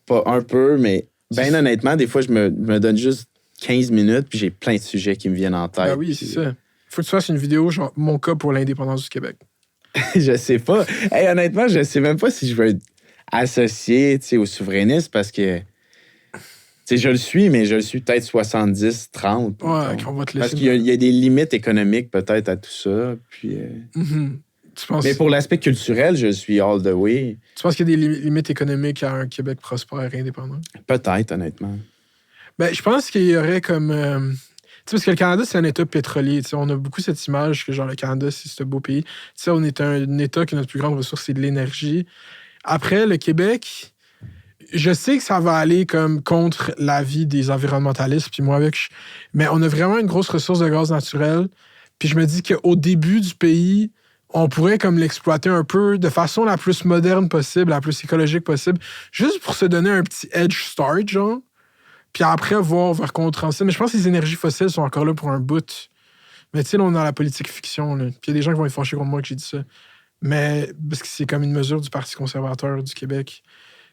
pas un peu, mais bien honnêtement, des fois, je me donne juste 15 minutes, puis j'ai plein de sujets qui me viennent en tête. Ben oui, c'est ça. Faut que tu fasses une vidéo, genre, mon cas pour l'indépendance du Québec. Je sais pas. Hey, honnêtement, je sais même pas si je veux être associé au souverainisme parce que je le suis, mais je le suis peut-être 70-30. Ouais, on va te laisser. Parce qu'il y a des limites économiques peut-être à tout ça. Puis, Tu penses... Mais pour l'aspect culturel, je suis all the way. Tu penses qu'il y a des limites économiques à un Québec prospère et indépendant? Peut-être, honnêtement. Ben, je pense qu'il y aurait comme... tu sais, parce que le Canada, c'est un État pétrolier. Tu sais, on a beaucoup cette image que, genre, le Canada, c'est ce beau pays. Tu sais, on est un État que notre plus grande ressource, c'est de l'énergie. Après, le Québec, je sais que ça va aller comme contre l'avis des environnementalistes, puis moi avec... Mais on a vraiment une grosse ressource de gaz naturel. Puis je me dis qu'au début du pays, on pourrait comme l'exploiter un peu de façon la plus moderne possible, la plus écologique possible, juste pour se donner un petit edge start, genre. Puis après, voir vers quoi on transite. Mais je pense que les énergies fossiles sont encore là pour un bout. Mais tu sais, là, on est dans la politique fiction. Là. Puis il y a des gens qui vont être fâchés contre moi que j'ai dit ça. Mais parce que c'est comme une mesure du Parti conservateur du Québec.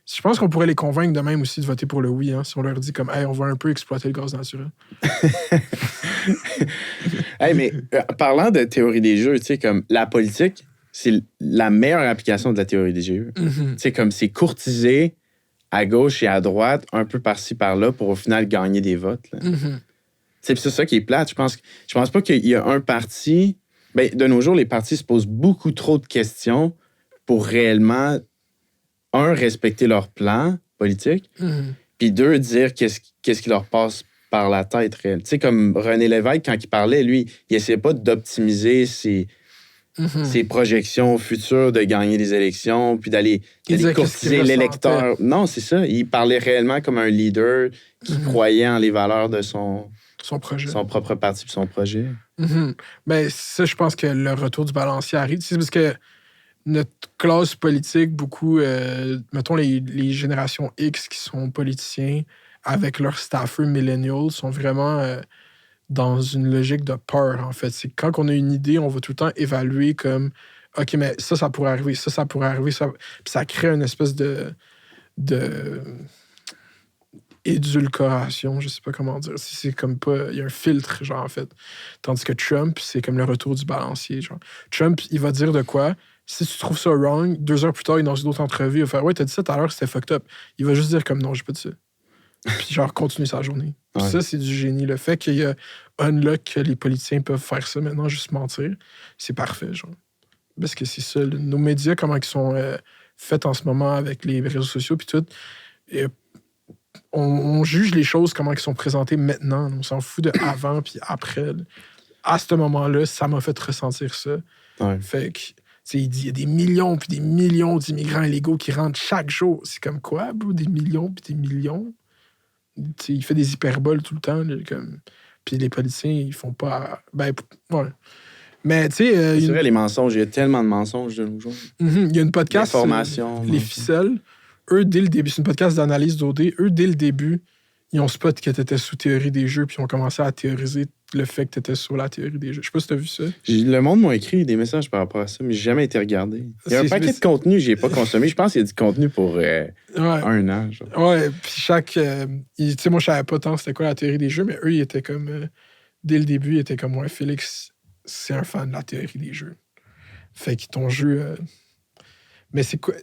Je pense qu'on pourrait les convaincre de même aussi de voter pour le oui, hein, si on leur dit comme, hey, on va un peu exploiter le gaz naturel. Hey, mais parlant de théorie des jeux, tu sais, comme la politique, c'est la meilleure application de la théorie des jeux. C'est comme c'est courtisé à gauche et à droite, un peu par-ci, par-là, pour au final gagner des votes. Là. C'est ça qui est plate. Je pense pas qu'il y a un parti... Ben, de nos jours, les partis se posent beaucoup trop de questions pour réellement, un, respecter leur plan politique, puis deux, dire qu'est-ce qui leur passe par la tête réelle. Tu sais, comme René Lévesque, quand il parlait, lui, il essayait pas d'optimiser ses projections futures de gagner des élections, puis d'aller courtiser l'électeur. Non, c'est ça. Il parlait réellement comme un leader qui croyait en les valeurs de son propre parti et son projet. Ben, ça, je pense que le retour du balancier arrive. C'est parce que notre classe politique, beaucoup, mettons les générations X qui sont politiciens, avec leurs staffers millennials, sont vraiment dans une logique de peur, en fait. C'est quand on a une idée, on va tout le temps évaluer comme OK, mais ça pourrait arriver, ça pourrait arriver, ça. Puis ça crée une espèce de édulcoration, je sais pas comment dire. C'est comme pas... Il y a un filtre, genre, en fait. Tandis que Trump, c'est comme le retour du balancier, genre. Trump, il va dire de quoi? Si tu trouves ça wrong, 2 heures plus tard, il est dans une autre entrevue, il va faire « Ouais, t'as dit ça tout à l'heure, c'était fucked up. » Il va juste dire comme « Non, j'ai pas dit ça. » Puis genre, continuer sa journée. Puis ça, c'est du génie. Le fait qu'il y a unlock que les politiciens peuvent faire ça maintenant, juste mentir, c'est parfait, genre. Parce que c'est ça, nos médias, comment ils sont faits en ce moment avec les réseaux sociaux, puis tout... On juge les choses comment elles sont présentées maintenant. On s'en fout de avant puis après. À ce moment-là, ça m'a fait ressentir ça. Fait que, il dit il y a des millions puis des millions d'immigrants illégaux qui rentrent chaque jour. C'est comme quoi, bro? Des millions puis des millions? Il fait des hyperboles tout le temps. Là, comme... Puis les politiciens, ils font pas... Ben, ouais. Mais, tu sais... c'est vrai, les mensonges. Il y a tellement de mensonges de nos jours. Il y a une podcast... Les ficelles. Eux, dès le début, c'est une podcast d'analyse d'OD. Eux, dès le début, ils ont spot que t'étais sous théorie des jeux, puis ils ont commencé à théoriser le fait que t'étais sur la théorie des jeux. Je sais pas si t'as vu ça. Le monde m'a écrit des messages par rapport à ça, mais j'ai jamais été regardé. Il y a un paquet de contenu que j'ai pas consommé. Je pense qu'il y a du contenu pour 1 an. Genre. Ouais, puis chaque... tu sais, moi, je savais pas tant c'était quoi la théorie des jeux, mais eux, ils étaient comme... dès le début, ils étaient comme, ouais, Félix, c'est un fan de la théorie des jeux. Fait que ton jeu... Mais c'est quoi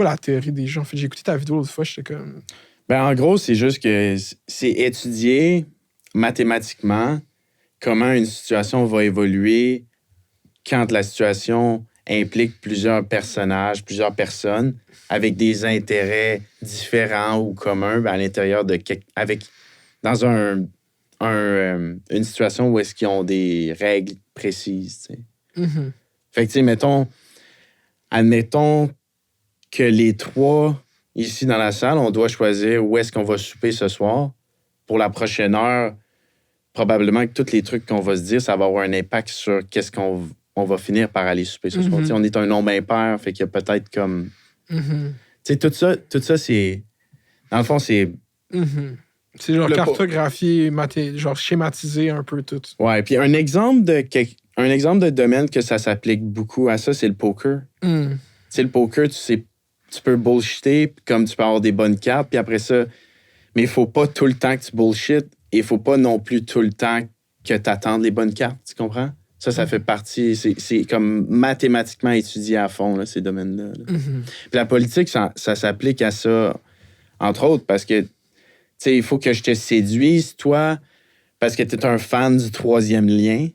la théorie des jeux? En fait, j'ai écouté ta vidéo l'autre fois, j'étais comme... Ben, en gros, c'est juste que c'est étudier mathématiquement comment une situation va évoluer quand la situation implique plusieurs personnages, plusieurs personnes avec des intérêts différents ou communs à l'intérieur de... dans une situation où est-ce qu'ils ont des règles précises, tu sais. Fait que, tu sais, admettons que les 3, ici dans la salle, on doit choisir où est-ce qu'on va souper ce soir. Pour la prochaine heure, probablement que tous les trucs qu'on va se dire, ça va avoir un impact sur qu'est-ce qu'on va finir par aller souper ce soir. T'sais, on est un nombre impair, fait qu'il y a peut-être comme... Tu sais, tout ça, c'est... Dans le fond, c'est... C'est genre cartographier, genre schématiser un peu tout. Ouais, puis un exemple de domaine que ça s'applique beaucoup à ça, c'est le poker. Tu sais, le poker, tu peux bullshitter, comme tu peux avoir des bonnes cartes, puis après ça, mais il faut pas tout le temps que tu bullshit, et il faut pas non plus tout le temps que tu attendes les bonnes cartes, tu comprends? Ça fait partie, c'est comme mathématiquement étudié à fond, là, ces domaines-là. Là. Puis la politique, ça s'applique à ça, entre autres, parce que, tu sais, il faut que je te séduise, toi, parce que tu es un fan du 3e lien.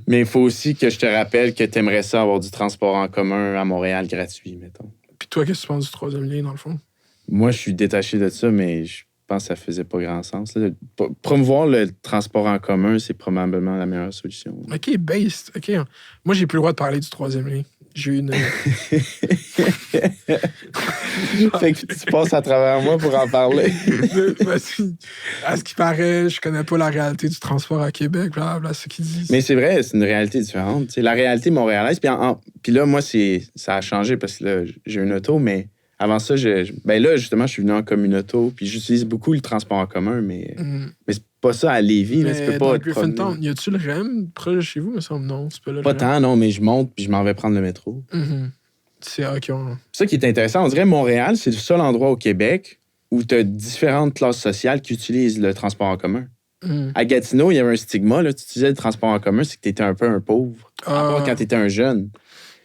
Mais il faut aussi que je te rappelle que tu aimerais ça avoir du transport en commun à Montréal gratuit, mettons. Puis toi, qu'est-ce que tu penses du 3e lien, dans le fond? Moi, je suis détaché de ça, mais je pense que ça faisait pas grand sens. Là. Promouvoir le transport en commun, c'est probablement la meilleure solution. OK, based. OK. Moi, j'ai plus le droit de parler du 3e lien. J'ai une... Fait que tu passes à travers moi pour en parler. À ce qui paraît, je connais pas la réalité du transport à Québec, blablabla, ce qu'ils disent. Mais c'est vrai, c'est une réalité différente. C'est la réalité montréalaise. Puis là, moi, ça a changé parce que là, j'ai une auto, mais avant ça, là, justement, je suis venu en communauto, puis j'utilise beaucoup le transport en commun, mais c'est pas ça à Lévis. Mais tu peux pas dans Griffintown, y a-tu le REM proche de chez vous? Il me semble non, c'est pas là. Pas tant, non, mais je monte, puis je m'en vais prendre le métro. C'est OK. Ça qui est intéressant, on dirait Montréal, c'est le seul endroit au Québec où tu as différentes classes sociales qui utilisent le transport en commun. À Gatineau, il y avait un stigma. Là, tu utilisais le transport en commun, c'est que tu étais un peu un pauvre. À part quand tu étais un jeune.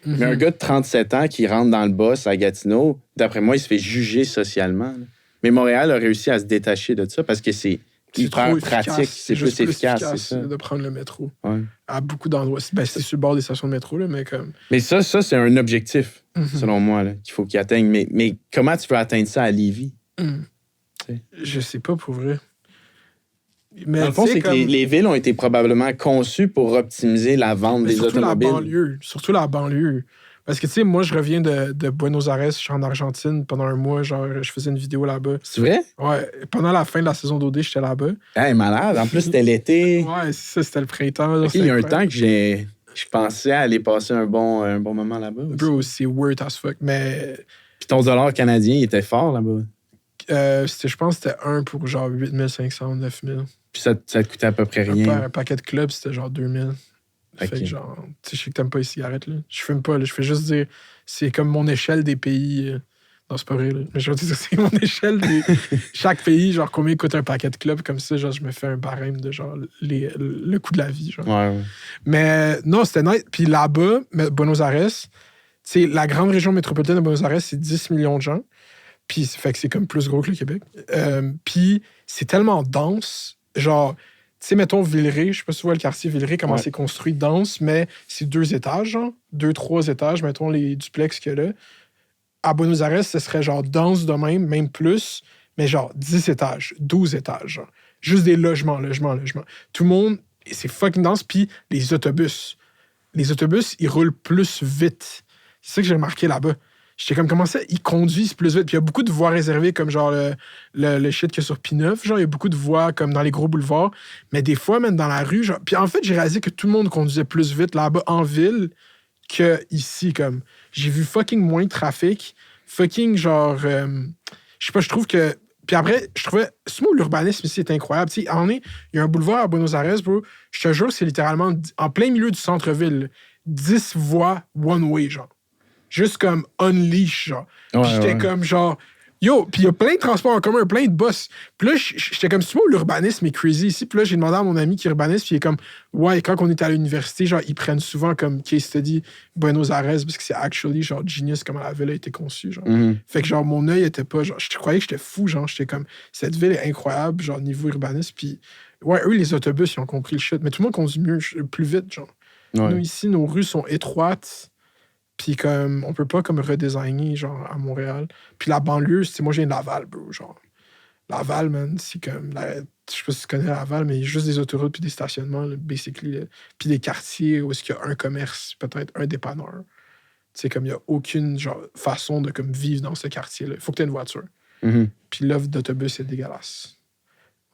Mais un gars de 37 ans qui rentre dans le boss à Gatineau, d'après moi, il se fait juger socialement. Là. Mais Montréal a réussi à se détacher de ça parce que c'est hyper pratique, c'est plus efficace. C'est ça. De prendre le métro. Ouais. À beaucoup d'endroits. Ben, c'est sur le bord des stations de métro, là, mais comme... Mais ça c'est un objectif, selon moi, là, qu'il faut qu'il atteigne. Mais comment tu peux atteindre ça à Lévis? Je sais pas, pour vrai. Mais Dans le fond, c'est que les villes ont été probablement conçues pour optimiser la vente des automobiles. Surtout la banlieue. Parce que, tu sais, moi, je reviens de Buenos Aires, je suis en Argentine pendant un mois, genre, je faisais une vidéo là-bas. C'est vrai? Ouais, pendant la fin de la saison d'OD, j'étais là-bas. Hey, malade. En plus, c'était l'été. Ouais, c'est ça, c'était le printemps. Là, OK, il y a un temps que je pensais aller passer un bon moment là-bas. Aussi. Bro, c'est weird as fuck, mais... Puis ton dollar canadien, il était fort là-bas. Je pense que c'était un pour genre 8500, 9000. Puis ça te coûtait à peu près rien. Un paquet de clubs, c'était genre 2000. Fait que genre, tu sais, je sais que t'aimes pas les cigarettes, là. Je fume pas, là. Je fais juste dire, c'est comme mon échelle des pays. Non, c'est pas vrai, là. Mais je veux dire, c'est mon échelle des. Chaque pays, genre, combien coûte un paquet de clubs, comme ça, genre, je me fais un barème de genre le coût de la vie, genre. Ouais. Mais non, c'était nice. Puis là-bas, Buenos Aires, tu sais, la grande région métropolitaine de Buenos Aires, c'est 10 millions de gens. Puis, fait que c'est comme plus gros que le Québec. Puis, c'est tellement dense. Genre, tu sais, mettons Villeray, je sais pas si tu vois le quartier Villeray, comment c'est construit dense, mais c'est 2 étages, genre. 2-3 étages, mettons les duplex qu'il y a là. À Buenos Aires, ce serait genre dense de même plus, mais genre 10 étages, 12 étages, genre. Juste des logements. Tout le monde, c'est fucking dense. Puis les autobus, ils roulent plus vite. C'est ça que j'ai remarqué là-bas. J'étais comme, comment ça, ils conduisent plus vite. Puis il y a beaucoup de voies réservées, comme genre le shit qu'il y a sur P9. Genre, il y a beaucoup de voies comme dans les gros boulevards. Mais des fois, même dans la rue, genre... Puis en fait, j'ai réalisé que tout le monde conduisait plus vite là-bas en ville que ici, comme. J'ai vu fucking moins de trafic. Fucking genre... je sais pas, je trouve que... Puis après, je trouvais... Ce mot, l'urbanisme ici est incroyable. Tu sais, il y a un boulevard à Buenos Aires, bro. Je te jure, c'est littéralement en plein milieu du centre-ville. 10 voies one-way, genre. Juste comme unleash, genre. Puis j'étais comme genre... Yo, puis il y a plein de transports en commun, plein de bus. Puis là, j'étais comme, c'est moi, l'urbanisme est crazy ici. Puis là, j'ai demandé à mon ami qui est urbaniste, puis il est comme, ouais, quand on est à l'université, genre, ils prennent souvent comme case study Buenos Aires, parce que c'est actually, genre, genius comment la ville a été conçue, genre. Fait que, genre, mon œil était pas, genre, je croyais que j'étais fou, genre, j'étais comme, cette ville est incroyable, genre, niveau urbanisme. Puis, ouais, eux, les autobus, ils ont compris le shit. Mais tout le monde conduit mieux, plus vite, genre. Nous, ici, nos rues sont étroites. Puis comme, on peut pas comme redesigner, genre, à Montréal. Puis la banlieue, c'est moi, je viens de Laval, bro, genre. Laval, man, c'est comme... je sais pas si tu connais Laval, mais il y a juste des autoroutes puis des stationnements, là, basically. Là. Puis des quartiers où est-ce qu'il y a un commerce, peut-être un dépanneur. Tu sais, comme il y a aucune, genre, façon de comme vivre dans ce quartier-là. Il faut que tu aies une voiture. Puis l'offre d'autobus est dégueulasse.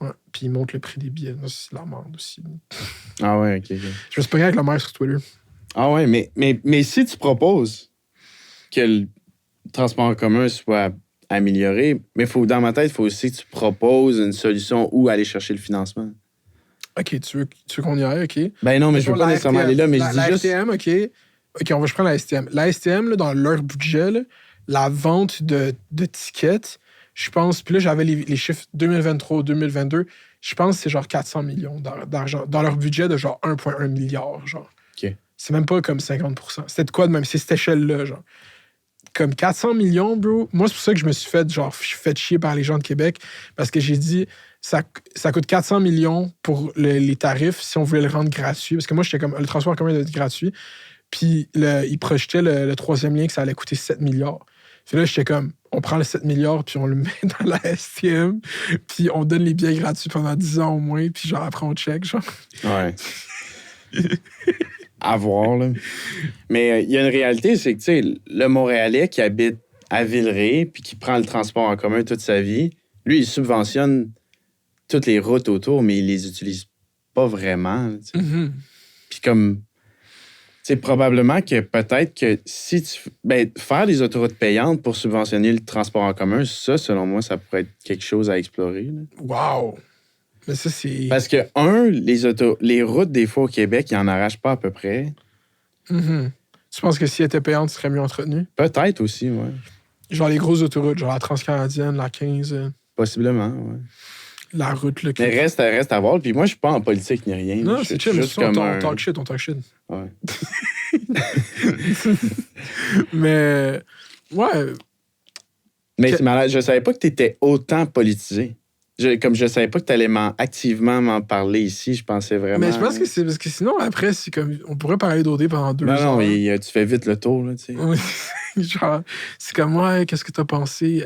Ouais. Puis ils montent le prix des billets. Là, c'est la merde aussi. Ah ouais, OK. Je me suis pogné avec la mère sur Twitter. Ah ouais, mais si tu proposes que le transport en commun soit amélioré, mais dans ma tête, il faut aussi que tu proposes une solution où aller chercher le financement. OK, tu veux qu'on y aille, OK? Ben non, mais je veux pas nécessairement aller là, mais je dis juste... La STM, OK. OK, je prends la STM. La STM, là, dans leur budget, là, la vente de tickets, je pense... Puis là, j'avais les chiffres 2023-2022. Je pense que c'est genre 400 millions d'argent. Dans leur budget de genre 1,1 milliard, genre. OK. C'est même pas comme 50%. C'était de quoi de même? C'est cette échelle-là, genre. Comme 400 millions, bro. Moi, c'est pour ça que je me suis fait, genre, je suis fait chier par les gens de Québec parce que j'ai dit, ça coûte 400 millions pour les tarifs si on voulait le rendre gratuit. Parce que moi, j'étais comme, le transport en commun doit être gratuit. Puis, ils projetaient le troisième lien que ça allait coûter 7 milliards. Puis là, j'étais comme, on prend le 7 milliards, puis on le met dans la STM, puis on donne les billets gratuits pendant 10 ans au moins, puis genre, après, on check, genre. Ouais. À voir, là. Mais il y a une réalité, c'est que, tu sais, le Montréalais qui habite à Villeray puis qui prend le transport en commun toute sa vie, lui, il subventionne toutes les routes autour, mais il les utilise pas vraiment. Puis comme... Tu sais, probablement que peut-être que si tu... Ben, faire des autoroutes payantes pour subventionner le transport en commun, ça, selon moi, ça pourrait être quelque chose à explorer. Là. Wow! Mais ça, c'est... Parce que, les routes, des fois, au Québec, ils en arrachent pas à peu près. Tu penses que si elles étaient payantes, tu serais mieux entretenu? Peut-être aussi, ouais. Genre les grosses autoroutes, genre la Transcanadienne, la 15. Possiblement, ouais. la route, là. Mais reste à voir. Puis moi, je suis pas en politique ni rien. Non, Je c'est suis chill, mais juste c'est comme on talk shit, on talk shit. Ouais. Mais, ouais, Mais c'est malade. Je savais pas que tu étais autant politisé. Comme je savais pas que tu allais activement m'en parler ici, je pensais vraiment. mais je pense que c'est parce que sinon, après, c'est comme. On pourrait parler d'OD pendant 2 heures. Non, tu fais vite le tour, là, tu sais. Oui. Genre, c'est comme, ouais, qu'est-ce que t'as pensé?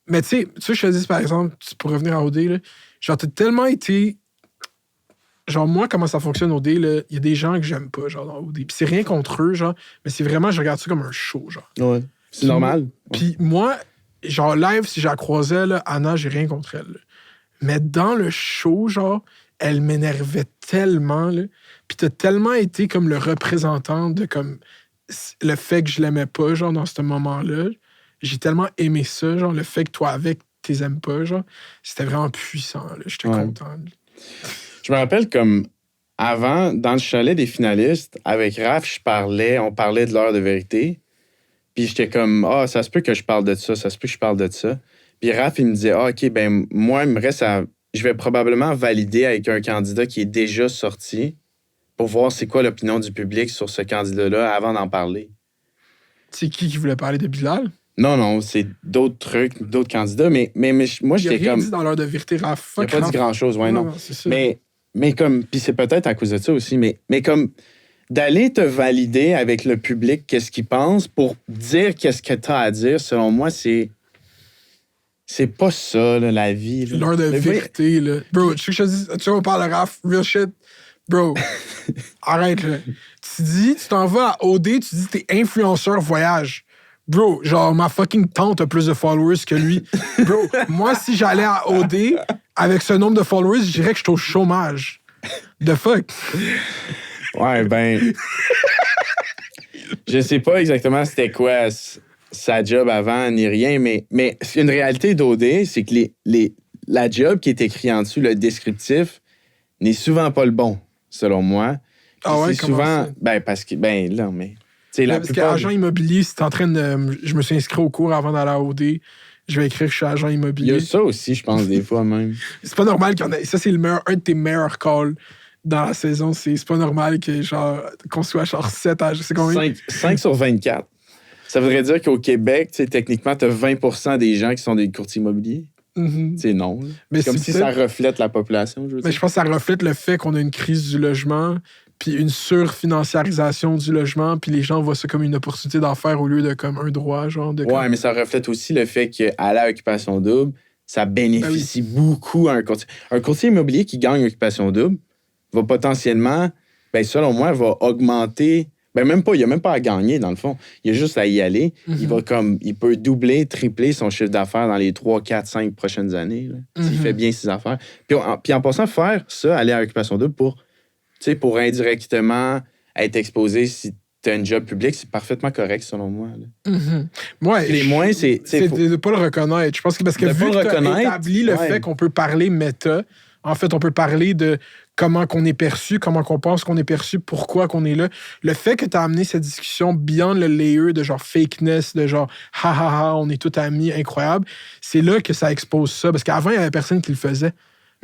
Mais tu sais, je te dis, par exemple, pour revenir à OD, là, genre, t'as tellement été. Genre, moi, comment ça fonctionne OD, là, il y a des gens que j'aime pas, genre, dans OD. Puis c'est rien contre eux, genre, mais c'est vraiment, je regarde ça comme un show, genre. Ouais. C'est normal. Puis moi, genre, live, si je la croisais, là, Anna, j'ai rien contre elle. Là. Mais dans le show, genre, elle m'énervait tellement, là. Puis t'as tellement été comme le représentant de, comme, le fait que je l'aimais pas, genre, dans ce moment-là. J'ai tellement aimé ça, genre, le fait que toi, avec, t'es aimes pas, genre. C'était vraiment puissant, là. J'étais content. Là. Je me rappelle comme avant, dans le chalet des finalistes, avec Raph, on parlait de l'heure de vérité. Puis j'étais comme, ça se peut que je parle de ça, ça se peut que je parle de ça. Puis Raph, il me disait, OK, ben moi, il me reste je vais probablement valider avec un candidat qui est déjà sorti pour voir c'est quoi l'opinion du public sur ce candidat-là avant d'en parler. C'est qui voulait parler de Bilal? Non, c'est d'autres trucs, d'autres candidats. Mais moi, j'étais comme... Il a rien dit dans l'heure de vérité, Raph. Il n'a pas dit grand-chose, non. C'est ça. Mais comme... Puis c'est peut-être à cause de ça aussi, mais comme... D'aller te valider avec le public qu'est-ce qu'il pense pour dire qu'est-ce que tu as à dire, selon moi, c'est pas ça, là, la vie. Là. L'heure de vérité, là. Bro, tu sais que je te dis, tu vois, on parle de Raph, real shit. Bro, arrête, là. Tu t'en vas à OD, tu dis t'es influenceur voyage. Bro, genre, ma fucking tante a plus de followers que lui. Bro, moi, si j'allais à OD avec ce nombre de followers, je dirais que je suis au chômage. The fuck? Ouais, ben... je sais pas exactement c'était quoi sa job avant ni rien, mais une réalité d'OD, c'est que la job qui est écrite en dessous, le descriptif, n'est souvent pas le bon, selon moi. Ah ouais, c'est souvent... ça? Ben, parce que... Ben, là, mais... Parce qu'agent immobilier, c'est en train de... Je me suis inscrit au cours avant d'aller à OD. Je vais écrire que je suis agent immobilier. Il y a ça aussi, je pense, des fois même. C'est pas normal qu'il y en ait... Ça, c'est un de tes meilleurs calls dans la saison. C'est pas normal qu'on soit genre 7 à... Je sais combien. 5 sur 24. Ça voudrait dire qu'au Québec, techniquement, tu as 20% des gens qui sont des courtiers immobiliers. C'est non. Mais c'est comme si ça reflète la population. Je pense que ça reflète le fait qu'on a une crise du logement, puis une surfinanciarisation du logement, puis les gens voient ça comme une opportunité d'affaires au lieu de comme un droit, genre. Mais ça reflète aussi le fait qu'à la occupation double, ça bénéficie beaucoup à un courtier. Un courtier immobilier qui gagne occupation double va potentiellement, selon moi, va augmenter... même pas, il n'y a même pas à gagner, dans le fond. Il y a juste à y aller. Il peut doubler, tripler son chiffre d'affaires dans les 3, 4, 5 prochaines années, là, s'il fait bien ses affaires. Puis en passant, faire ça, aller à l'occupation double pour indirectement être exposé si tu as un job public, c'est parfaitement correct, selon moi. Ouais, les moins, c'est de ne pas le reconnaître. Je pense que parce que vu que tu as établi le fait qu'on peut parler méta, en fait, on peut parler de comment qu'on est perçu, comment qu'on pense qu'on est perçu, pourquoi qu'on est là. Le fait que tu as amené cette discussion beyond le layer de genre fakeness, de genre ha ha ha, on est tous amis, incroyable, c'est là que ça expose ça. Parce qu'avant, il n'y avait personne qui le faisait.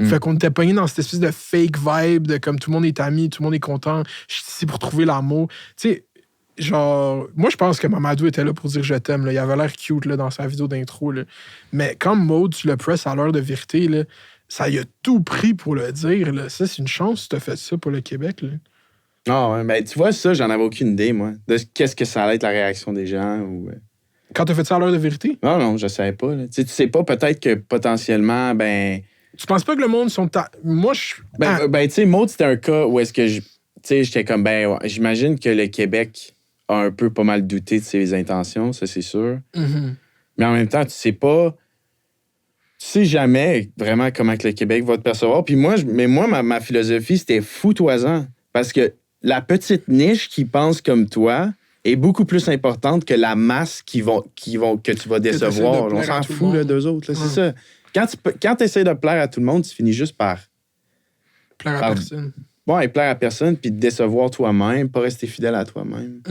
Fait qu'on était pogné dans cette espèce de fake vibe de comme tout le monde est ami, tout le monde est content, je suis ici pour trouver l'amour. Tu sais, genre, moi, je pense que Mamadou était là pour dire je t'aime. Là. Il avait l'air cute là, dans sa vidéo d'intro. Là. Mais quand Maud, tu le press à l'heure de vérité, là, ça y a tout pris pour le dire. Là. Ça, c'est une chance que tu as fait ça pour le Québec. Là. Ah ouais, ben tu vois, ça, j'en avais aucune idée, moi. De qu'est-ce que ça allait être la réaction des gens. Ou... Quand tu as fait ça à l'heure de vérité? Non, je savais pas. Tu sais pas, peut-être que potentiellement, Tu penses pas que le monde sont... Moi, je... tu sais, Maud, c'était un cas où est-ce que j'étais comme, j'imagine que le Québec a un peu pas mal douté de ses intentions, ça, c'est sûr. Mais en même temps, tu sais jamais vraiment comment que le Québec va te percevoir. Puis moi, ma philosophie, c'était fous-toi-en. Parce que la petite niche qui pense comme toi est beaucoup plus importante que la masse que tu vas décevoir. On s'en fout, là, d'eux autres. Là, c'est ça. Quand tu essaies de plaire à tout le monde, tu finis juste par... Plaire à personne. Ouais, plaire à personne, puis te décevoir toi-même, pas rester fidèle à toi-même.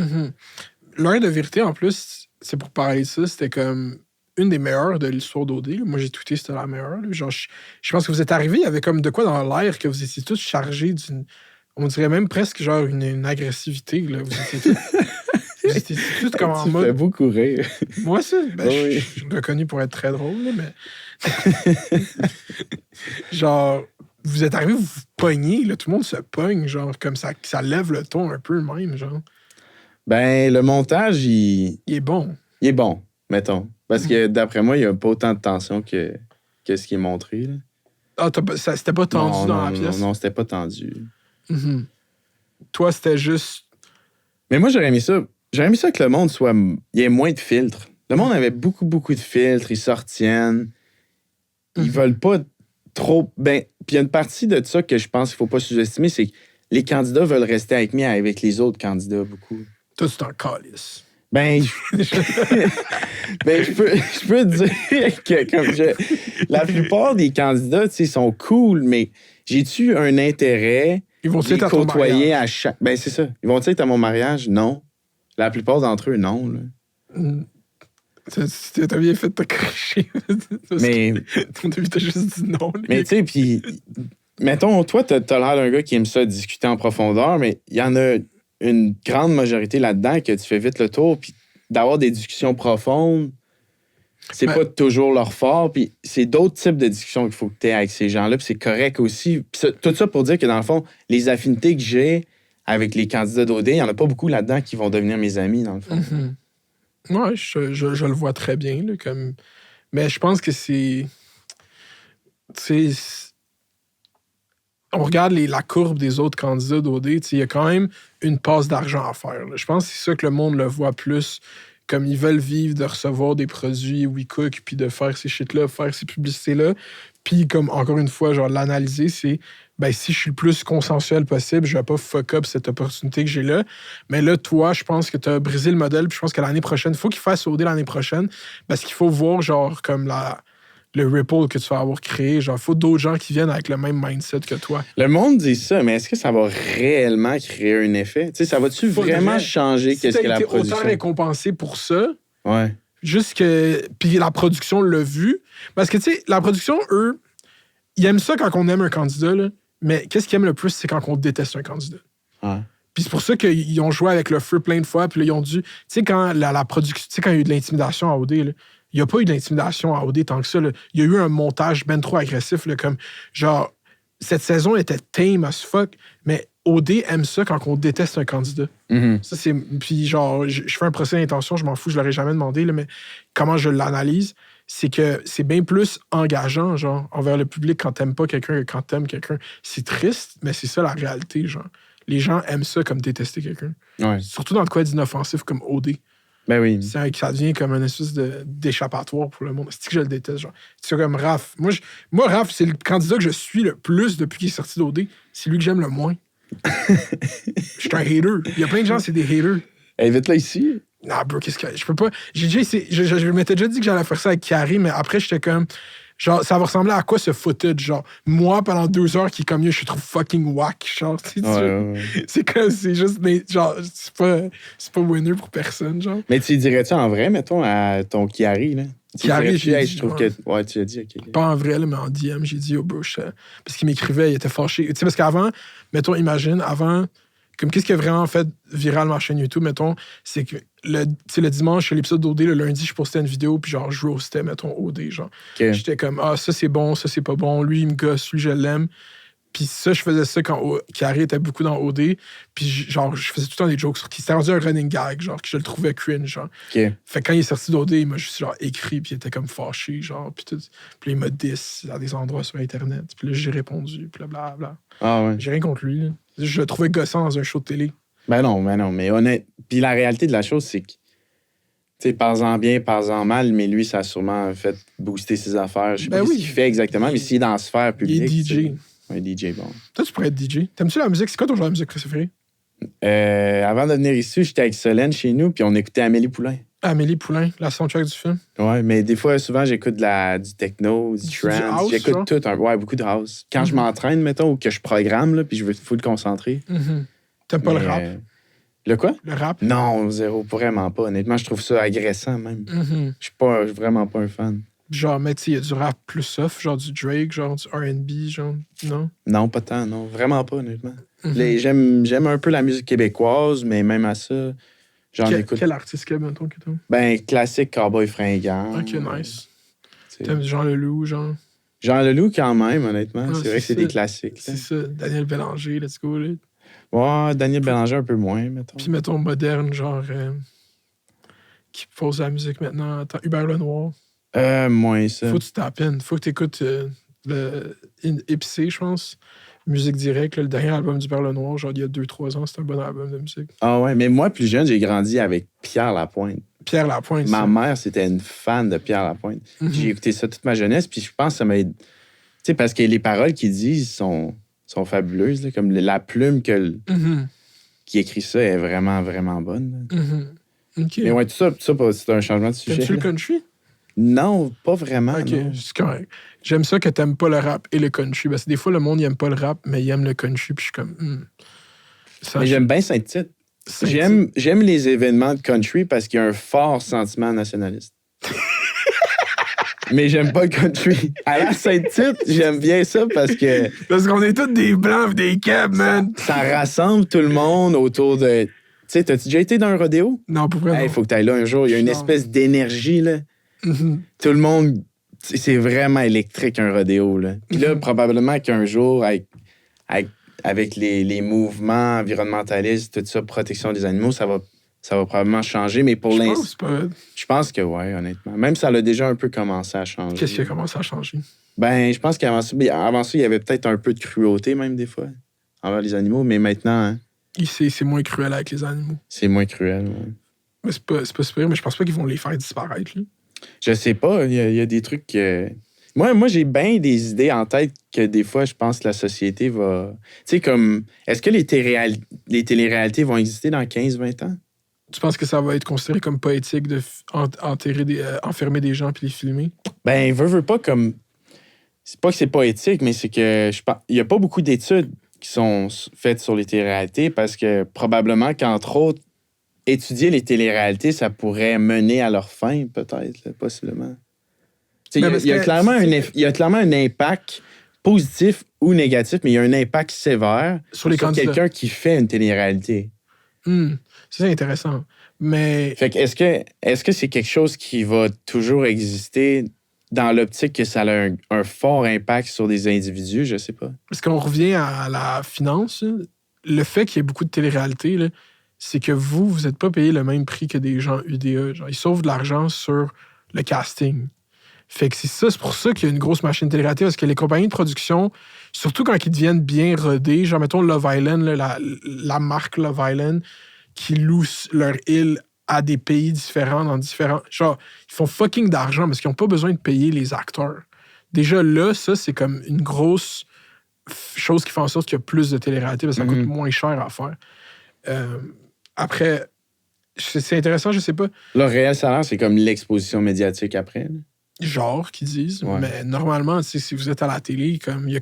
L'heure de vérité, en plus, c'est pour parler de ça, c'était comme... une des meilleures de l'histoire d'OD. Là. Moi, j'ai tweeté c'était la meilleure. Là. Genre, je pense que vous êtes arrivés, il y avait comme de quoi dans l'air que vous étiez tous chargés d'une... On dirait même presque genre une agressivité. Là. Vous étiez tous comme en Tu mode... fais beaucoup rire. Moi, ça, ben, Oui. je suis reconnu pour être très drôle, là, mais... genre, vous êtes arrivés, vous vous pognez, là, tout le monde se pogne, genre, comme ça lève le ton un peu même, genre. Ben, le montage, Il est bon. il est bon, mettons. Parce que d'après moi, il n'y a pas autant de tension que ce qui est montré. Là. Ah, c'était pas tendu Non, dans non, la pièce? Non, c'était pas tendu. Mhm. Toi, c'était juste... Mais moi, j'aurais aimé ça. J'aurais aimé ça que le monde soit... Il y ait moins de filtres. Le monde avait beaucoup, beaucoup de filtres. Ils s'en retiennent. Ils veulent pas trop... Ben, puis il y a une partie de ça que je pense qu'il faut pas sous-estimer, c'est que les candidats veulent rester avec les autres candidats, beaucoup. Toi, c'est un calice. Ben, je peux te dire que la plupart des candidats, tu sais, sont cool, mais j'ai-tu un intérêt Ils vont de les être à ton côtoyer mariage. à chaque... Ben, c'est ça. Ils vont-ils être à mon mariage? Non. La plupart d'entre eux, non. Là. T'as bien fait de te corriger. Mais, Ton début, t'as juste dit non. mais tu sais, puis... Mettons, toi, t'as l'air d'un gars qui aime ça discuter en profondeur, mais il y en a une grande majorité là-dedans que tu fais vite le tour, puis d'avoir des discussions profondes, c'est Ben- pas toujours leur fort, puis c'est d'autres types de discussions qu'il faut que tu aies avec ces gens-là, puis c'est correct aussi. Puis tout ça pour dire que, dans le fond, les affinités que j'ai avec les candidats d'OD, il y en a pas beaucoup là-dedans qui vont devenir mes amis, dans le fond. Mhm. Ouais, je le vois très bien. Là, comme... Mais je pense que c'est... Tu sais... On regarde la courbe des autres candidats d'OD, il y a quand même une passe d'argent à faire. Là. Je pense que c'est ça que le monde le voit plus. Comme ils veulent vivre de recevoir des produits WeCook, puis de faire ces shit-là, faire ces publicités-là. Puis, comme encore une fois, genre l'analyser, c'est ben si je suis le plus consensuel possible, je vais pas fuck up cette opportunité que j'ai là. Mais là, toi, je pense que tu as brisé le modèle, puis je pense que l'année prochaine, il faut qu'il fasse OD l'année prochaine, parce qu'il faut voir, genre, comme le ripple que tu vas avoir créé. Genre, il faut d'autres gens qui viennent avec le même mindset que toi. Le monde dit ça, mais est-ce que ça va réellement créer un effet? Tu sais, ça va-tu vraiment changer Si qu'est-ce t'as que la été production? autant récompensé pour ça, Ouais. juste que... Puis la production l'a vu. Parce que, tu sais, la production, eux, ils aiment ça quand on aime un candidat, là. Mais qu'est-ce qu'ils aiment le plus, c'est quand on déteste un candidat. Ouais. Puis c'est pour ça qu'ils ont joué avec le feu plein de fois. Puis là, ils ont dû... Tu sais, quand la production... Tu sais, quand il y a eu de l'intimidation à OD, là, il n'y a pas eu d'intimidation à OD tant que ça. Là. Il y a eu un montage ben trop agressif. Là, comme, genre, cette saison était tame as fuck, mais OD aime ça quand on déteste un candidat. Mhm. Ça, c'est... Puis, genre, je fais un procès d'intention, je m'en fous, je l'aurais jamais demandé, là, mais comment je l'analyse, c'est que c'est bien plus engageant, genre, envers le public quand t'aimes pas quelqu'un que quand t'aimes quelqu'un. C'est triste, mais c'est ça la réalité, genre. Les gens aiment ça comme détester quelqu'un. Ouais. Surtout dans le cas d'inoffensif comme OD. Ben oui. Ça devient comme une espèce d'échappatoire pour le monde. C'est que je le déteste, genre. C'est comme Raph. Moi, Raph, c'est le candidat que je suis le plus depuis qu'il est sorti d'OD. C'est lui que j'aime le moins. Je suis un hater. Il y a plein de gens, c'est des haters. Invite-la ici. Non, bro, qu'est-ce que... Je peux pas... J'ai déjà essayé... Je m'étais déjà dit que j'allais faire ça avec Carrie, mais après, j'étais comme... Genre, ça va ressembler à quoi, ce footage? Genre, moi, pendant 2 heures, qui est comme, je suis trop fucking whack, genre. Ouais. C'est comme... C'est juste... Mais, genre, c'est pas winner pour personne, genre. Mais tu dirais-tu en vrai, mettons, à ton Chiari, là? Chiari, j'ai dit, je trouve ouais. que... Ouais, tu l'as dit, OK. Pas en vrai, là, mais en DM, j'ai dit, oh, bro, parce qu'il m'écrivait, il était fâché. Tu sais, parce qu'avant, mettons, imagine, avant... Comme qu'est-ce qui a vraiment fait viral ma chaîne YouTube, mettons, c'est que le dimanche, l'épisode d'OD, le lundi, je postais une vidéo, puis genre, je roastais, mettons, OD, genre. OK. J'étais comme, ah, ça c'est bon, ça c'est pas bon, lui il me gosse, lui je l'aime. Puis ça, je faisais ça quand Carrie était beaucoup dans OD, puis genre, je faisais tout le temps des jokes sur qui c'était rendu un running gag, genre, que je le trouvais cringe, genre. OK. Fait que quand il est sorti d'OD, il m'a juste genre écrit, puis il était comme fâché, genre, puis tout. Puis il m'a diss à des endroits sur Internet, puis là j'ai répondu, puis là, blablabla. Ah ouais. J'ai rien contre lui, là. Je le trouvais gossant dans un show de télé. Ben non, mais honnête. Puis la réalité de la chose, c'est que, tu sais, parle-en bien, parle-en mal, mais lui, ça a sûrement fait booster ses affaires. Je sais Ben pas oui. ce qu'il fait exactement, mais s'il est dans la sphère Il est publique. DJ. Un DJ, bon. Toi, tu pourrais être DJ. T'aimes-tu la musique? C'est quoi ton genre de musique préféré? Avant de venir ici, j'étais avec Solène chez nous, puis on écoutait Amélie Poulain. Amélie Poulain, la soundtrack du film. Ouais, mais des fois, souvent, j'écoute du techno, du Du trance. house, J'écoute genre? tout. Ouais, beaucoup de house. Quand je m'entraîne, mettons, ou que je programme, là, puis je veux full concentrer. T'aimes pas le Mais, rap? Le quoi? Le rap? Non, zéro, vraiment pas. Honnêtement, je trouve ça agressant même. Mhm. Je suis vraiment pas un fan. Genre, mais tu sais, il y a du rap plus soft, genre du Drake, genre du R&B, genre, non? Non, pas tant, non. Vraiment pas, honnêtement. Mhm. J'aime un peu la musique québécoise, mais même à ça, j'en écoute. Quel artiste que, mettons, que toi? Ben, classique Cowboy Fringant. Ok, nice. C'est- T'aimes Jean Leloup, genre? Jean Leloup, quand même, honnêtement. Ah, c'est vrai que c'est ça. des classiques. C'est Là. ça. Daniel Bélanger, let's go, là. Ouais, Daniel Bélanger, un peu moins, mettons. Puis, mettons, moderne, genre, qui pose la musique maintenant. Attends, Hubert Lenoir. Moins ça. Faut que tu tapes in. Faut que tu écoutes le Épicé, je pense. Musique directe, là, le dernier album d'Hubert Lenoir, genre, il y a 2-3 ans, c'est un bon album de musique. Ah ouais, mais moi, plus jeune, j'ai grandi avec Pierre Lapointe. Pierre Lapointe, Ma ça. mère, c'était une fan de Pierre Lapointe. Mhm. J'ai écouté ça toute ma jeunesse, puis je pense que ça m'a aidé. Tu sais, parce que les paroles qu'il dit sont fabuleuses. Là, comme la plume Mhm. qui écrit ça est vraiment, vraiment bonne. Là. Mhm. OK. Mais ouais, tout ça c'est un changement de sujet. T'aimes-tu le là. country? Non, pas vraiment. OK, non. c'est correct. J'aime ça que t'aimes pas le rap et le country. Parce que des fois, le monde, il aime pas le rap, mais il aime le country, puis je suis comme... Ça, Mais j'aime bien Saint-Tite. J'aime les événements de country parce qu'il y a un fort sentiment nationaliste. Mais j'aime pas le country. À la Saint-Tite, j'aime bien ça parce que Parce qu'on est tous des blancs pis des cabs, man. ça rassemble tout le monde autour de... Tu sais, t'as-tu déjà été dans un rodéo? Non, pour vrai, Il non. faut que tu ailles là un jour. Il y a une Non. espèce d'énergie, là. Mhm. Tout le monde... C'est vraiment électrique, un rodéo, là. Puis là, probablement qu'un jour, avec les mouvements environnementalistes, tout ça, protection des animaux, ça va probablement changer. Mais pour Je l'instant... pense pas. Je pense que oui, honnêtement. Même ça a déjà un peu commencé à changer. Qu'est-ce qui a commencé à changer? Ben, je pense qu'avant ça, il y avait peut-être un peu de cruauté, même des fois, envers les animaux. Mais maintenant, hein, C'est moins cruel avec les animaux. c'est moins cruel. Ouais. Mais c'est pas super, mais je pense pas qu'ils vont les faire disparaître, là. Je sais pas, il y a des trucs que... Moi, j'ai bien des idées en tête que des fois, je pense que la société va... Tu sais, comme... Est-ce que les téléréalités vont exister dans 15-20 ans? Tu penses que ça va être considéré comme poétique de enfermer des gens puis les filmer? Ben, veux pas comme... C'est pas que c'est pas éthique, mais c'est que il y a pas beaucoup d'études qui sont faites sur les téléréalités parce que probablement qu'entre autres, étudier les téléréalités, ça pourrait mener à leur fin, peut-être, là, possiblement. Tu sais, il y a clairement un impact positif ou négatif, mais il y a un impact sévère Sur les candidats. quelqu'un qui fait une télé-réalité. C'est intéressant. Mais Fait que est-ce que c'est quelque chose qui va toujours exister dans l'optique que ça a un fort impact sur des individus? Je sais pas. est-ce qu'on revient à la finance? Là? Le fait qu'il y ait beaucoup de télé-réalité, là, c'est que vous n'êtes pas payé le même prix que des gens UDA. Genre, ils sauvent de l'argent sur le casting. Fait que c'est pour ça qu'il y a une grosse machine de télé-réalité, parce que les compagnies de production, surtout quand ils deviennent bien rodés, genre, mettons Love Island, là, la marque Love Island, qui loue leur île à des pays différents, dans différents... Genre, ils font fucking d'argent parce qu'ils n'ont pas besoin de payer les acteurs. Déjà là, ça, c'est comme une grosse chose qui fait en sorte qu'il y a plus de télé-réalité parce que ça coûte moins cher à faire. Après, c'est intéressant, je sais pas, Leur réel salaire, c'est comme l'exposition médiatique après. Là. genre qu'ils disent, Ouais. mais normalement, tu sais, si vous êtes à la télé,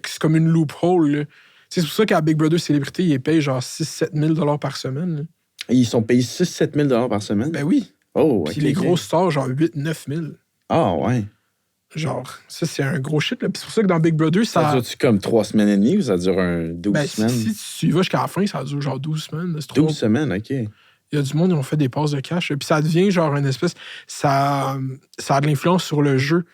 c'est comme une loophole. Là. Tu sais, c'est pour ça qu'à Big Brother Célébrité, ils payent genre 6-7 000 $ par semaine. Là. Ils sont payés 6-7 000 par semaine. Ben oui. Oh, Puis ok, les ok. gros stars, genre 8-9 000. Ah, ouais. Genre, ça, c'est un gros shit. Là. Puis c'est pour ça que dans Big Brother, Ça ça... dure-tu comme 3 semaines et demie ou ça dure 12 Ben, semaines? si tu y vas jusqu'à la fin, ça dure genre 12 semaines. C'est trop. 12 semaines, OK. Il y a du monde qui ont fait des passes de cash. Puis ça devient genre une espèce... Ça a de l'influence sur le jeu.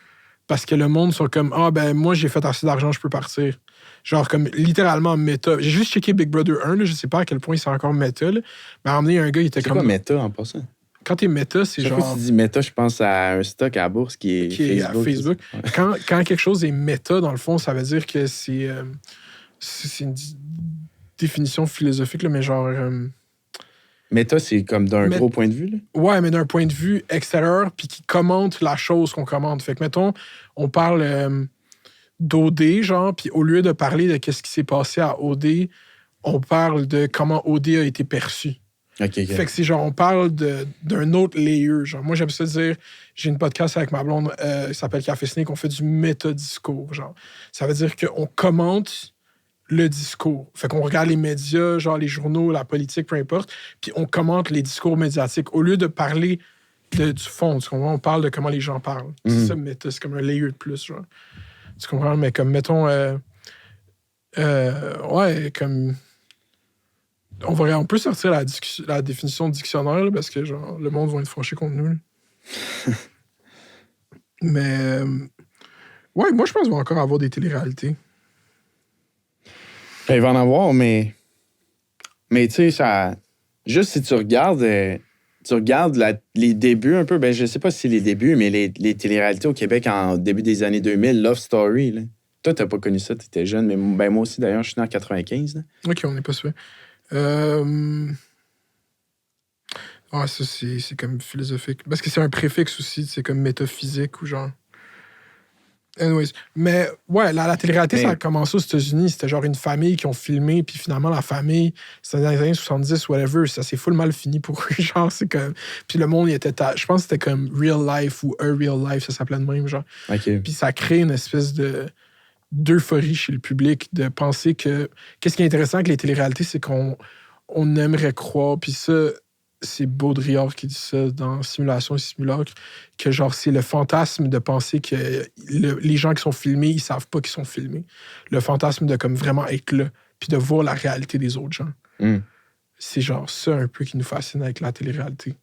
Parce que le monde sont comme, ah ben moi, j'ai fait assez d'argent, je peux partir. Genre comme littéralement méta. J'ai juste checké Big Brother 1, là, je sais pas à quel point c'est encore méta. Là. Mais à un moment donné, un gars, il était C'est comme... quoi méta en passant? Quand t'es méta, c'est Chaque fois genre... que tu dis méta, je pense à un stock à la bourse qui est qui est à Facebook. Ouais. Quand quelque chose est méta, dans le fond, ça veut dire que c'est une définition philosophique, là, mais genre... Méta, c'est comme d'un Mais- gros point de vue. Là. Ouais, mais d'un point de vue extérieur, puis qui commente la chose qu'on commente. Fait que, mettons, on parle d'OD, genre, puis au lieu de parler de qu'est-ce qui s'est passé à OD, on parle de comment OD a été perçu. OK, OK. Fait que c'est genre, on parle d'un autre layer. Genre, moi, j'aime ça dire, j'ai une podcast avec ma blonde, qui s'appelle Café Snake, on fait du métadiscours. Genre, ça veut dire qu'on commente le discours. Fait qu'on regarde les médias, genre les journaux, la politique, peu importe, puis on commente les discours médiatiques. Au lieu de parler du fond, tu comprends? On parle de comment les gens parlent. C'est ça, méta, c'est comme un layer de plus, genre. Tu comprends? Mais comme, mettons... ouais, comme... On peut sortir la définition de dictionnaire, là, parce que, genre, le monde va être fâché contre nous. Mais... ouais, moi, je pense qu'il va encore avoir des téléréalités. Il va en avoir, mais tu sais, ça... Juste si tu regardes les débuts un peu, ben je sais pas si c'est les débuts, mais les téléréalités au Québec en début des années 2000, Love Story, là. Toi, t'as pas connu ça, t'étais jeune, mais ben moi aussi, d'ailleurs, je suis né en 95. Là. OK, on n'est pas sûr. Ah, ça, c'est comme philosophique. Parce que c'est un préfixe aussi, c'est comme métaphysique ou genre... Anyways. Mais ouais, la télé-réalité, ça a commencé aux États-Unis. C'était genre une famille qui ont filmé, puis finalement, la famille, c'était dans les années 70, whatever, ça s'est full mal fini pour eux. Genre, c'est comme. Puis le monde, il était. Je pense que c'était comme Real Life ou A Real Life, ça s'appelait de même, genre. OK. Puis ça crée une espèce d'euphorie chez le public de penser que. Qu'est-ce qui est intéressant avec les téléréalités, c'est qu'on aimerait croire, puis ça. C'est Baudrillard qui dit ça dans Simulation et Simulacre, que genre c'est le fantasme de penser que les gens qui sont filmés, ils savent pas qu'ils sont filmés. Le fantasme de comme vraiment être là, puis de voir la réalité des autres gens. C'est genre ça un peu qui nous fascine avec la télé-réalité.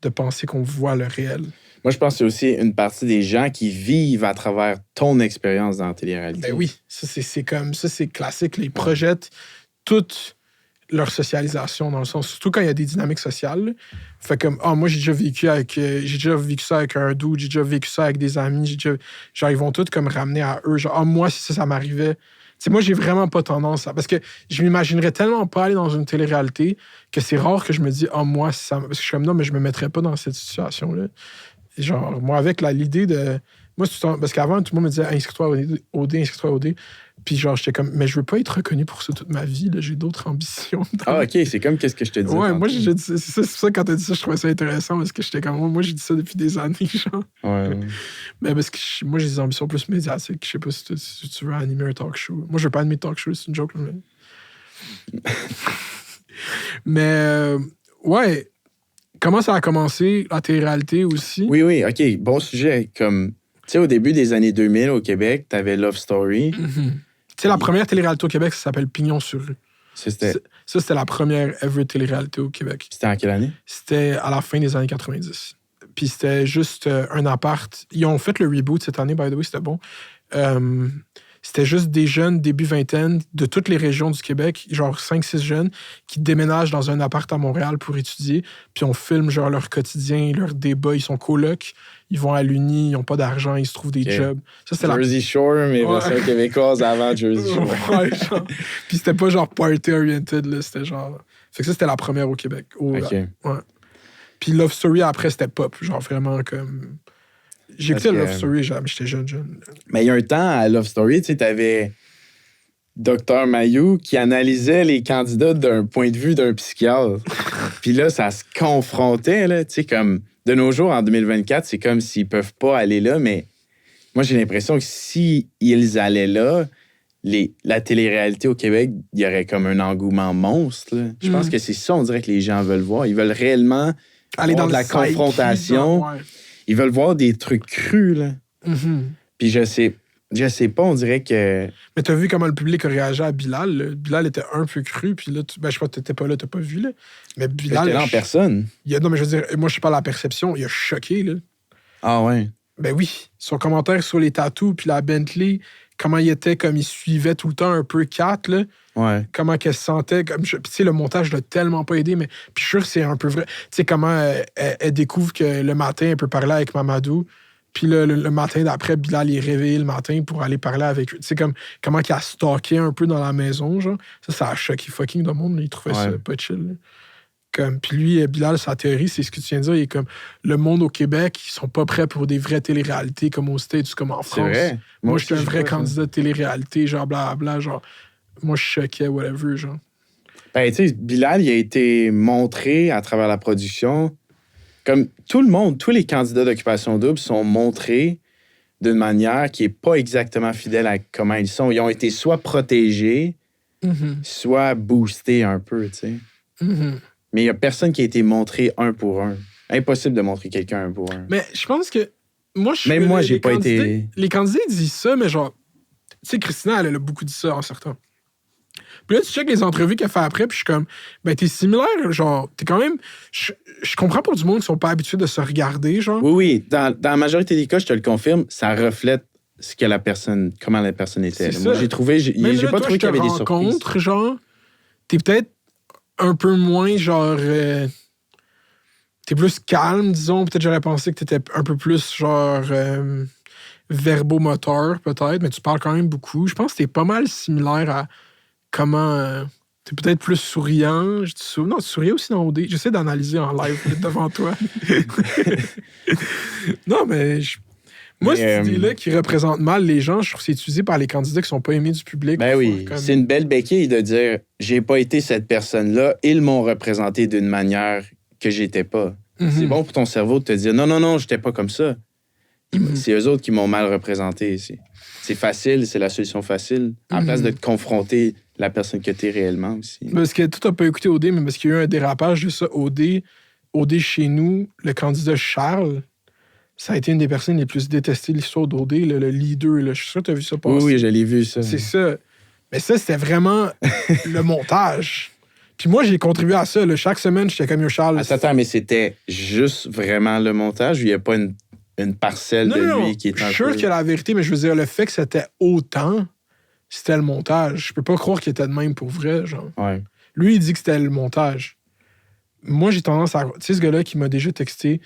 De penser qu'on voit le réel. Moi, je pense que c'est aussi une partie des gens qui vivent à travers ton expérience dans la télé-réalité. Ben oui, ça c'est comme ça, c'est classique. Les projettent toute leur socialisation, dans le sens, surtout quand il y a des dynamiques sociales. Là. Fait comme, moi, j'ai déjà vécu ça avec un dude, j'ai déjà vécu ça avec des amis, genre, ils vont tous comme ramener à eux, genre, moi, si ça m'arrivait. Tu sais, moi, j'ai vraiment pas tendance à... Parce que je m'imaginerais tellement pas aller dans une télé-réalité que c'est rare que je me dis, moi, si ça... Parce que je suis comme, non, mais je me mettrais pas dans cette situation-là. Et genre, moi, avec l'idée de... Moi, parce qu'avant, tout le monde me disait, inscris-toi au D, inscris-toi au D. Puis genre, j'étais comme, mais je veux pas être reconnu pour ça toute ma vie. Là. J'ai d'autres ambitions. OK, c'est comme qu'est-ce que je te dis. Ouais, moi, j'ai dit ça. C'est ça, quand t'as dit ça, je trouvais ça intéressant parce que j'étais comme, moi, j'ai dit ça depuis des années, genre. Ouais. Mais parce que moi, j'ai des ambitions plus médiatiques. Je sais pas si tu veux animer un talk show. Moi, je veux pas animer un talk show, c'est une joke, là. Mais, ouais. Comment ça a commencé, la télé-réalité aussi? Oui, OK, bon sujet. Comme, tu sais, au début des années 2000 au Québec, t'avais Love Story. Tu sais, la première télé-réalité au Québec, ça s'appelle Pignon sur rue. Ça, c'était la première ever télé-réalité au Québec. C'était en quelle année? C'était à la fin des années 90. Puis c'était juste un appart. Ils ont fait le reboot cette année, by the way, c'était bon. C'était juste des jeunes, début vingtaine, de toutes les régions du Québec, genre 5-6 jeunes, qui déménagent dans un appart à Montréal pour étudier. Puis on filme genre leur quotidien, leurs débats. Ils sont colocs, ils vont à l'Uni, ils n'ont pas d'argent, ils se trouvent des jobs. Ça, c'était Jersey Shore, mais version québécoise avant Jersey Shore. Ouais, genre. Puis c'était pas genre party-oriented, là, c'était genre... Fait que ça, c'était la première au Québec. OK. Ouais. Puis Love Story, après, c'était pop. Genre vraiment comme... J'écoutais Love Story, j'étais jeune. Mais il y a un temps, à Love Story, tu sais, t'avais Dr. Mayou qui analysait les candidats d'un point de vue d'un psychiatre. Puis là, ça se confrontait, là, tu sais, comme... De nos jours, en 2024, c'est comme s'ils peuvent pas aller là, mais moi, j'ai l'impression que s'ils allaient là, la télé-réalité au Québec, il y aurait comme un engouement monstre. Là. Je pense que c'est ça, on dirait que les gens veulent voir. Ils veulent réellement aller dans la confrontation. Ouais. Ils veulent voir des trucs crus, là. Puis je sais pas, on dirait que... Mais t'as vu comment le public a réagi à Bilal? Là? Bilal était un peu cru, puis là, je sais pas, t'étais pas là, t'as pas vu, là. Mais Bilal... J'étais là en personne. Non, mais je veux dire, moi, je sais pas la perception, il a choqué, là. Ah ouais? Ben oui. Son commentaire sur les tatous, puis la Bentley, comment il était, comme il suivait tout le temps un peu Kat, là. Ouais. Comment qu'elle se sentait. Puis tu sais, le montage l'a tellement pas aidé, mais puis je suis sûr que c'est un peu vrai. Tu sais, comment elle découvre que le matin, elle peut parler avec Mamadou. Puis le matin d'après, Bilal est réveillé le matin pour aller parler avec eux. Tu sais, comment qu'il a stalké un peu dans la maison, genre. Ça a choqué fucking le monde. Là. Il trouvait ça pas chill. Puis lui, Bilal, sa théorie, c'est ce que tu viens de dire. Il est comme, le monde au Québec, ils sont pas prêts pour des vraies téléréalités comme aux States ou comme en France. C'est vrai. Moi je suis un vrai candidat de télé-réalité, genre blablabla, genre. Moi, je choquais, whatever, genre. Ben, tu sais, Bilal, il a été montré à travers la production... Comme tout le monde, tous les candidats d'Occupation Double sont montrés d'une manière qui n'est pas exactement fidèle à comment ils sont. Ils ont été soit protégés soit boosté un peu, tu sais. Mais il n'y a personne qui a été montré un pour un. Impossible de montrer quelqu'un un pour un. Mais je pense que. Moi, Même moi, j'ai les pas candidats- été- Les candidats disent ça, mais genre. Tu sais, Christina, elle a beaucoup dit ça en sortant. Puis là, tu checkes les entrevues qu'elle fait après, puis je suis comme, ben, t'es similaire, genre, t'es quand même. Je comprends pour du monde qui sont pas habitués de se regarder, genre. Oui, oui. Dans la majorité des cas, je te le confirme, ça reflète ce que la personne, comment la personne était. C'est Moi, ça. j'ai trouvé, j'ai Même là, pas toi, trouvé je qu'il y te avait des surprises. rencontre, genre, t'es peut-être un peu moins, genre. T'es plus calme, disons. Peut-être j'aurais pensé que t'étais un peu plus, genre. Verbomoteur, peut-être, mais tu parles quand même beaucoup. Je pense que t'es pas mal similaire à comment. T'es peut-être plus souriant. Non, tu souriais aussi dans OD. J'essaie d'analyser en live devant toi. Non, mais. Moi, Mais, cette idée-là qui représente mal les gens, je trouve que c'est utilisé par les candidats qui sont pas aimés du public. Ben pour oui, faire comme- c'est une belle béquille de dire j'ai pas été cette personne-là, ils m'ont représenté d'une manière que j'étais pas. C'est bon pour ton cerveau de te dire non, non, non, j'étais pas comme ça. C'est eux autres qui m'ont mal représenté. C'est facile, c'est la solution facile, à la place de te confronter la personne que t'es réellement aussi. Parce que tout n'a pas écouté OD, mais parce qu'il y a eu un dérapage de ça. OD chez nous, le candidat Charles, ça a été une des personnes les plus détestées de l'histoire d'OD, le leader. Là. Je suis sûr que tu as vu ça passer. Oui, oui, je l'ai vu, ça. C'est ça. Mais ça, c'était vraiment le montage. Puis moi, j'ai contribué à ça. Là. Chaque semaine, j'étais comme yo, Charles. Attends, mais c'était juste vraiment le montage ou il n'y a pas une parcelle Non, de non, lui qui est je un suis sûr peu... qu'il y a la vérité, mais je veux dire, le fait que c'était autant, c'était le montage. Je peux pas croire qu'il était de même pour vrai, genre. Ouais. Lui, il dit que c'était le montage. Moi, j'ai tendance à... Tu sais, ce gars-là qui m'a déjà texté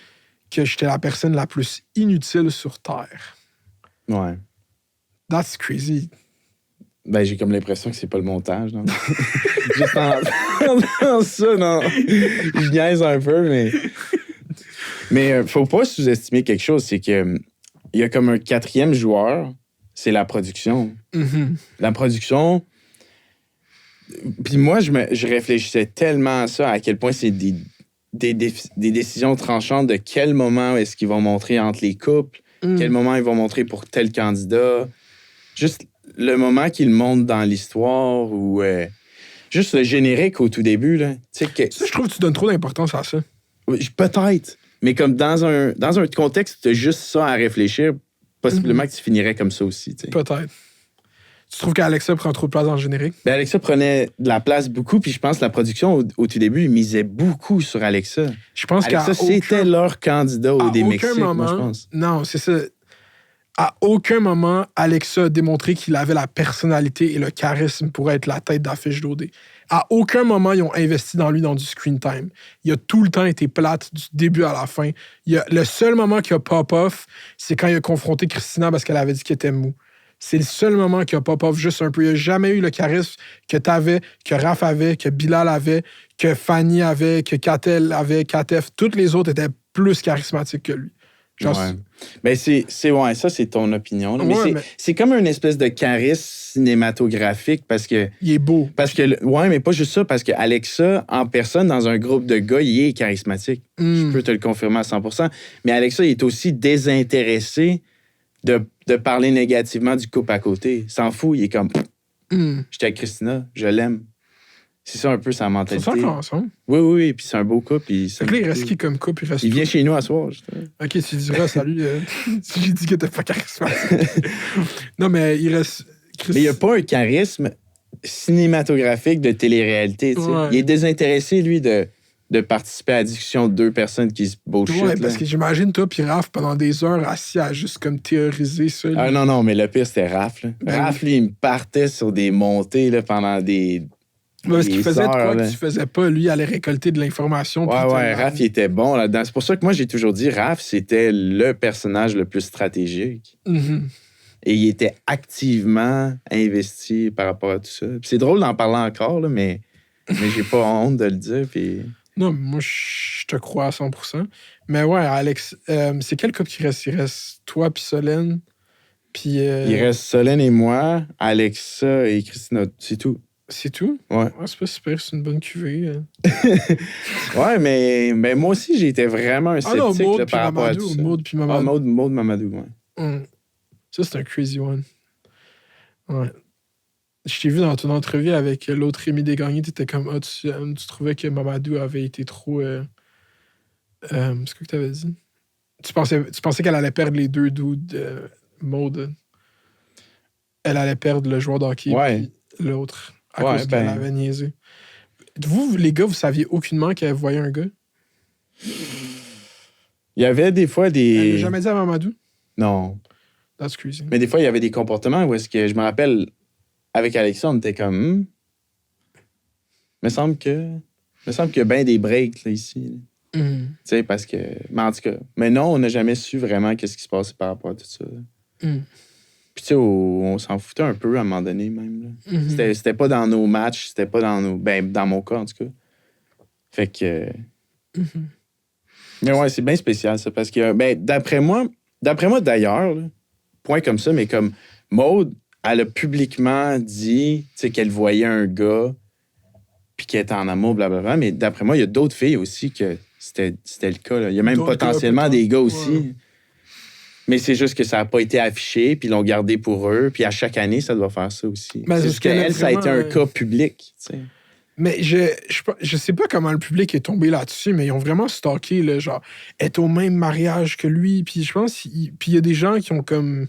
que j'étais la personne la plus inutile sur Terre. Ouais. That's crazy. Ben, j'ai comme l'impression que c'est pas le montage, non? Juste en ça, non. Je niaise un peu, mais... Mais faut pas sous-estimer quelque chose, c'est que il y a comme un quatrième joueur, c'est la production. La production... Puis moi, je réfléchissais tellement à ça, à quel point c'est des décisions tranchantes de quel moment est-ce qu'ils vont montrer entre les couples, quel moment ils vont montrer pour tel candidat. Juste le moment qu'ils montrent dans l'histoire ou juste le générique au tout début. Là. Tu sais que, Ça, je trouve que tu donnes trop d'importance à ça. peut-être, mais comme dans un contexte, tu as juste ça à réfléchir, possiblement que tu finirais comme ça aussi. Tu sais. Peut-être. Tu trouves qu'Alexa prend trop de place dans le générique? Ben Alexa prenait de la place beaucoup, puis je pense que la production, au tout début, ils misaient beaucoup sur Alexa. Je pense qu'à Alexa, c'était leur candidat au des Mexiques, moment, moi, je pense. Non, c'est ça. À aucun moment, Alexa a démontré qu'il avait la personnalité et le charisme pour être la tête d'affiche d'OD. À aucun moment, ils ont investi dans lui dans du screen time. Il a tout le temps été plate du début à la fin. Le seul moment qu'il a pop-off, c'est quand il a confronté Christina parce qu'elle avait dit qu'il était mou. C'est le seul moment qu'il a pop-off juste un peu. Il n'y a jamais eu le charisme que tu avais, que Raph avait, que Bilal avait, que Fanny avait, que Katel avait, Katef. Toutes les autres étaient plus charismatiques que lui. Genre, Ouais. Ben ouais, ça, c'est ton opinion. Là. Ouais, Mais mais- c'est comme une espèce de charisme cinématographique parce que... il est beau. Ouais, mais pas juste ça, parce que Alexa, en personne, dans un groupe de gars, il est charismatique. Je peux te le confirmer à 100%. Mais Alexa, il est aussi désintéressé de parler négativement du couple à côté. Il s'en fout, il est comme... J'étais avec Christina, je l'aime. C'est ça un peu sa Ils mentalité. sont encore ensemble. Oui, oui, oui. Puis c'est un beau couple. Fait que là, il reste qui comme couple? Il reste Il vient tout. chez nous à soir, justement. OK, tu diras, salut. J'ai dit que t'es pas charismatique. Non, mais il reste... Mais il n'y a pas un charisme cinématographique de télé-réalité. Tu sais. Ouais. Il est désintéressé, lui, de participer à la discussion de deux personnes qui se bullshit. Ouais, là. parce que j'imagine toi puis Raph pendant des heures assis à juste comme théoriser ça. Ah non, non, mais le pire, c'était Raph. Là. Ben Raph, lui, il me partait sur des montées là, pendant des... Parce qu'il des faisait de quoi heures, là. que tu faisais pas. Lui, il allait récolter de l'information. Ouais, puis ouais, Raph, il était bon là-dedans. C'est pour ça que moi, j'ai toujours dit, Raph, c'était le personnage le plus stratégique. Mhm. Et il était activement investi par rapport à tout ça. Puis c'est drôle d'en parler encore, là, mais j'ai pas honte de le dire. Puis... Non, mais moi, je te crois à 100%. Mais ouais, Alex, c'est quel couple qui reste? Il reste toi puis Solène, puis... Il reste Solène et moi, Alexa et Christina. C'est tout. C'est tout? Ouais. Ah, c'est pas super, c'est une bonne cuvée. Ouais, mais moi aussi, j'ai été vraiment un Ah non, sceptique Maud là, puis par rapport à tout Mamadou. ça. Maud puis Ah, Mamadou. Maud Mamadou, ouais. Ça, c'est un crazy one. Ouais. Je t'ai vu dans ton entrevue avec l'autre Rémi Desgagnés, t'étais comme, tu trouvais que Mamadou avait été trop... c'est quoi que t'avais dit? Tu pensais qu'elle allait perdre les deux dudes Maud. Elle allait perdre le joueur de hockey Ouais. puis l'autre à Ouais, cause qu'elle avait niaisé. Vous, les gars, vous saviez aucunement qu'elle voyait un gars? Il y avait des fois Elle des... l'a jamais dit à Mamadou? Non. That's crazy. Mais des fois, il y avait des comportements où est-ce que je me rappelle, avec Alexia, on était comme. Me semble qu'il y a bien des breaks là, ici. Tu sais, parce que. Mais en tout cas. Mais non, on n'a jamais su vraiment qu'est-ce qui se passait par rapport à tout ça. Puis tu sais, on s'en foutait un peu à un moment donné même. Là. C'était pas dans nos matchs, c'était pas dans nos. Ben, dans mon cas, en tout cas. Fait que. Mais ouais, c'est bien spécial, ça, parce que, ben, d'après moi d'ailleurs, là, point comme ça, mais comme Maud, elle a publiquement dit, tu sais, qu'elle voyait un gars, puis qu'elle était en amour, blablabla, mais d'après moi, il y a d'autres filles aussi que c'était le cas, là. Il y a même D'autres potentiellement gars, des gars aussi. ouais. Mais c'est juste que ça n'a pas été affiché, puis ils l'ont gardé pour eux, puis à chaque année, ça doit faire ça aussi. Ben, c'est c'est juste ce qu'elle a qu'elle, ça a été un vraiment, cas public, tu sais. Mais je sais pas comment le public est tombé là-dessus, mais ils ont vraiment stalké, là, genre, être au même mariage que lui. Puis je pense, puis il y a des gens qui ont comme...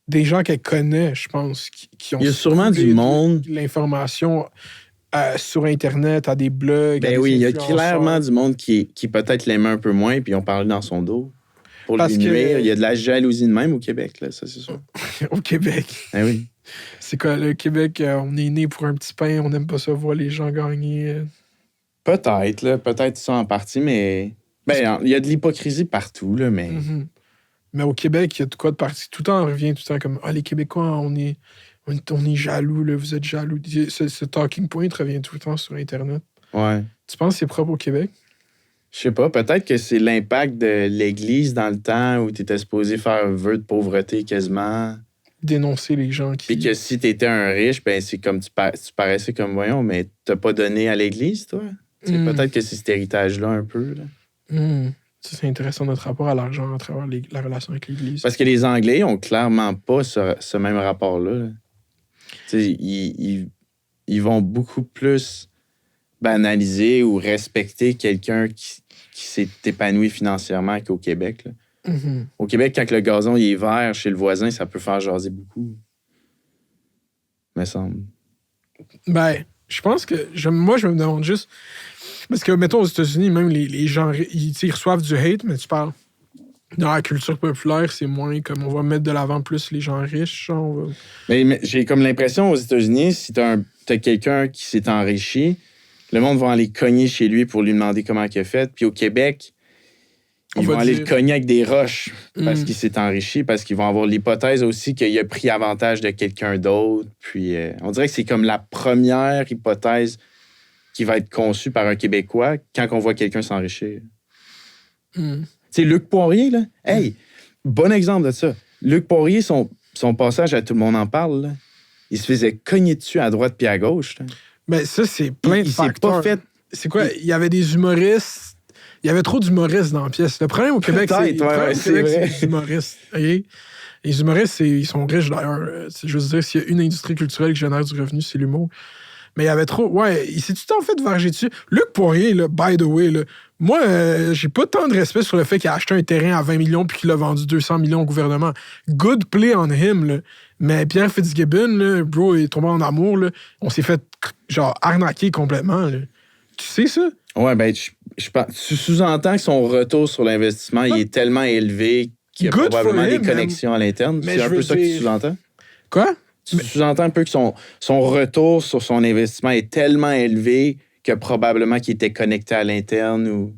Des gens qu'elle connaît, je pense, qui ont... Il y a sûrement trouvé du monde... de l'information sur Internet, à des blogs. à Ben des oui, il y a influenceurs. clairement du monde qui peut-être l'aimait un peu moins, puis ils ont parlé dans son dos. Pour Parce lui que- nuire. Il y a de la jalousie de même au Québec, là, ça, c'est sûr. Au Québec. Ben oui. C'est quoi, le Québec, on est né pour un petit pain, on n'aime pas ça voir les gens gagner. Peut-être ça en partie, mais... Ben, il y a de l'hypocrisie partout, là, mais... Mhm. Mais au Québec, il y a de quoi de partie. Tout le temps, on revient tout le temps comme, les Québécois, on est jaloux, là, vous êtes jaloux. Ce talking point revient tout le temps sur Internet. Ouais. Tu penses que c'est propre au Québec? Je sais pas, peut-être que c'est l'impact de l'Église dans le temps où t'étais supposé faire un vœu de pauvreté quasiment. Dénoncer les gens qui... Puis que si t'étais un riche, ben c'est comme tu paraissais comme, voyons, mais t'as pas donné à l'Église, toi? Tu sais, peut-être que c'est cet héritage-là un peu, là. Ça, c'est intéressant, notre rapport à l'argent à travers la relation avec l'Église. Parce que les Anglais ont clairement pas ce même rapport-là. Là. Tu sais, ils vont beaucoup plus banaliser ou respecter quelqu'un qui s'est épanoui financièrement qu'au Québec. Là. Au Québec, quand le gazon il est vert chez le voisin, ça peut faire jaser beaucoup. Me semble. Ben, je pense que... Moi, je me demande juste... Parce que, mettons, aux États-Unis, même les gens, ils reçoivent du hate, mais tu parles... Dans la culture populaire, c'est moins comme on va mettre de l'avant plus les gens riches. Genre, Mais j'ai comme l'impression aux États-Unis, si t'as quelqu'un qui s'est enrichi, le monde va aller cogner chez lui pour lui demander comment il a fait. Puis au Québec, ils vont aller le cogner avec des roches parce qu'il s'est enrichi, parce qu'ils vont avoir l'hypothèse aussi qu'il a pris avantage de quelqu'un d'autre. Puis on dirait que c'est comme la première hypothèse qui va être conçue par un Québécois quand on voit quelqu'un s'enrichir. Tu sais, Luc Poirier, là, hey, bon exemple de ça. Luc Poirier, son passage à Tout le monde en parle, là, il se faisait cogner dessus à droite puis à gauche. Là. Mais ça, c'est plein de Il s'est facteurs. pas fait... C'est quoi? Il y avait des humoristes. Il y avait trop d'humoristes dans la pièce. Le problème au Québec, c'est les humoristes. Okay? Les humoristes, ils sont riches d'ailleurs. Je veux dire, s'il y a une industrie culturelle qui génère du revenu, c'est l'humour. Mais il y avait trop... Ouais, il s'est tout en fait vargé dessus. Luc Poirier, là, by the way, là, moi, j'ai pas tant de respect sur le fait qu'il a acheté un terrain à 20 millions puis qu'il a vendu 200 millions au gouvernement. Good play on him, là. Mais Pierre Fitzgibbon, là, bro, il est tombé en amour, là. On s'est fait, genre, arnaquer complètement, là. Tu sais ça? Ouais, ben, tu sous-entends que son retour sur l'investissement, il est tellement élevé qu'il y a probablement des connexions à l'interne. C'est un peu ça que tu sous-entends? Quoi? Tu sous-entends un peu que son retour sur son investissement est tellement élevé que probablement qu'il était connecté à l'interne ou...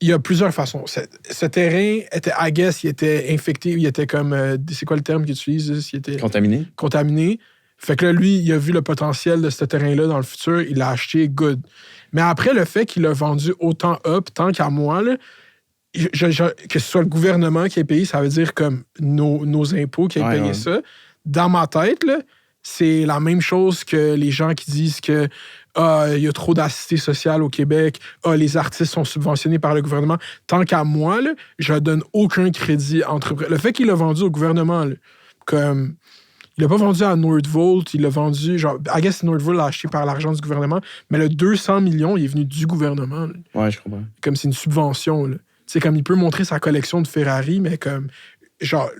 Il y a plusieurs façons. Ce terrain était, I guess, il était infecté, il était comme... c'est quoi le terme qu'il utilise? Il était contaminé. Contaminé. Fait que là, lui, il a vu le potentiel de ce terrain-là dans le futur, il l'a acheté, good. Mais après, le fait qu'il l'a vendu autant up, tant qu'à moi, là, que ce soit le gouvernement qui ait payé, ça veut dire comme nos impôts qui aient payé ça. Dans ma tête, là, c'est la même chose que les gens qui disent que il y a trop d'assistance sociale au Québec, les artistes sont subventionnés par le gouvernement. Tant qu'à moi, là, je donne aucun crédit à l'entreprise. Le fait qu'il l'a vendu au gouvernement, là, comme Il l'a pas vendu à Nordvolt, il l'a vendu, genre, I guess Nordvolt l'a acheté par l'argent du gouvernement, mais le 200 millions, il est venu du gouvernement. Là. Ouais, je comprends. Comme c'est une subvention. Là. C'est comme il peut montrer sa collection de Ferrari, mais comme, genre,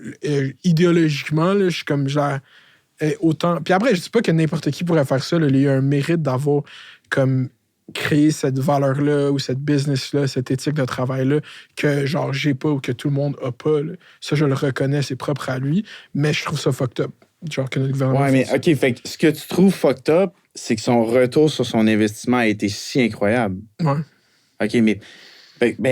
idéologiquement, là, je suis comme, genre, autant. Puis après, je dis pas que n'importe qui pourrait faire ça. Là. Il y a un mérite d'avoir, comme, créé cette valeur-là ou cette business-là, cette éthique de travail-là que, genre, j'ai pas ou que tout le monde a pas. Là. Ça, je le reconnais, c'est propre à lui, mais je trouve ça fucked up. Genre, que notre gouvernement. Ouais, mais fasse OK, fait que ce que tu trouves fucked up, c'est que son retour sur son investissement a été si incroyable. ça. Ouais. OK, mais.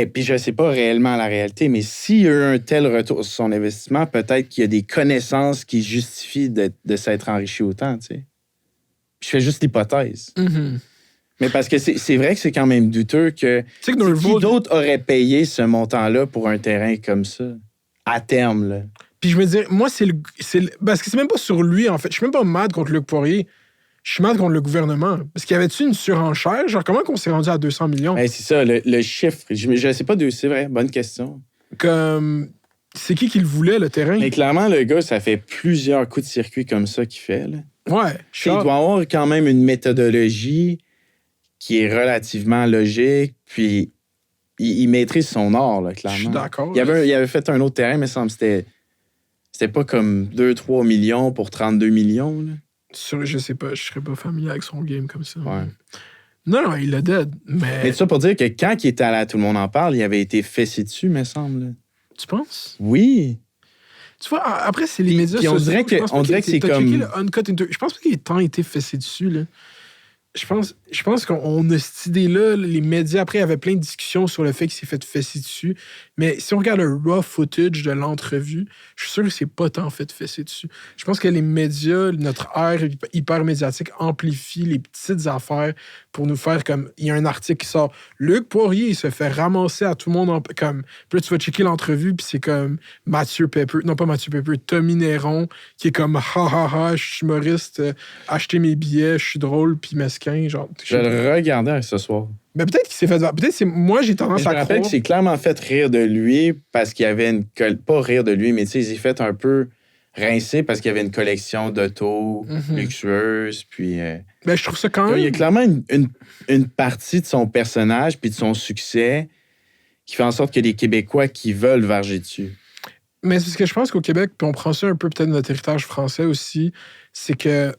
Puis je sais pas réellement la réalité, mais s'il y a eu un tel retour sur son investissement, peut-être qu'il y a des connaissances qui justifient de s'être enrichi autant, tu sais. Je fais juste l'hypothèse. Mm-hmm. Mais parce que c'est vrai que c'est quand même douteux que. Tu sais que Qui Nordvolt. d'autre aurait payé ce montant-là pour un terrain comme ça? À terme, là. Puis je me dis, moi, parce que c'est même pas sur lui, en fait. Je suis même pas mad contre Luc Poirier. Je suis mad contre le gouvernement. Parce qu'il y avait-tu une surenchère? Genre, comment qu'on s'est rendu à 200 millions? Ben, c'est ça, le chiffre. Je sais pas d'où c'est vrai. Bonne question. Comme. C'est qui le voulait, le terrain? Mais clairement, le gars, ça fait plusieurs coups de circuit comme ça qu'il fait, là. Ouais. Il doit avoir quand même une méthodologie qui est relativement logique, puis il maîtrise son art, là, clairement. Je suis d'accord. Il avait fait un autre terrain, mais ça me semble c'était pas comme 2-3 millions pour 32 millions. Là. Je sais pas, je serais pas familier avec son game comme ça. Ouais. Non, il l'a dead, mais... Mais tout ça pour dire que quand il était allé à Tout le monde en parle, il avait été fessé dessus, me semble. Là. Tu penses? Oui. Tu vois, après, c'est les médias puis on sociaux. dirait que- Je pense pas on dirait qu'il- que c'est t'as checké comme- le Uncut Interview. Je pense pas qu'il ait tant été fessé dessus, là. Je pense qu'on a cette idée-là. Les médias, après, il y avait plein de discussions sur le fait qu'il s'est fait fesser dessus. Mais si on regarde le raw footage de l'entrevue, je suis sûr que c'est pas tant fait fesser dessus. Je pense que les médias, notre ère hyper médiatique amplifie les petites affaires pour nous faire comme... Il y a un article qui sort. Luc Poirier, il se fait ramasser à tout le monde. Comme... Puis là, tu vas checker l'entrevue, puis c'est comme Mathieu Pepper. Non, pas Mathieu Pepper. Tommy Néron, qui est comme « Ha, ha, ha, je suis humoriste. Achetez mes billets, je suis drôle, puis mesquin. » Genre, Je le regardais ce soir. mais peut-être qu'il s'est fait... Peut-être c'est... Moi, j'ai Mais tendance je me à rappelle croire... qu'il s'est clairement fait rire de lui parce qu'il y avait une... Pas rire de lui, mais tu sais, il s'est fait un peu rincer parce qu'il y avait une collection d'autos luxueuses, puis... Ben, je trouve ça quand il y a même... clairement une partie de son personnage puis de son succès qui fait en sorte que les Québécois qui veulent varger dessus. Mais c'est ce que je pense qu'au Québec, puis on prend ça un peu peut-être de notre héritage français aussi, c'est que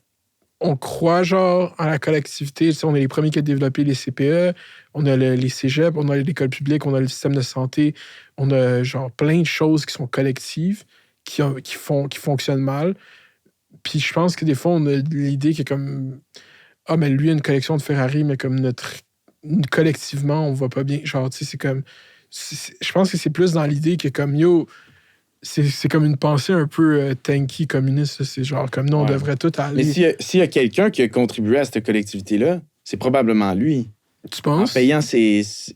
on croit genre en la collectivité. Tu sais, on est les premiers qui ont développé les CPE, on a les cégeps, on a l'école publique, on a le système de santé, on a genre plein de choses qui sont collectives, qui fonctionnent mal. Puis je pense que des fois, on a l'idée que comme ah, mais lui a une collection de Ferrari, mais comme collectivement, on va pas bien. Genre, tu sais, c'est comme. Je pense que c'est plus dans l'idée que comme yo. C'est comme une pensée un peu tanky communiste. C'est genre comme nous, on devrait tout aller. Mais s'il y a quelqu'un qui a contribué à cette collectivité-là, c'est probablement lui. Tu En penses? payant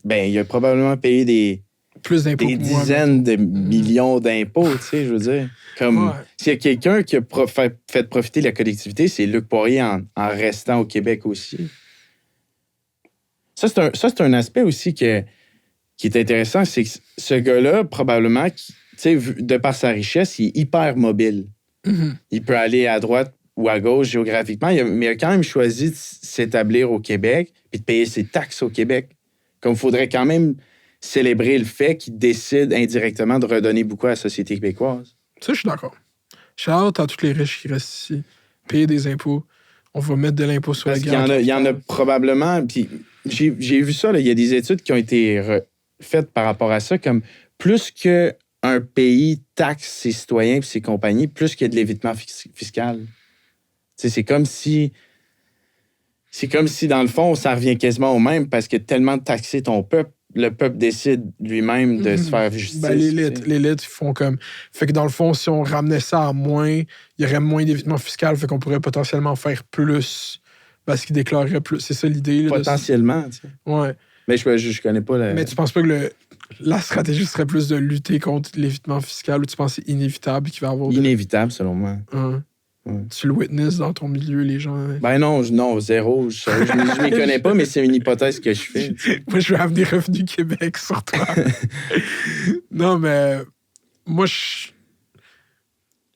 ben, il a probablement payé des Plus d'impôts que moi, dizaines de millions d'impôts, tu sais, je veux dire. Comme, Ouais. s'il y a quelqu'un qui a fait profiter de la collectivité, c'est Luc Poirier en restant au Québec aussi. Ça, c'est un aspect aussi qui est intéressant, c'est que ce gars-là, probablement, tu sais, de par sa richesse, il est hyper mobile. Mhm. Il peut aller à droite ou à gauche géographiquement, mais il a quand même choisi de s'établir au Québec et de payer ses taxes au Québec. Comme il faudrait quand même célébrer le fait qu'il décide indirectement de redonner beaucoup à la société québécoise. Ça, je suis d'accord. Shout à tous les riches qui restent ici. Payer des impôts. On va mettre de l'impôt sur Parce les qu'il y en a probablement... Puis j'ai vu ça, là, il y a des études qui ont été faites par rapport à ça, comme plus qu'un pays taxe ses citoyens et ses compagnies, plus qu'il y a de l'évitement fiscal. T'sais, c'est comme si, dans le fond, ça revient quasiment au même parce que tellement de taxer ton peuple, le peuple décide lui-même de se faire justice. Ben, l'élite, ils font comme... Fait que dans le fond, si on ramenait ça à moins, il y aurait moins d'évitement fiscal, fait qu'on pourrait potentiellement faire plus parce qu'ils déclareraient plus. C'est ça l'idée. Là, Potentiellement, tu sais. Ouais. Mais je connais pas la... Mais tu penses pas que la stratégie serait plus de lutter contre l'évitement fiscal ou tu penses que c'est inévitable qu'il va y avoir... Inévitable, selon moi. Ouais. Tu le witness dans ton milieu, les gens... Ben non, zéro. Je m'y connais pas, mais c'est une hypothèse que je fais. Moi, je vais amener Revenu Québec sur toi. Non, mais moi,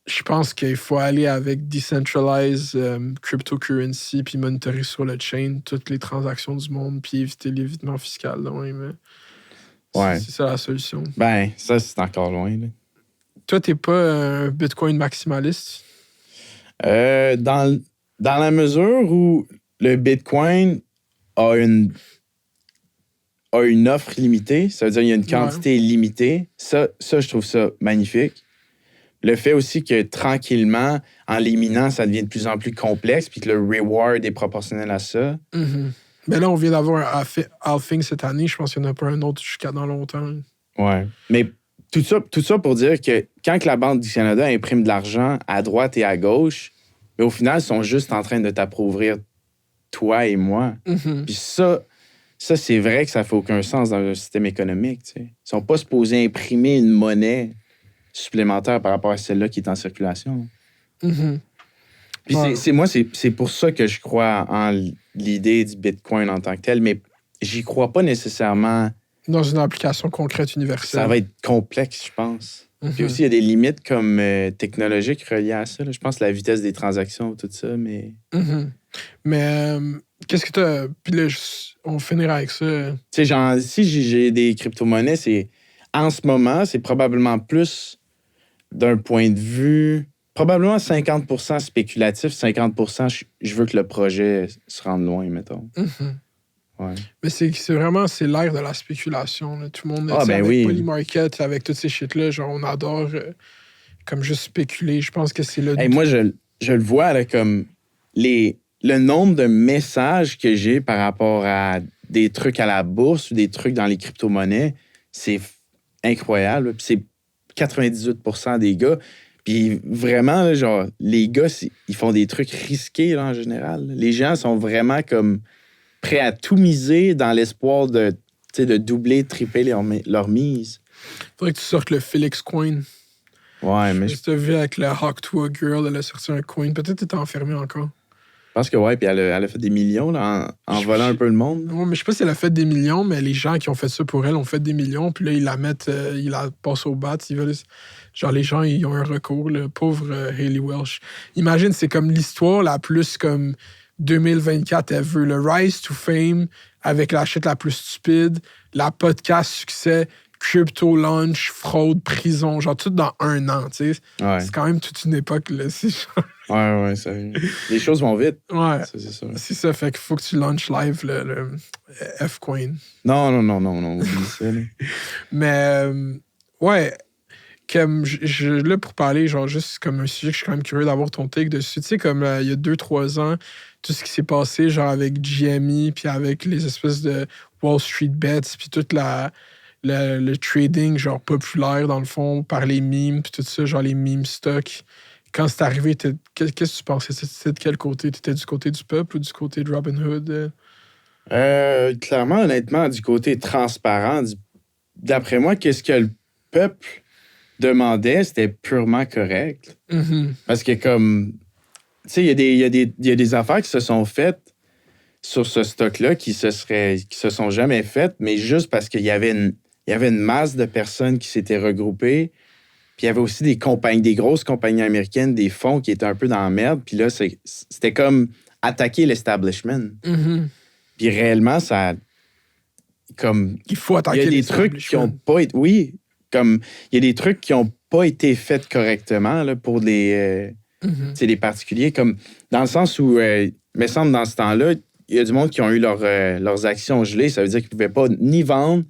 Je pense qu'il faut aller avec decentralized cryptocurrency puis monitorer sur le chain toutes les transactions du monde puis éviter l'évitement fiscal. Là, ouais, mais Ouais. c'est ça la solution. Ben, ça, c'est encore loin. Là. Toi, t'es pas un Bitcoin maximaliste? Dans la mesure où le Bitcoin a une offre limitée, ça veut dire qu'il y a une quantité limitée, ça, je trouve ça magnifique. Le fait aussi que tranquillement, en l'éminant, ça devient de plus en plus complexe, puis que le reward est proportionnel à ça. Mm-hmm. Mais là, on vient d'avoir un halving cette année. Je pense qu'il n'y en a pas un autre jusqu'à dans longtemps. Ouais. Mais tout ça pour dire que quand que la Banque du Canada imprime de l'argent à droite et à gauche, mais au final, ils sont juste en train de t'appauvrir toi et moi. Mm-hmm. Puis ça, c'est vrai que ça fait aucun sens dans le système économique. Tu sais. Ils sont pas supposés imprimer une monnaie supplémentaire par rapport à celle-là qui est en circulation. Mm-hmm. Puis Ouais. c'est pour ça que je crois en l'idée du Bitcoin en tant que tel, mais j'y crois pas nécessairement. Dans une application concrète universelle. Ça va être complexe, je pense. Mm-hmm. Puis aussi, il y a des limites comme technologiques reliées à ça. Là. Je pense la vitesse des transactions, tout ça, mais... Mm-hmm. Mais qu'est-ce que t'as... Puis là, on finira avec ça. Tu sais, genre, si j'ai des crypto-monnaies, en ce moment, c'est probablement plus d'un point de vue... Probablement 50% spéculatif, 50% je veux que le projet se rende loin, mettons. Mm-hmm. Ouais. Mais c'est vraiment l'ère de la spéculation. Là. Tout le monde, Ah, tu sais, ben avec oui. Polymarket, avec toutes ces shit-là, genre, on adore comme juste spéculer. Je pense que c'est le... Hey, moi, je le vois là, comme le nombre de messages que j'ai par rapport à des trucs à la bourse ou des trucs dans les crypto-monnaies, c'est incroyable. Puis c'est 98% des gars. Puis vraiment, là, genre, les gars, ils font des trucs risqués là, en général. Les gens sont vraiment comme prêts à tout miser dans l'espoir de doubler, tripler leur mise. Faudrait que tu sortes le Felix Coin. Ouais, mais Je t'ai vu avec la Hawk Tour Girl, elle a sorti un coin. Peut-être que t'es enfermé encore. je pense que ouais, puis elle a fait des millions là, en volant un peu le monde. Ouais, mais je sais pas si elle a fait des millions, mais les gens qui ont fait ça pour elle ont fait des millions. Puis là, ils la mettent, ils la passent au bat. Ils veulent... Genre, les gens, ils ont un recours. Le pauvre Hayley Welsh. Imagine, c'est comme l'histoire la plus comme 2024 ever. Le Rise to Fame avec la shit la plus stupide, la podcast succès, crypto launch, fraude, prison. Genre, tout dans 1 an, tu sais. Ouais, C'est quand même toute une époque, là. C'est genre... ouais, ça... les choses vont vite. Ouais. Ça, c'est sûr. C'est ça, fait qu'il faut que tu launches live le F-Coin. Non, oublie ça. Là. Mais, ouais, comme là, pour parler, genre, juste comme un sujet que je suis quand même curieux d'avoir ton take dessus. Tu sais, comme il y a 2-3 ans, tout ce qui s'est passé, genre, avec GME, puis avec les espèces de Wall Street Bets, puis tout le trading, genre, populaire, dans le fond, par les memes, puis tout ça, genre, les meme stocks. Quand c'est arrivé, qu'est-ce que tu pensais? C'était de quel côté? T'étais du côté du peuple ou du côté de Robinhood? Clairement, honnêtement, du côté transparent, d'après moi, qu'est-ce que le peuple demandait, c'était purement correct. Mm-hmm. Parce que comme, tu sais, il y a des affaires qui se sont faites sur ce stock-là qui se sont jamais faites, mais juste parce qu'il y avait une masse de personnes qui s'étaient regroupées. Puis il y avait aussi des grosses compagnies américaines, des fonds qui étaient un peu dans la merde. Puis là, c'était comme attaquer l'establishment. Mm-hmm. Puis réellement, ça... Comme... Il faut attaquer Il y a des trucs qui n'ont pas été... Oui, comme... Il y a des trucs qui n'ont pas été faits correctement là, pour les particuliers. Comme dans le sens où, il me semble, dans ce temps-là, il y a du monde qui ont eu leurs actions gelées. Ça veut dire qu'ils ne pouvaient pas ni vendre,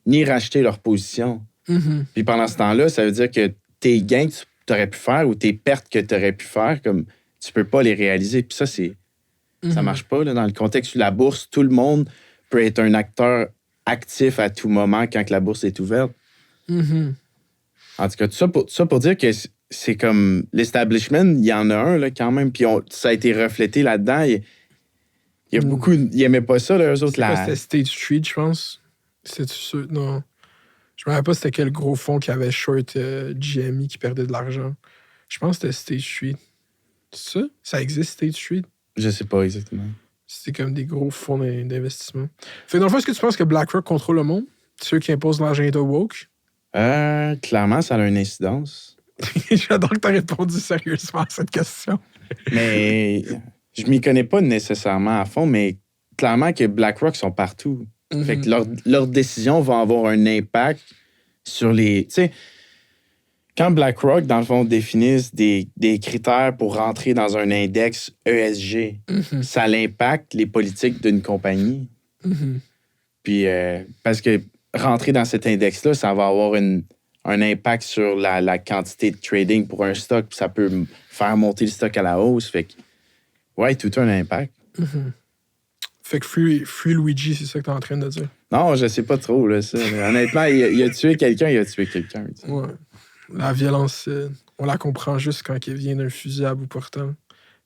ni racheter leur position. Mm-hmm. Puis pendant ce temps-là, ça veut dire que tes gains que tu aurais pu faire ou tes pertes que tu aurais pu faire, comme tu peux pas les réaliser. Puis ça, ça marche pas. Là. Dans le contexte de la bourse, tout le monde peut être un acteur actif à tout moment quand que la bourse est ouverte. Mm-hmm. En tout cas, tout ça pour dire que c'est comme l'establishment, il y en a un là, quand même, puis ça a été reflété là-dedans. Il y a beaucoup... Ils n'aimaient pas ça, là, eux autres. C'était State Street, je pense. C'est sûr? Non. Je me rappelle pas c'était quel gros fonds qui avait short GME qui perdait de l'argent. Je pense que c'était State Street. C'est ça? Ça existe, State Street? Je sais pas exactement. C'était comme des gros fonds d'investissement. Fait que dans le fond, est-ce que tu penses que BlackRock contrôle le monde? Ceux qui imposent l'agenda woke? Clairement, ça a une incidence. J'adore que tu as répondu sérieusement à cette question. Mais je m'y connais pas nécessairement à fond, mais clairement que BlackRock sont partout. Fait que leurs décisions vont avoir un impact sur les... Tu sais, quand BlackRock, dans le fond, définissent des critères pour rentrer dans un index ESG, ça l'impacte les politiques d'une compagnie. Puis, parce que rentrer dans cet index-là, ça va avoir un impact sur la quantité de trading pour un stock, puis ça peut faire monter le stock à la hausse. Fait que, ouais, tout a un impact. Fait que Free Luigi, c'est ça que t'es en train de dire. Non, je sais pas trop, là, ça. Honnêtement, il a tué quelqu'un, il a tué quelqu'un. Tu sais. Ouais. La violence, on la comprend juste quand elle vient d'un fusil à bout portant,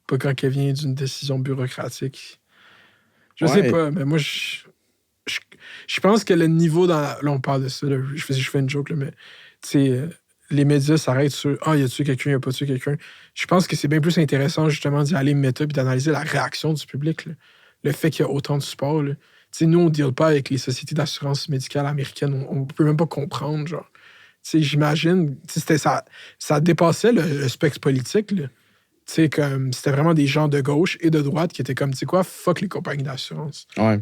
pas quand elle vient d'une décision bureaucratique. Je sais pas, mais moi, je pense que le niveau dans... Là, on parle de ça, là, je fais une joke, là, mais tu sais, les médias s'arrêtent sur « Ah, il a tué quelqu'un, il a pas tué quelqu'un ». Je pense que c'est bien plus intéressant, justement, d'y aller méta et d'analyser la réaction du public, là. Le fait qu'il y a autant de support, là. Tu sais, nous, on ne deal pas avec les sociétés d'assurance médicale américaines. On peut même pas comprendre, genre. Tu sais, j'imagine, ça dépassait le spectre politique, là. Tu sais, comme, c'était vraiment des gens de gauche et de droite qui étaient comme, tu sais quoi, fuck les compagnies d'assurance. Ouais.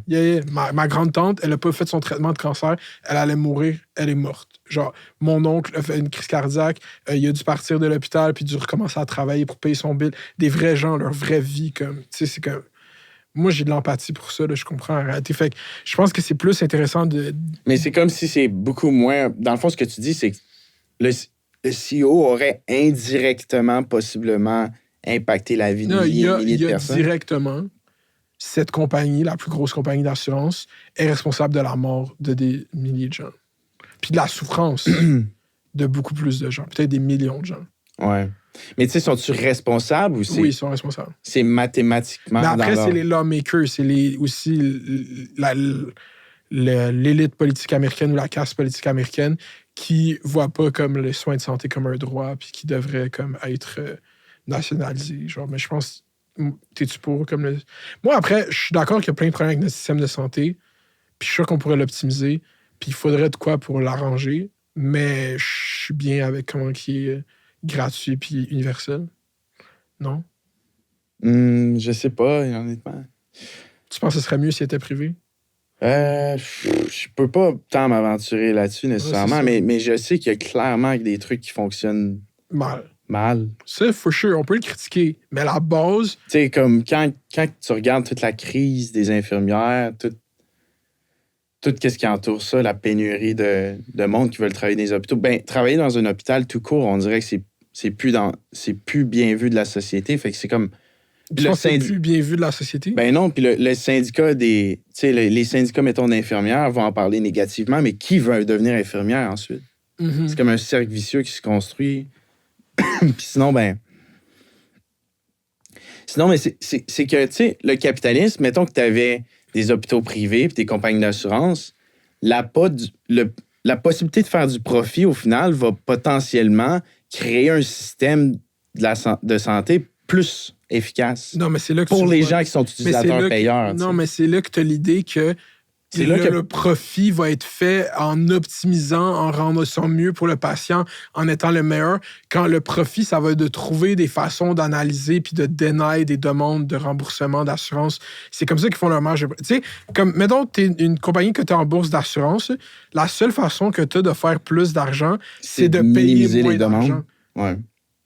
Ma grande-tante, elle a pas fait son traitement de cancer, elle allait mourir, elle est morte. Genre, mon oncle a fait une crise cardiaque, il a dû partir de l'hôpital puis dû recommencer à travailler pour payer son bill. Des vrais gens, leur vraie vie, comme, tu sais, c'est comme... Moi, j'ai de l'empathie pour ça, là, je comprends en réalité. Fait que je pense que c'est plus intéressant de... Mais c'est comme si c'est beaucoup moins... Dans le fond, ce que tu dis, c'est que le CEO aurait indirectement, possiblement, impacté la vie de milliers de personnes. Directement, cette compagnie, la plus grosse compagnie d'assurance, est responsable de la mort de des milliers de gens. Puis de la souffrance de beaucoup plus de gens. Peut-être des millions de gens. Ouais. Mais tu sais, sont-tu responsables ou c'est... Oui, ils sont responsables. C'est mathématiquement... Mais après, c'est les lawmakers, c'est aussi l'élite politique américaine ou la caste politique américaine qui ne voit pas comme les soins de santé comme un droit puis qui devrait comme être nationalisé. Genre, mais je pense, t'es-tu pour comme le... Moi, après, je suis d'accord qu'il y a plein de problèmes avec notre système de santé, puis je suis sûr qu'on pourrait l'optimiser, puis il faudrait de quoi pour l'arranger, mais je suis bien avec comment il est gratuit puis universel. Non? je sais pas, honnêtement. Tu penses que ce serait mieux s'il était privé? Je peux pas tant m'aventurer là-dessus nécessairement, Ouais, mais je sais qu'il y a clairement des trucs qui fonctionnent mal. Ça, for sure, on peut le critiquer, mais la base... Tu sais, comme quand tu regardes toute la crise des infirmières, tout ce qui entoure ça, la pénurie de monde qui veulent travailler dans les hôpitaux, ben travailler dans un hôpital tout court, on dirait que c'est plus bien vu de la société. Fait que c'est comme... Je pense que c'est plus bien vu de la société. Ben non, puis le syndicat des... Tu sais, les syndicats, mettons, d'infirmières vont en parler négativement, mais qui veut devenir infirmière ensuite? C'est comme un cercle vicieux qui se construit. Puis sinon, ben... Sinon, mais c'est que, tu sais, le capitalisme, mettons que tu avais des hôpitaux privés puis des compagnies d'assurance, la possibilité de faire du profit, au final, va potentiellement créer un système de santé plus efficace. Non, mais c'est là que pour les gens qui sont utilisateurs-payeurs. Non, mais c'est là que tu as l'idée que le profit va être fait en optimisant, en rendant ça mieux pour le patient, en étant le meilleur. Quand le profit, ça va être de trouver des façons d'analyser puis de deny des demandes de remboursement d'assurance. C'est comme ça qu'ils font leur marge. Tu sais, comme, mettons, tu es une compagnie que tu es en bourse d'assurance, la seule façon que tu as de faire plus d'argent, c'est de payer moins d'argent. Ouais.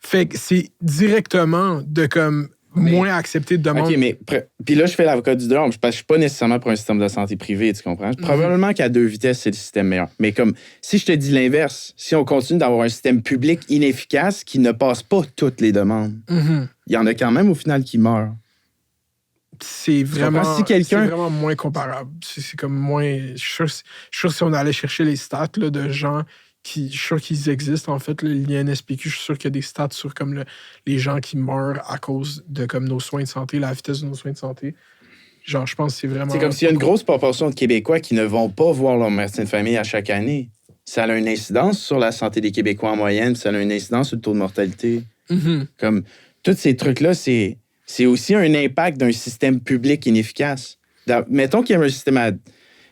Fait que c'est directement de comme... moins accepté de demande. OK, mais puis là, je fais l'avocat du diable parce que je suis pas nécessairement pour un système de santé privé, tu comprends? Probablement qu'à 2 vitesses, c'est le système meilleur. Mais comme, si je te dis l'inverse, si on continue d'avoir un système public inefficace qui ne passe pas toutes les demandes, il y en a quand même au final qui meurent. C'est vraiment, c'est vraiment moins comparable. C'est comme moins... Je suis sûr si on allait chercher les stats là, de gens... Je suis sûr qu'ils existent, en fait. L'INSPQ, je suis sûr qu'il y a des stats sur comme les gens qui meurent à cause de comme nos soins de santé, la vitesse de nos soins de santé. Genre, je pense que c'est vraiment... C'est comme s'il y a une grosse proportion de Québécois qui ne vont pas voir leur médecin de famille à chaque année. Ça a une incidence sur la santé des Québécois en moyenne, ça a une incidence sur le taux de mortalité. Comme, tous ces trucs-là, c'est aussi un impact d'un système public inefficace. Mettons qu'il y avait un système...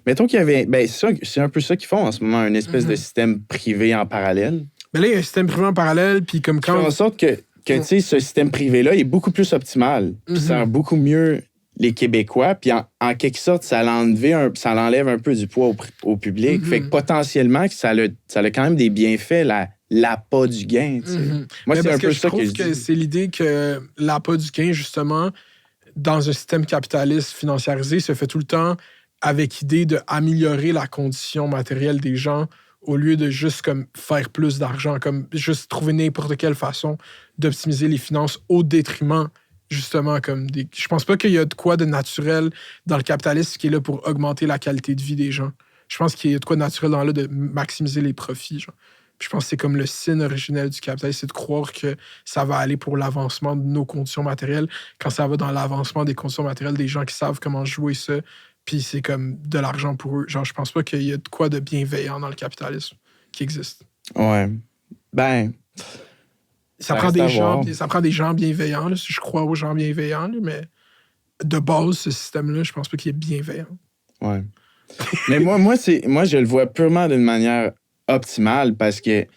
Mettons qu'il y avait... Ben, c'est un peu ça qu'ils font en ce moment, une espèce de système privé en parallèle. Mais là, il y a un système privé en parallèle, puis comme Qui fait quand... en sorte que tu sais, ce système privé-là est beaucoup plus optimal. Puis ça sert beaucoup mieux les Québécois. Puis en quelque sorte, ça l'enlève un peu du poids au public. Fait que potentiellement, ça a quand même des bienfaits, l'appât du gain. Tu sais. Moi, Mais c'est un parce peu que ça que je trouve que dis. c'est l'idée que l'appât du gain, justement, dans un système capitaliste financiarisé, se fait tout le temps avec l'idée d'améliorer la condition matérielle des gens au lieu de juste comme faire plus d'argent, comme juste trouver n'importe quelle façon d'optimiser les finances au détriment, justement, comme des... Je pense pas qu'il y a de quoi de naturel dans le capitalisme qui est là pour augmenter la qualité de vie des gens. Je pense qu'il y a de quoi de naturel dans là de maximiser les profits, genre. Puis je pense que c'est comme le signe originel du capitalisme, c'est de croire que ça va aller pour l'avancement de nos conditions matérielles quand ça va dans l'avancement des conditions matérielles des gens qui savent comment jouer ça, puis c'est comme de l'argent pour eux. Genre, je pense pas qu'il y a de quoi de bienveillant dans le capitalisme qui existe. Ouais. Ben, Ça Ça prend, reste à voir. ça prend des gens bienveillants, là, si je crois aux gens bienveillants, là, mais de base, ce système-là, je pense pas qu'il est bienveillant. ouais. Mais moi, je le vois purement d'une manière optimale parce que, tu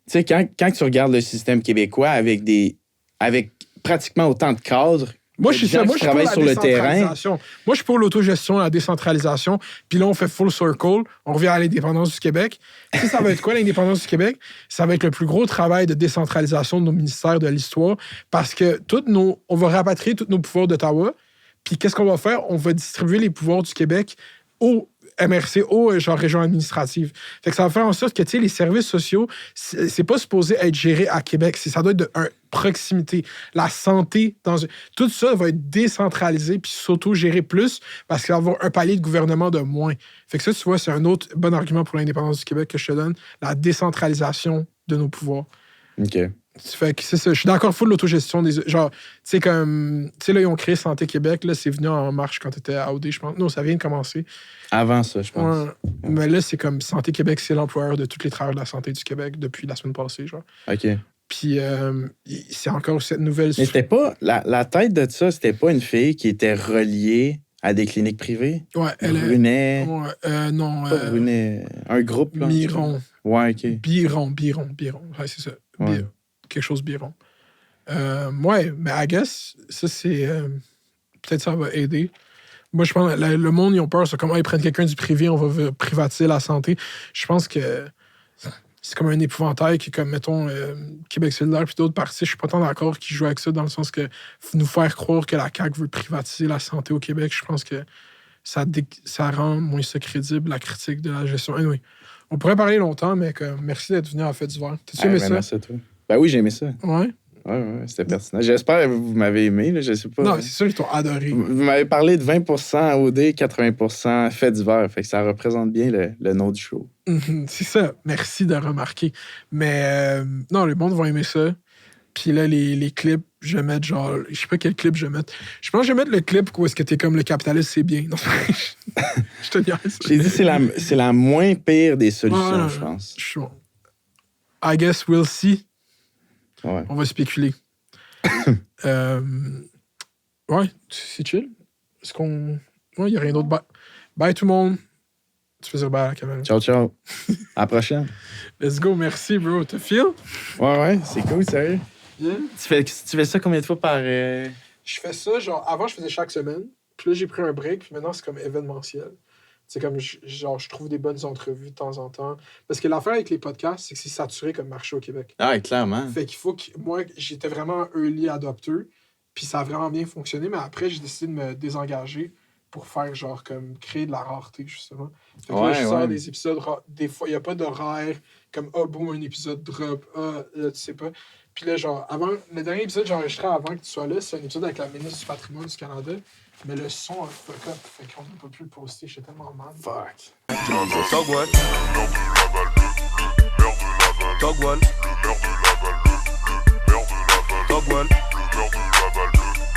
sais, quand tu regardes le système québécois avec pratiquement autant de cadres, Moi, je suis ça. Moi, je suis pour travaillent la sur le terrain. décentralisation. Moi, je suis pour l'autogestion, la décentralisation. Puis là, on fait full circle. On revient à l'indépendance du Québec. Tu sais, ça va être quoi, l'indépendance du Québec? Ça va être le plus gros travail de décentralisation de nos ministères de l'histoire parce que on va rapatrier tous nos pouvoirs d'Ottawa. Puis qu'est-ce qu'on va faire? On va distribuer les pouvoirs du Québec au MRC, genre région administrative. Fait que ça va faire en sorte que, tu sais, les services sociaux, c'est pas supposé être géré à Québec. Ça doit être de proximité. La santé, tout ça va être décentralisé puis s'auto-gérer plus parce qu'il va y avoir un palier de gouvernement de moins. Fait que ça, tu vois, c'est un autre bon argument pour l'indépendance du Québec que je te donne. La décentralisation de nos pouvoirs. OK. Fait que c'est ça. Je suis d'accord full l'autogestion des... Genre, tu sais, comme... Tu sais, là, ils ont créé Santé Québec. Là, c'est venu en marche quand tu étais à OD, je pense. Non, ça vient de commencer. Avant ça, je pense. Ouais. Mais là, c'est comme Santé Québec, c'est l'employeur de tous les travailleurs de la santé du Québec depuis la semaine passée, genre. OK. Puis c'est encore cette nouvelle... Mais c'était pas... La tête de ça, c'était pas une fille qui était reliée à des cliniques privées? Ouais, elle est... Brunet... Ouais, non. Pas Brunet... Un groupe, là. Miron. Ouais, OK. Biron. Ouais, c'est ça. Ouais. Quelque chose Biron. Ouais, mais I guess, ça, c'est... peut-être ça va aider. Moi, je pense que le monde, ils ont peur. C'est comment ils prennent quelqu'un du privé, on va privatiser la santé. Je pense que c'est comme un épouvantail qui est comme, mettons, Québec solidaire puis d'autres partis. Je suis pas tant d'accord qu'ils jouent avec ça dans le sens que nous faire croire que la CAQ veut privatiser la santé au Québec, je pense que ça rend moins ça crédible, la critique de la gestion. Anyway, on pourrait parler longtemps, mais merci d'être venu en Fête d'hiver. T'as-tu aimé ça? Merci à toi. Ben oui, j'ai aimé ça. Ouais. Ouais, c'était pertinent. J'espère que vous m'avez aimé, là, je sais pas. Non, c'est sûr qu'ils t'ont adoré. Vous m'avez parlé de 20% OD, 80% fait d'hiver. Fait que ça représente bien le nom du show. C'est ça. Merci de remarquer. Mais non, les monde vont aimer ça. Puis là, les clips, je vais mettre genre... Je sais pas quel clip je vais mettre. Je pense que je vais mettre le clip où est-ce que t'es comme le capitaliste, c'est bien. Non, je te niaise. J'ai dit c'est la moins pire des solutions, je pense. I guess we'll see. Ouais. On va spéculer. Ouais, c'est chill. Est-ce qu'on... Ouais, il n'y a rien d'autre. Bye tout le monde. Tu fais dire bye à la caméra. Ciao, ciao. À la prochaine. Let's go, merci, bro. T'as feel? Ouais, c'est cool, sérieux. Yeah. Tu fais ça combien de fois par... Je fais ça, genre, avant, je faisais chaque semaine. Puis là, j'ai pris un break, puis maintenant, c'est comme événementiel. C'est comme, genre, je trouve des bonnes entrevues de temps en temps. Parce que l'affaire avec les podcasts, c'est que c'est saturé comme marché au Québec. Ah, clairement. Fait qu'il faut que... Moi, j'étais vraiment early adopter, puis ça a vraiment bien fonctionné, mais après, j'ai décidé de me désengager pour faire, genre, comme, créer de la rareté, justement. Fait que là, je sors des épisodes... Des fois, il n'y a pas d'horaire, comme, boum, un épisode drop, là, tu sais pas. Puis là, genre, avant... Le dernier épisode que j'ai enregistré avant que tu sois là, c'est un épisode avec la ministre du Patrimoine du Canada. Mais le son a fuck up, fait qu'on n'a pas pu le poster, j'étais tellement mal. Fuck. Togwall. Togwall. Togwall.